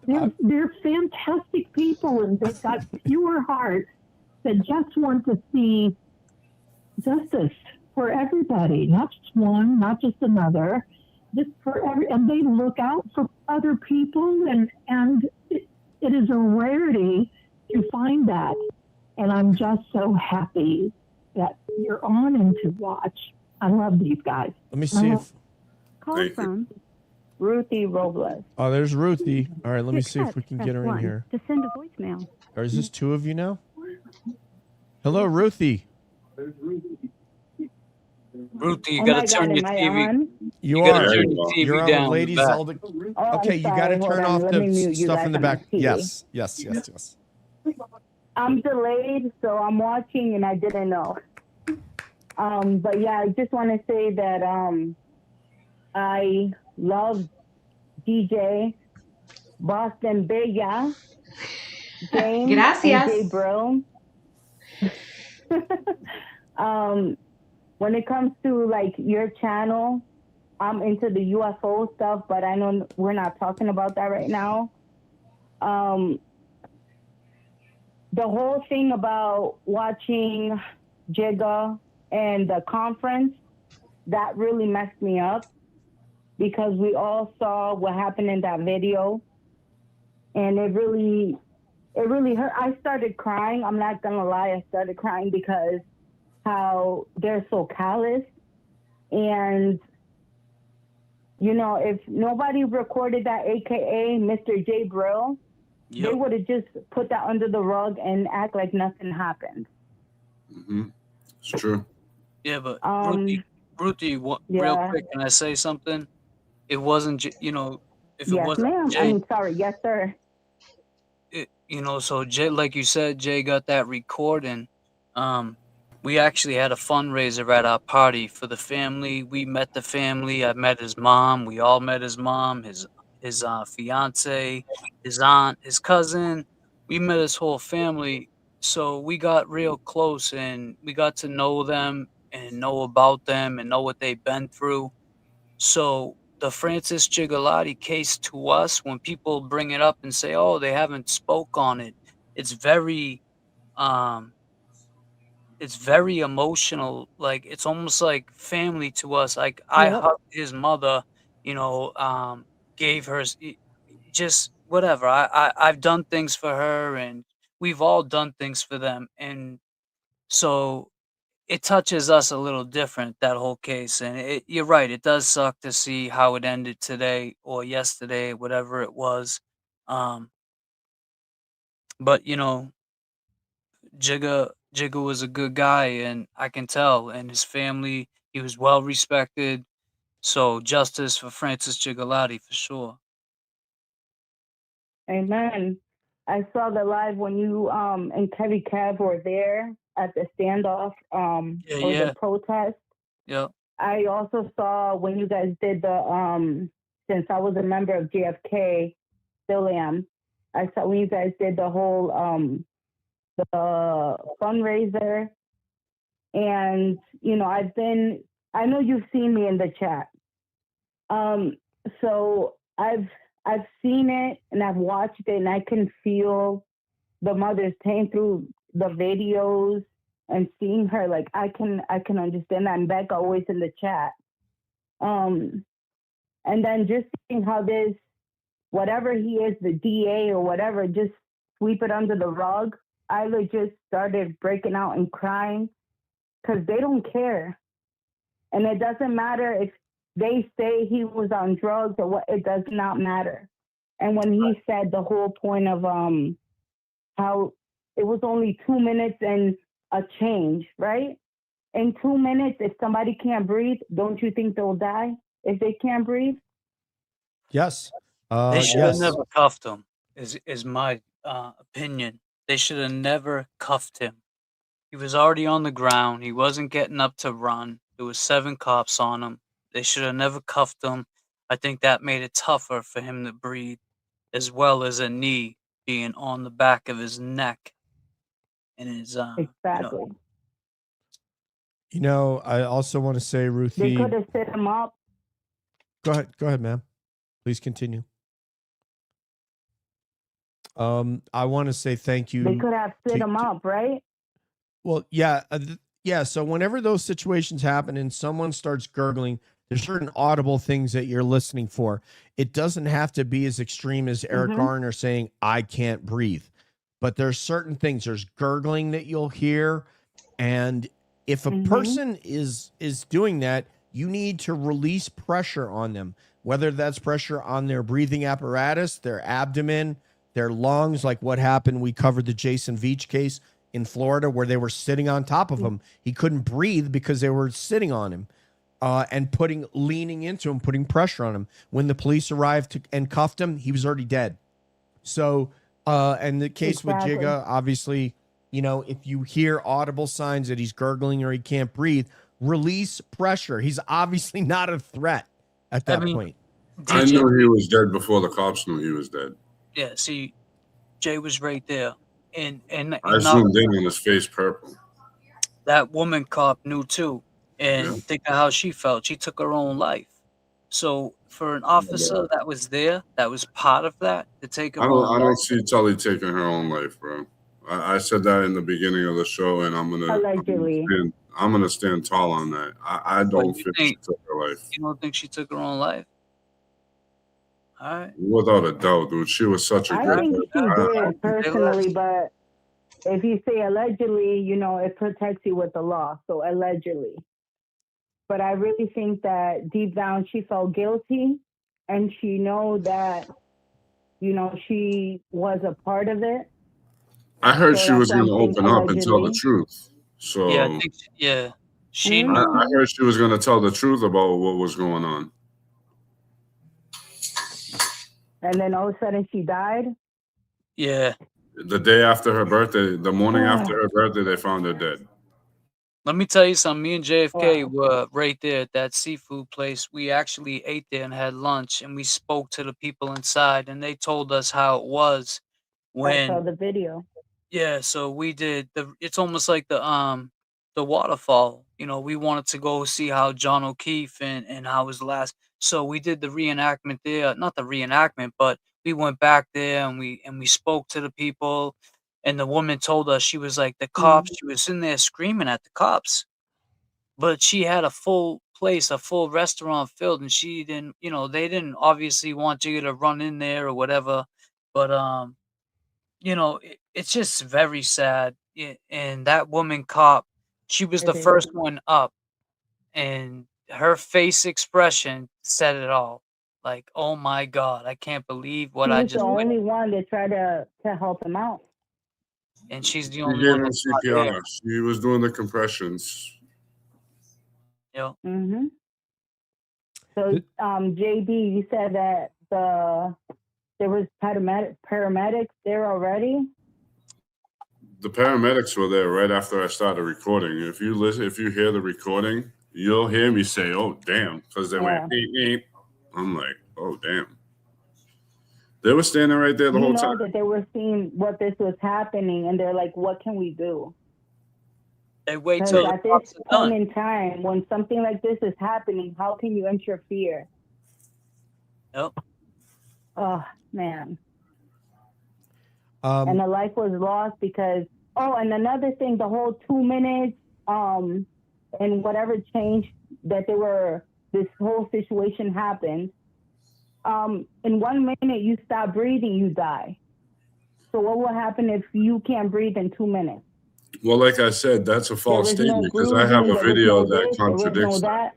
They're fantastic people, and they've got pure hearts that just want to see justice for everybody, not just one, not just another, just for and they look out for other people, and it is a rarity to find that. And I'm just so happy. that you're on and to watch. I love these guys. Let me see if Call from Ruthie Robles. Oh, there's Ruthie. All right, let me see if we can Press get her in 1 here. to send a voicemail. Or is this 2 of you now? Hello, Ruthie. Ruthie, you gotta turn your TV. You gotta are. turn your TV You're down. on, ladies. Back. All the. Okay, you got to turn off the stuff in the back. Yes. I'm delayed, so I'm watching and I didn't know. But yeah, I just want to say that I love DJ Boston Bella, James, Gracias. and J-Brill. When it comes to like your channel, I'm into the UFO stuff, but I know we're not talking about that right now. The whole thing about watching Jigga and the conference, that really messed me up because we all saw what happened in that video. And it really hurt. I started crying. I'm not going to lie. I started crying because how they're so callous. And, you know, if nobody recorded that, AKA Mr. J-Brill, they would have just put that under the rug and act like nothing happened. Mm-hmm. It's true. Yeah, but Ruthie, real quick, can I say something? It wasn't, you know, if it wasn't ma'am. Jay, I'm sorry. Yes, sir. You know, so Jay, like you said, Jay got that recording. We actually had a fundraiser at our party for the family. We met the family. I met his mom. We all met his mom, his fiance, his aunt, his cousin. We met his whole family. So we got real close and we got to know them and know about them and know what they've been through. So the Francis Gigilotti case to us, when people bring it up and say, "Oh, they haven't spoke on it," it's very emotional. Like it's almost like family to us. Like I hugged his mother, you know, gave her just whatever. I've done things for her, and we've all done things for them, and so it touches us a little different, that whole case. And you're right, it does suck to see how it ended today or yesterday, whatever it was. But you know, Jigga was a good guy, and I can tell, and his family, he was well respected. So justice for Francis Gigilotti for sure. Amen. I saw the live when you and Kevy Kev were there at the standoff the protest. Yeah. I also saw when you guys did the since I was a member of JFK, still am. I saw when you guys did the whole the fundraiser, and you know I know you've seen me in the chat. So I've seen it and I've watched it and I can feel the mother's pain through the videos and seeing her. Like I can understand that. And Becca always in the chat. And then just seeing how this, whatever he is, the DA or whatever, just sweep it under the rug. I just started breaking out and crying because they don't care. And it doesn't matter if they say he was on drugs or what, it does not matter. And when he said the whole point of how it was only 2 minutes and a change, right? In 2 minutes, if somebody can't breathe, don't you think they'll die if they can't breathe? Yes. They should have never cuffed him, is my opinion. They should have never cuffed him. He was already on the ground. He wasn't getting up to run. There was 7 cops on him. They should have never cuffed him. I think that made it tougher for him to breathe, as well as a knee being on the back of his neck and his exactly. You know, I also want to say, Ruthie, they could have set him up. Go ahead, ma'am. Please continue. I want to say thank you. They could have set him up, right? Well, yeah, yeah. So whenever those situations happen and someone starts gurgling, there's certain audible things that you're listening for. It doesn't have to be as extreme as Eric Garner saying, "I can't breathe," but there's certain things. There's gurgling that you'll hear, and if a person is doing that, you need to release pressure on them. whether that's pressure on their breathing apparatus, their abdomen, their lungs, like what happened. We covered the Jason Veach case in Florida where they were sitting on top of him. He couldn't breathe because they were sitting on him and leaning into him, putting pressure on him. When the police arrived and cuffed him, he was already dead. So, and the case with Jigga, obviously, you know, if you hear audible signs that he's gurgling or he can't breathe, release pressure. He's obviously not a threat at that point. I knew he was dead before the cops knew he was dead. Yeah, see, Jay was right there. And I zoomed in on his face purple. That woman cop knew too. And think of how she felt. She took her own life. So for an officer that was there, that was part of that, to take her own life. I don't see Tully taking her own life, bro. I said that in the beginning of the show, and I'm gonna stand tall on that. I don't think she took her life. You don't think she took her own life? All right. Without a doubt, dude. She was such a I good think she did personally, but if you say allegedly, you know, it protects you with the law. So allegedly. But I really think that deep down she felt guilty and she know that, you know, she was a part of it. I heard she was going to open up and tell the truth. So yeah, I think she knew. I heard she was going to tell the truth about what was going on. And then all of a sudden she died? Yeah. The day after her birthday, the morning after her birthday, they found her dead. Let me tell you something. Me and JFK were right there at that seafood place. We actually ate there and had lunch, and we spoke to the people inside, and they told us how it was when. I saw the video. Yeah, so we did it's almost like the waterfall. You know, we wanted to go see how John O'Keefe and how his last. So we did the reenactment there. Not the reenactment, but we went back there and we spoke to the people. And the woman told us, she was like, the cops, she was in there screaming at the cops. But she had a full place, a full restaurant filled, and she didn't, you know, they didn't obviously want you to run in there or whatever. But you know, it's just very sad. And that woman cop, she was the first one up. And her face expression said it all. Like, oh my God, I can't believe what I just She's the only one that tried to help him out. And she's the She only gave one him that's not CPR. there. She was doing the compressions. Yeah. Mm-hmm. So, JD, you said that there was paramedics there already? The paramedics were there right after I started recording. If you hear the recording, you'll hear me say, "Oh, damn," because they went, "Eep." I'm like, "Oh, damn." They were standing right there the whole time. You know that they were seeing what this was happening, and they're like, "What can we do?" They wait till at this point in time, when something like this is happening, how can you interfere? Yep. Oh man. And a life was lost because. Oh, and another thing, the whole 2 minutes, and whatever changed that this whole situation happened. In 1 minute you stop breathing, you die. So what will happen if you can't breathe in 2 minutes? Well, like I said, that's a false statement because I have a video that contradicts that.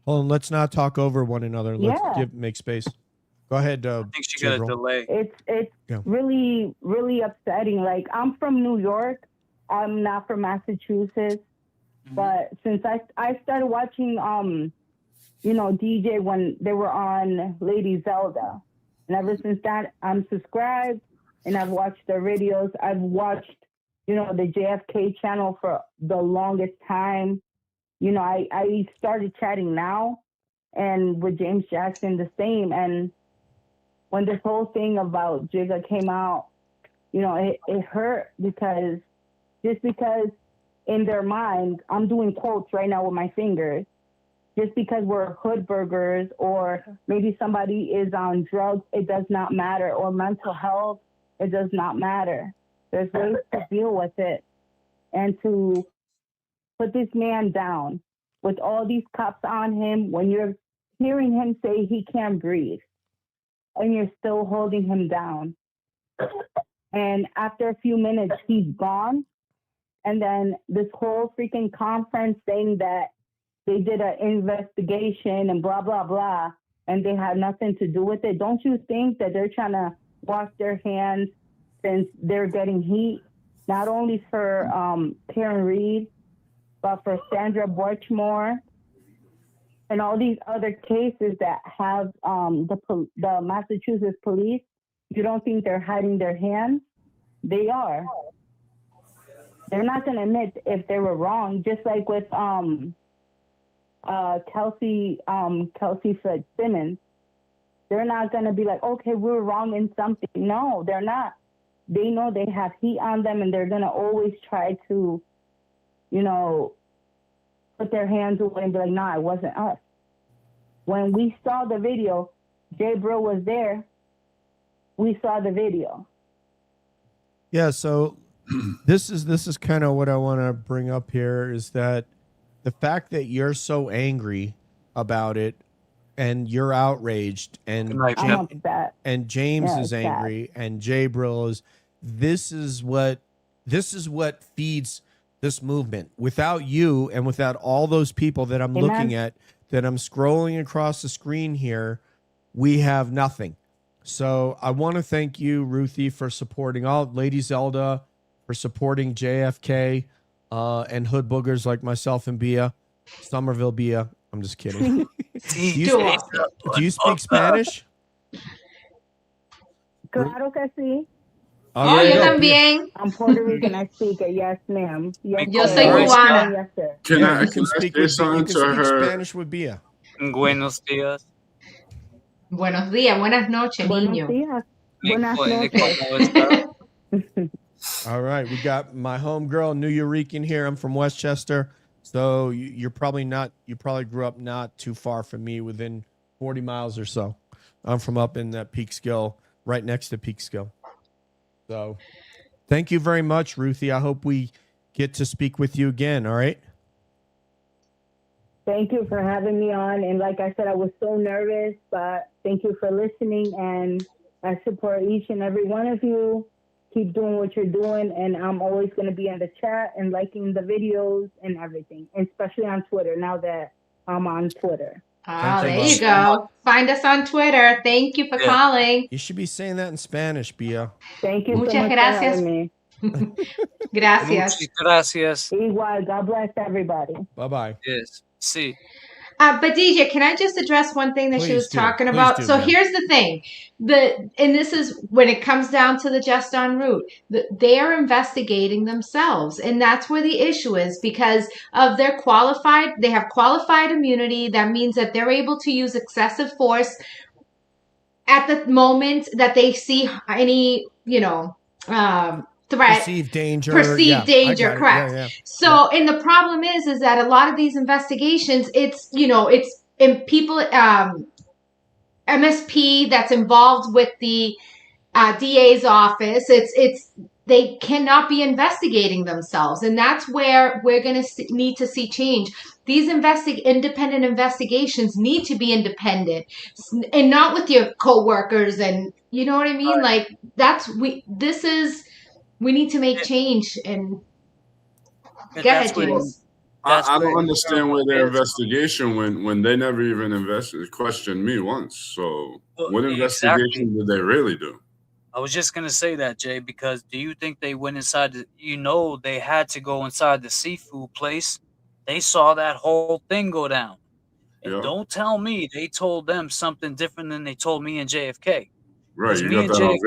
Hold on, let's not talk over one another. Let's make space. Go ahead. I think she got a delay. It's really, really upsetting. Like, I'm from New York. I'm not from Massachusetts. But since I started watching, you know, DJ when they were on Lady Zelda. And ever since that, I'm subscribed and I've watched their videos. I've watched, you know, the JFK channel for the longest time. You know, I started chatting now and with James Jackson the same. And when this whole thing about Jigga came out, you know, it hurt because in their mind, I'm doing quotes right now with my fingers, just because we're hood burgers or maybe somebody is on drugs, it does not matter, or mental health, it does not matter. There's ways to deal with it and to put this man down with all these cops on him when you're hearing him say he can't breathe and you're still holding him down. And after a few minutes, he's gone. And then this whole freaking conference saying that they did an investigation and blah, blah, blah. and they had nothing to do with it? Don't you think that they're trying to wash their hands since they're getting heat, not only for Karen Reed, but for Sandra Borchmore and all these other cases that have the Massachusetts police? You don't think they're hiding their hands? They are. They're not going to admit if they were wrong, just like with Kelsey Fitzsimmons. They're not going to be like, okay, we were wrong in something. No, they're not. They know they have heat on them, and they're going to always try to, put their hands away and be like, nah, it wasn't us. When we saw the video, J-Brill was there. We saw the video. Yeah, so this is kind of what I want to bring up here, is that the fact that you're so angry about it and you're outraged and James is angry and J-Brill is, this is what feeds this movement. Without you and without all those people that I'm looking at, that I'm scrolling across the screen here, we have nothing. So I want to thank you, Ruthie, for supporting Lady Zelda, for supporting JFK and hood boogers like myself and Bia, Somerville Bia. I'm just kidding. Do you speak Spanish? Claro que sí. Oh, yo también. I'm Puerto Rican. I speak it. Yes, ma'am. Yes, yo soy cubana. Yes, sir. Can I speak Spanish with Bia. Buenos días. Buenos días, buenas noches, niño. Buenas noches. All right, we got my homegirl, New Eurekan here. I'm from Westchester, so you probably grew up not too far from me, within 40 miles or so. I'm from up in that Peekskill, right next to Peekskill. So thank you very much, Ruthie. I hope we get to speak with you again, all right? Thank you for having me on. And like I said, I was so nervous, but thank you for listening. And I support each and every one of you. Keep doing what you're doing. And I'm always going to be in the chat and liking the videos and everything, especially on Twitter, now that I'm on Twitter. Oh, there you go. Find us on Twitter. Thank you for calling. You should be saying that in Spanish, Bia. Thank you Muchas so much gracias. for having me. Gracias. Muchas gracias. Igual. God bless everybody. Bye-bye. Yes. See. But DJ, can I just address one thing that she was talking about? So here's the thing. And this is when it comes down to the just en route. They are investigating themselves. And that's where the issue is, because of they have qualified immunity. That means that they're able to use excessive force at the moment that they see any, threat, perceived danger, correct. So, and the problem is that a lot of these investigations, it's in people, MSP that's involved with the DA's office. They cannot be investigating themselves, and that's where we're going to need to see change. These independent investigations need to be independent, and not with your coworkers, and you know what I mean. Like we need to make change and go ahead, James. I don't understand where their investigation when they never even questioned me once. So what investigation did they really do? I was just going to say that, Jay, because do you think they went inside, they had to go inside the seafood place. They saw that whole thing go down. And don't tell me they told them something different than they told me and JFK. Right, you me got and that JFK on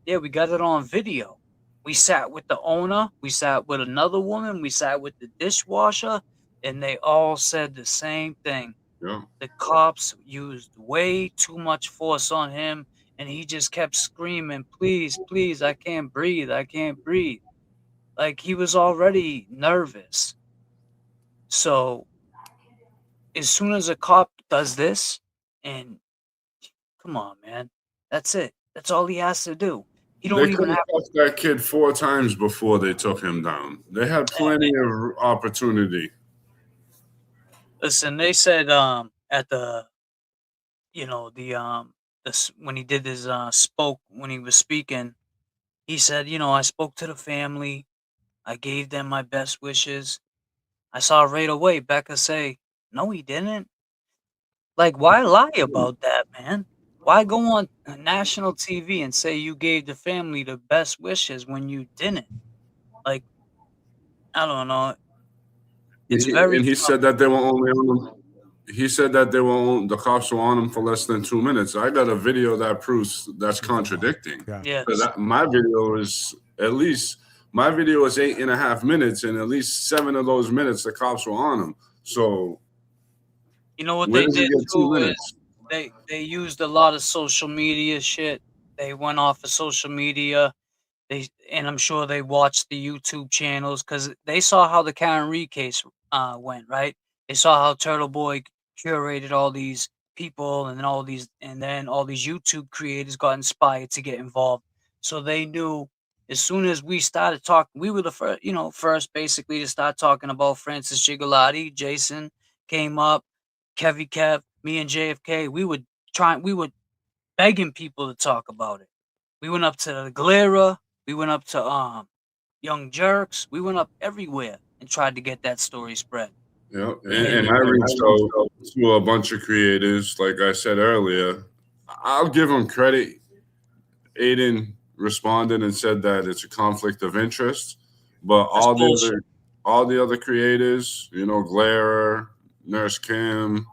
video. we got it on video. We sat with the owner, we sat with another woman, we sat with the dishwasher, and they all said the same thing. Yeah. The cops used way too much force on him, and he just kept screaming, please, please, I can't breathe, I can't breathe. Like, he was already nervous. So, as soon as a cop does this, and come on, man, that's it. That's all he has to do. He don't even have to that kid 4 times before they took him down. They had plenty of opportunity. Listen, they said at the when he did his when he was speaking, he said, I spoke to the family, I gave them my best wishes. I saw right away Becca say, no, he didn't. Like, why lie about that, man? Why go on national TV and say you gave the family the best wishes when you didn't? Like, I don't know. It's very And he tough. said that they were only on him. He said that the cops were on him for less than 2 minutes. I got a video that proves that's contradicting. Yes. My video is my video is 8.5 minutes, and at least 7 of those minutes the cops were on him. So You know what where they does he did get 2 too is minutes? they used a lot of social media shit. They went off of social media. And I'm sure they watched the YouTube channels because they saw how the Karen Reed case went, right? They saw how Turtle Boy curated all these people and then all these YouTube creators got inspired to get involved. So they knew as soon as we started talking, we were the first basically to start talking about Francis Gigilotti. Jason came up, Kevy Kev, me and JFK. We were begging people to talk about it. We went up to the Glera. We went up to Young Jerks. We went up everywhere and tried to get that story spread. Yeah, and I reached out to a bunch of creators. Like I said earlier, I'll give them credit. Aiden responded and said that it's a conflict of interest, but all the other creators, Glare, Nurse Kim,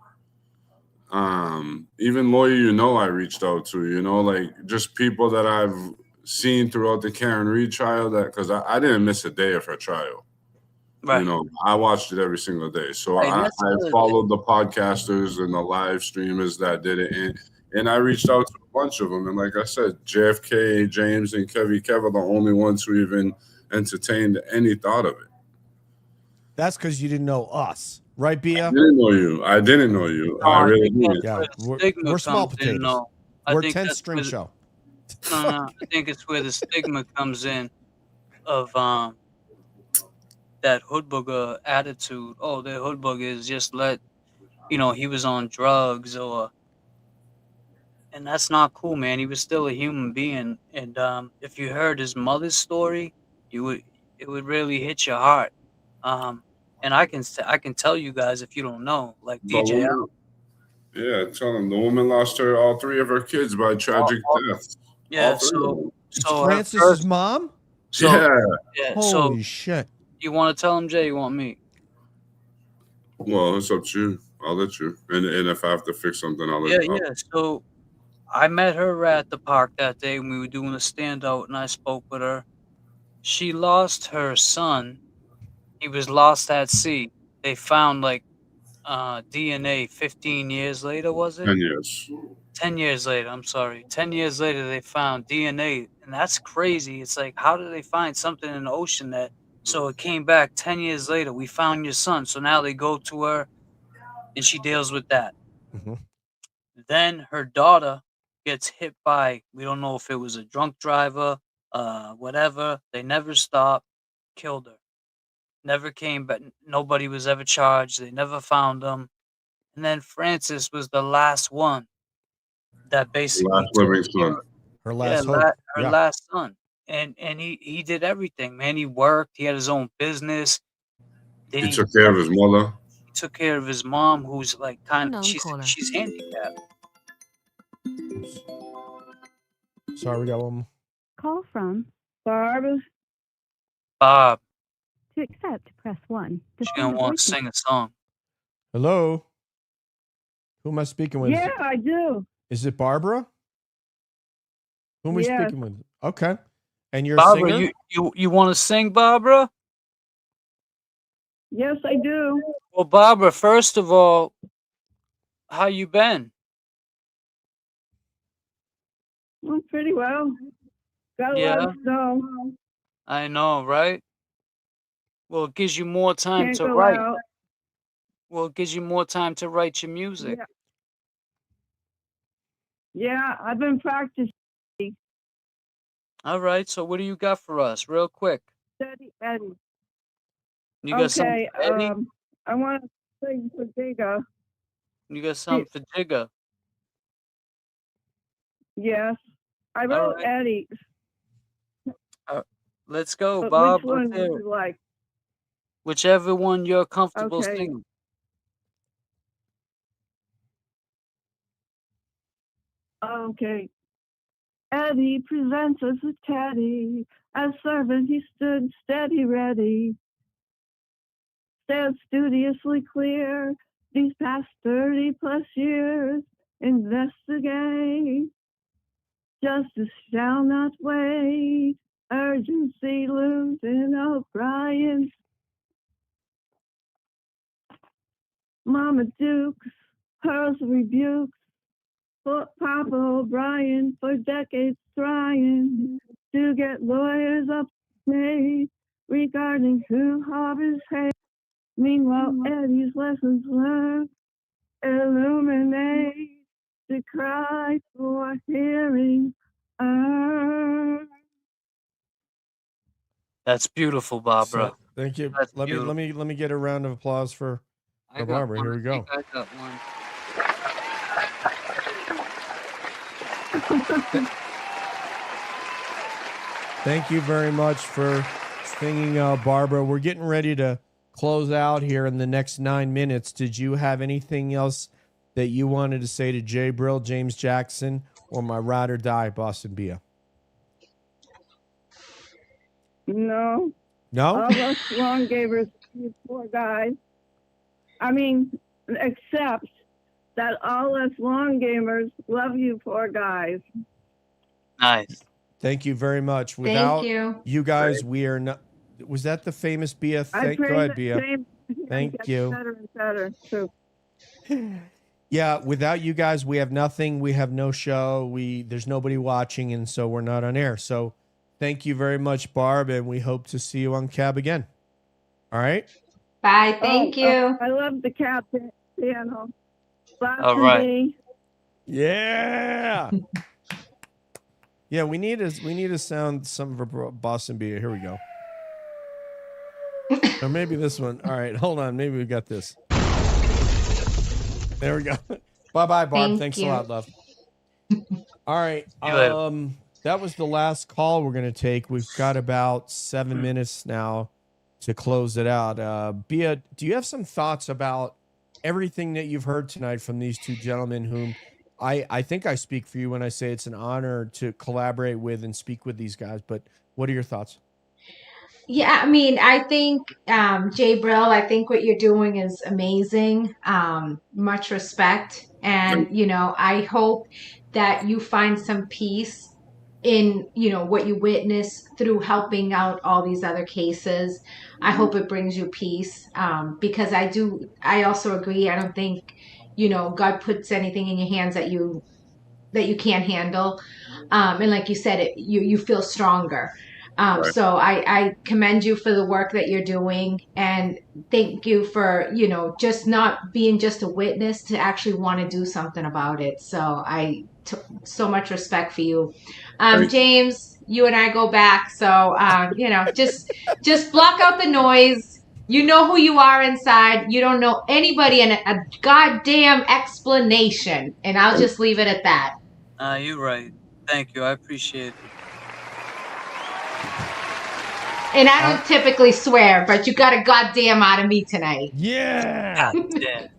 even Lawyer, I reached out to, like just people that I've seen throughout the Karen Reed trial, that because I didn't miss a day of her trial. Right. I watched it every single day. So Right, I followed the podcasters and the live streamers that did it. And I reached out to a bunch of them. And like I said, JFK, James, and Kevy Kev are the only ones who even entertained any thought of it. That's because you didn't know us. Right, Bia? I didn't know you. I really didn't. Yeah, we're small potatoes. We're a 10-string show. No, I think it's where the stigma comes in of that hood booger attitude. Oh, the hood booger is just he was on drugs and that's not cool, man. He was still a human being. And if you heard his mother's story, it would really hit your heart. And I can tell you guys if you don't know, like DJ. Yeah, tell them the woman lost all 3 of her kids by tragic deaths. Yeah, so Francis's mom? Yeah. Holy shit. You want to tell him, Jay? You want me? Well, it's up to you. I'll let you. And if I have to fix something, I'll let you. Yeah. So I met her at the park that day when we were doing a standout, and I spoke with her. She lost her son. He was lost at sea. They found DNA 15 years later, was it? 10 years. 10 years later, I'm sorry. 10 years later, they found DNA, and that's crazy. It's like, how did they find something in the ocean so it came back 10 years later? We found your son. So now they go to her, and she deals with that. Mm-hmm. Then her daughter gets hit by, we don't know if it was a drunk driver, whatever. They never stopped, killed her. Never came back. Nobody was ever charged. They never found them. And then Francis was the last one that basically her last last son. And he did everything, man. He worked. He had his own business. He took care of his mother. He took care of his mom, who's she's handicapped. Sorry, we got one. Call from Barb. Bob. To accept, press 1. She's going to want to sing a song. Hello? Who am I speaking with? Yeah, I do. Is it Barbara? Who am I speaking with? Okay. And you're Barbara, a singer? You want to sing, Barbara? Yes, I do. Well, Barbara, first of all, how you been? Well, pretty well. Got a lot of snow. I know, right? Well, it gives you more time Can't to go write. out. Well, it gives you more time to write your music. Yeah, I've been practicing. All right, so what do you got for us, real quick? Steady Eddie. You got something for Eddie? I want to sing for Jigga. You got something for Jigga? Yes. I wrote Eddie. Let's go, But Bob. which one Let's hear would it. you like? Whichever one you're comfortable Okay. singing. Okay. Eddie presents us a teddy. As servant he stood steady ready. Stared studiously clear. These past 30 plus years. Investigate. Justice shall not wait. Urgency losing O'Brien's. Mama Dukes, Pearl's rebukes. Papa O'Brien for decades trying to get lawyers up made regarding who harbors hate. Meanwhile, Eddie's lessons learned illuminate the cry for hearing. That's beautiful, Barbara. So, thank you. That's Let beautiful. me get a round of applause for Barbara. Here we go. I got one. Thank you very much for singing, Barbara. We're getting ready to close out here in the next 9 minutes. Did you have anything else that you wanted to say to J-Brill, James Jackson, or my ride or die, Boston Bia? No. No? All us long gavers, you poor guys. I mean, except that all us long gamers love you poor guys. Nice. Thank you very much. Without Thank you. guys, we are not. Was that the famous Bia? Go ahead, Bia. Thank you. Better and better, too. Yeah, without you guys, we have nothing. We have no show. There's nobody watching, and so we're not on air. So thank you very much, Barb, and we hope to see you on Cab again. All right? Bye. Thank you. I love the cat piano. All right. Yeah. Yeah, we need to sound some of our Boston Bia. Here we go. Or maybe this one. All right, hold on. Maybe we got this. There we go. Bye-bye, Barb. Thanks a lot, love. All right. That was the last call we're going to take. We've got about 7 minutes now to close it out. Bia, do you have some thoughts about everything that you've heard tonight from these two gentlemen whom I think I speak for you when I say it's an honor to collaborate with and speak with these guys, but what are your thoughts? Yeah, I mean, I think, J-Brill, I think what you're doing is amazing. Much respect. And, I hope that you find some peace in, what you witness through helping out all these other cases. I hope it brings you peace. Because I also agree. I don't think, God puts anything in your hands that you can't handle. And like you said, you feel stronger. Right. So I commend you for the work that you're doing, and thank you for, just not being just a witness, to actually want to do something about it. So so much respect for you. James, you and I go back. So, just block out the noise. You know who you are inside. You don't know anybody and a goddamn explanation. And I'll just leave it at that. You're right. Thank you. I appreciate it. And I don't typically swear, but you got a goddamn out of me tonight. Yeah. God damn.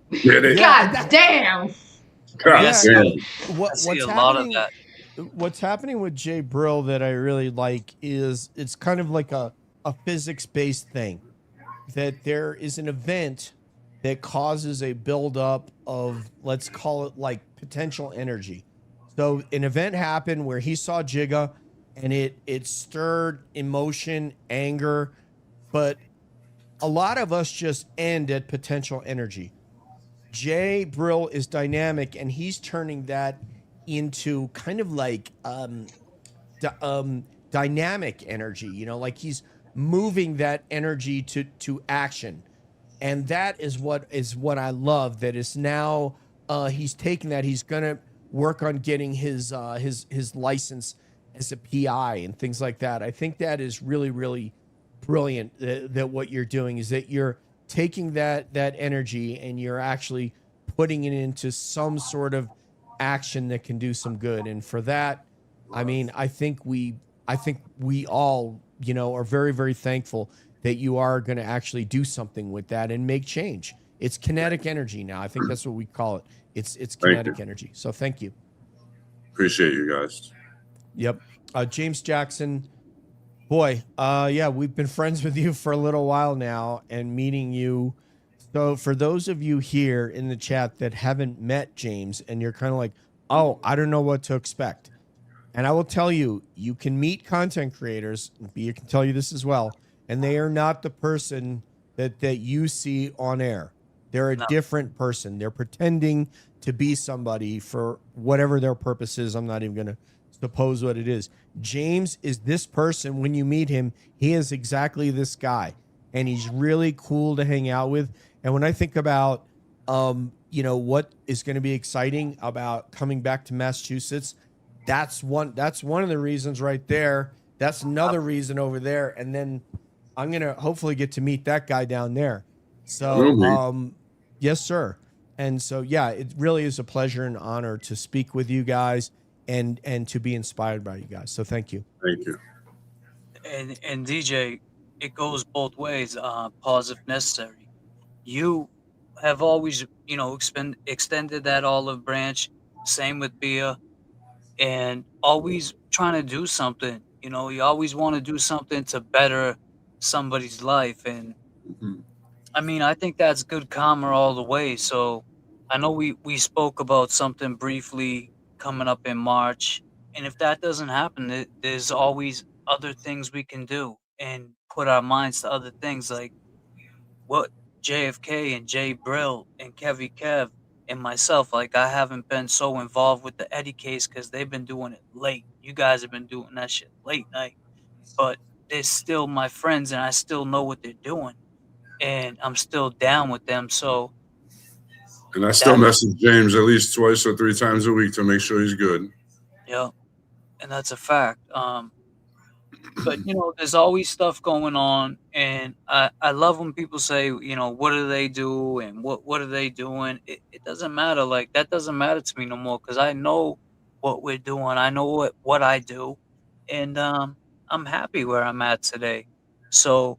God damn. What's happening with J-Brill that I really like is it's kind of like a physics-based thing. That there is an event that causes a buildup of, let's call it like potential energy. So an event happened where he saw Jigga, and it stirred emotion, anger, but a lot of us just end at potential energy. J-Brill is dynamic, and he's turning that into kind of like dynamic energy, like he's moving that energy to action. And that is what I love, that is now he's taking that, he's gonna work on getting his license as a PI and things like that. I think that is really, really brilliant, that what you're doing is that you're taking that energy and you're actually putting it into some sort of action that can do some good. And for that, I mean, I think we all, are very, very thankful that you are going to actually do something with that and make change. It's kinetic energy now. I think that's what we call it. It's kinetic energy. So thank you. Appreciate you guys. Yep. James Jackson, boy, yeah, we've been friends with you for a little while now and meeting you. So for those of you here in the chat that haven't met James and you're kind of like, oh, I don't know what to expect. And I will tell you, you can meet content creators, you can tell you this as well, and they are not the person that you see on air. They're a different person. They're pretending to be somebody for whatever their purpose is. I'm not even going to suppose what it is. James is this person. When you meet him, he is exactly this guy, and he's really cool to hang out with. And when I think about, you know, what is going to be exciting about coming back to Massachusetts, that's one of the reasons right there. That's another reason over there. And then I'm going to hopefully get to meet that guy down there. So, yes, sir. And so, yeah, it really is a pleasure and honor to speak with you guys and to be inspired by you guys. So thank you. Thank you. And DJ, it goes both ways. Pause if necessary. You have always, you know, extended that olive branch. Same with Bia, and always trying to do something. You know, you always want to do something to better somebody's life, and I mean, I think that's good karma all the way. So I know we spoke about something briefly coming up in March, and if that doesn't happen, there's always other things we can do and put our minds to other things, like what JFK and J-Brill and Kevy Kev and myself, like I haven't been so involved with the Eddie case because they've been doing it late. You guys have been doing that shit late night, but they're still my friends and I still know what they're doing and I'm still down with them. So, and I still message James at least twice or three times a week to make sure he's good. Yeah, and that's a fact. But you know, there's always stuff going on, and I love when people say, you know, what do they do and what are they doing? It doesn't matter. Like that doesn't matter to me no more because I know what we're doing. I know what I do, and I'm happy where I'm at today. So,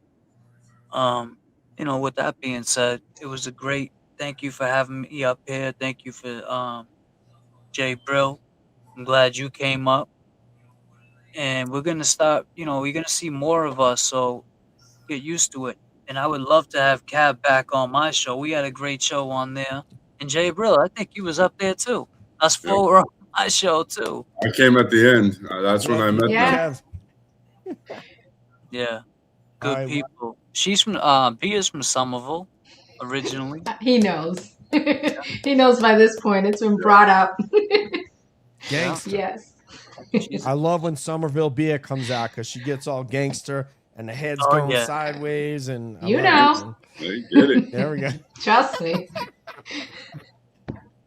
you know, with that being said, it was a great. Thank you for having me up here. Thank you for J-Brill. I'm glad you came up. And we're gonna start, you know, you're gonna see more of us, so get used to it. And I would love to have Cab back on my show. We had a great show on there. And J-Brill, I think he was up there too. Us four were on my show too. I came at the end. That's when I met them. Yeah. Good people. She's from Bia's from Somerville originally. He knows. He knows by this point. It's been brought up. Gangster. Yes. I love when Somerville Bia comes out because she gets all gangster and the head's going sideways. And you know. They get it. There we go. Trust me.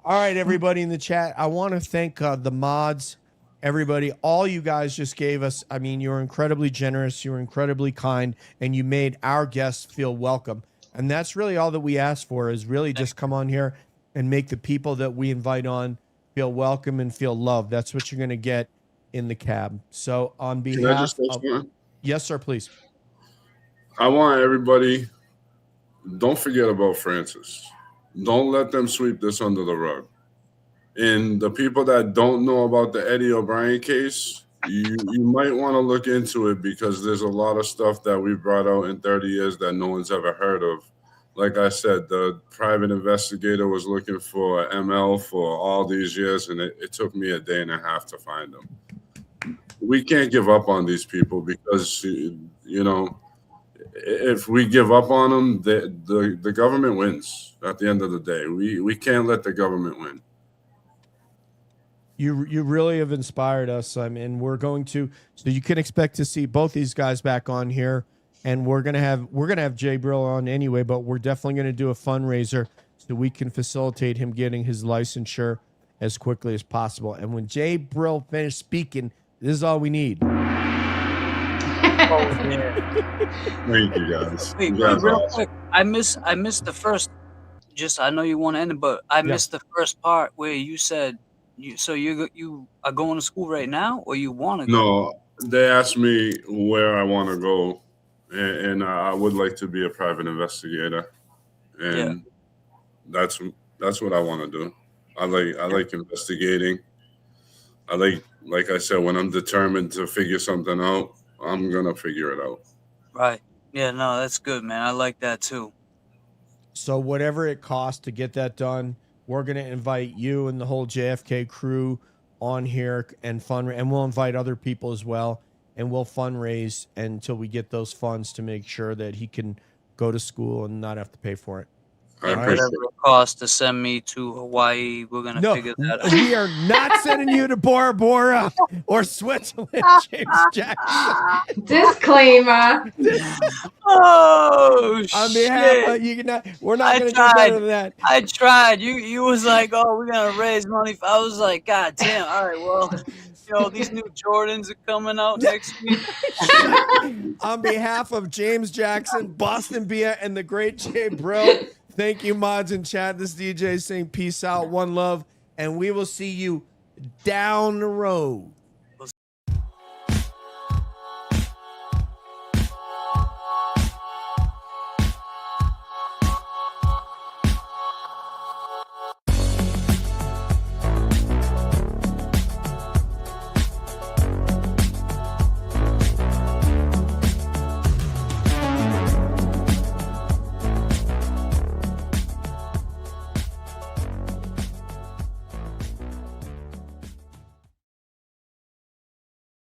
All right, everybody in the chat. I want to thank the mods, everybody. All you guys just gave us. I mean, you were incredibly generous. You were incredibly kind. And you made our guests feel welcome. And that's really all that we ask for is really just come on here and make the people that we invite on feel welcome and feel loved. That's what you're going to get in the cab. So on behalf of, yes, sir, please. I want everybody, don't forget about Francis. Don't let them sweep this under the rug. And the people that don't know about the Eddie O'Brien case, you might want to look into it because there's a lot of stuff that we brought out in 30 years that no one's ever heard of. Like I said, the private investigator was looking for ML for all these years, and it took me a day and a half to find him. We can't give up on these people because, you know, if we give up on them, the government wins at the end of the day. We can't let the government win. You really have inspired us. I mean, we're going to, so you can expect to see both these guys back on here, and we're gonna have J-Brill on anyway, but we're definitely gonna do a fundraiser so we can facilitate him getting his licensure as quickly as possible. And when J-Brill finished speaking, this is all we need. Thank you, guys. Wait, real quick, I missed the first. Just I know you want to end it, but I missed the first part where you said you are going to school right now, or you want to? No, they asked me where I want to go, and I would like to be a private investigator, and that's what I want to do. I like investigating. like I said, when I'm determined to figure something out, I'm gonna figure it out. Right. Yeah, no, that's good, man. I like that too. So whatever it costs to get that done, we're going to invite you and the whole JFK crew on here and and we'll invite other people as well, and we'll fundraise until we get those funds to make sure that he can go to school and not have to pay for it. And whatever it costs to send me to Hawaii, we're going to figure that out. We are not sending you to Bora Bora or Switzerland, James Jackson. Disclaimer. Oh, On shit. behalf of, we're not going to do better than that. I tried. You was like, oh, we're going to raise money. I was like, God damn. All right, well, you know, these new Jordans are coming out next week. On behalf of James Jackson, Boston Bia, and the great J-Brill, thank you, mods in chat. This DJ saying peace out, one love, and we will see you down the road.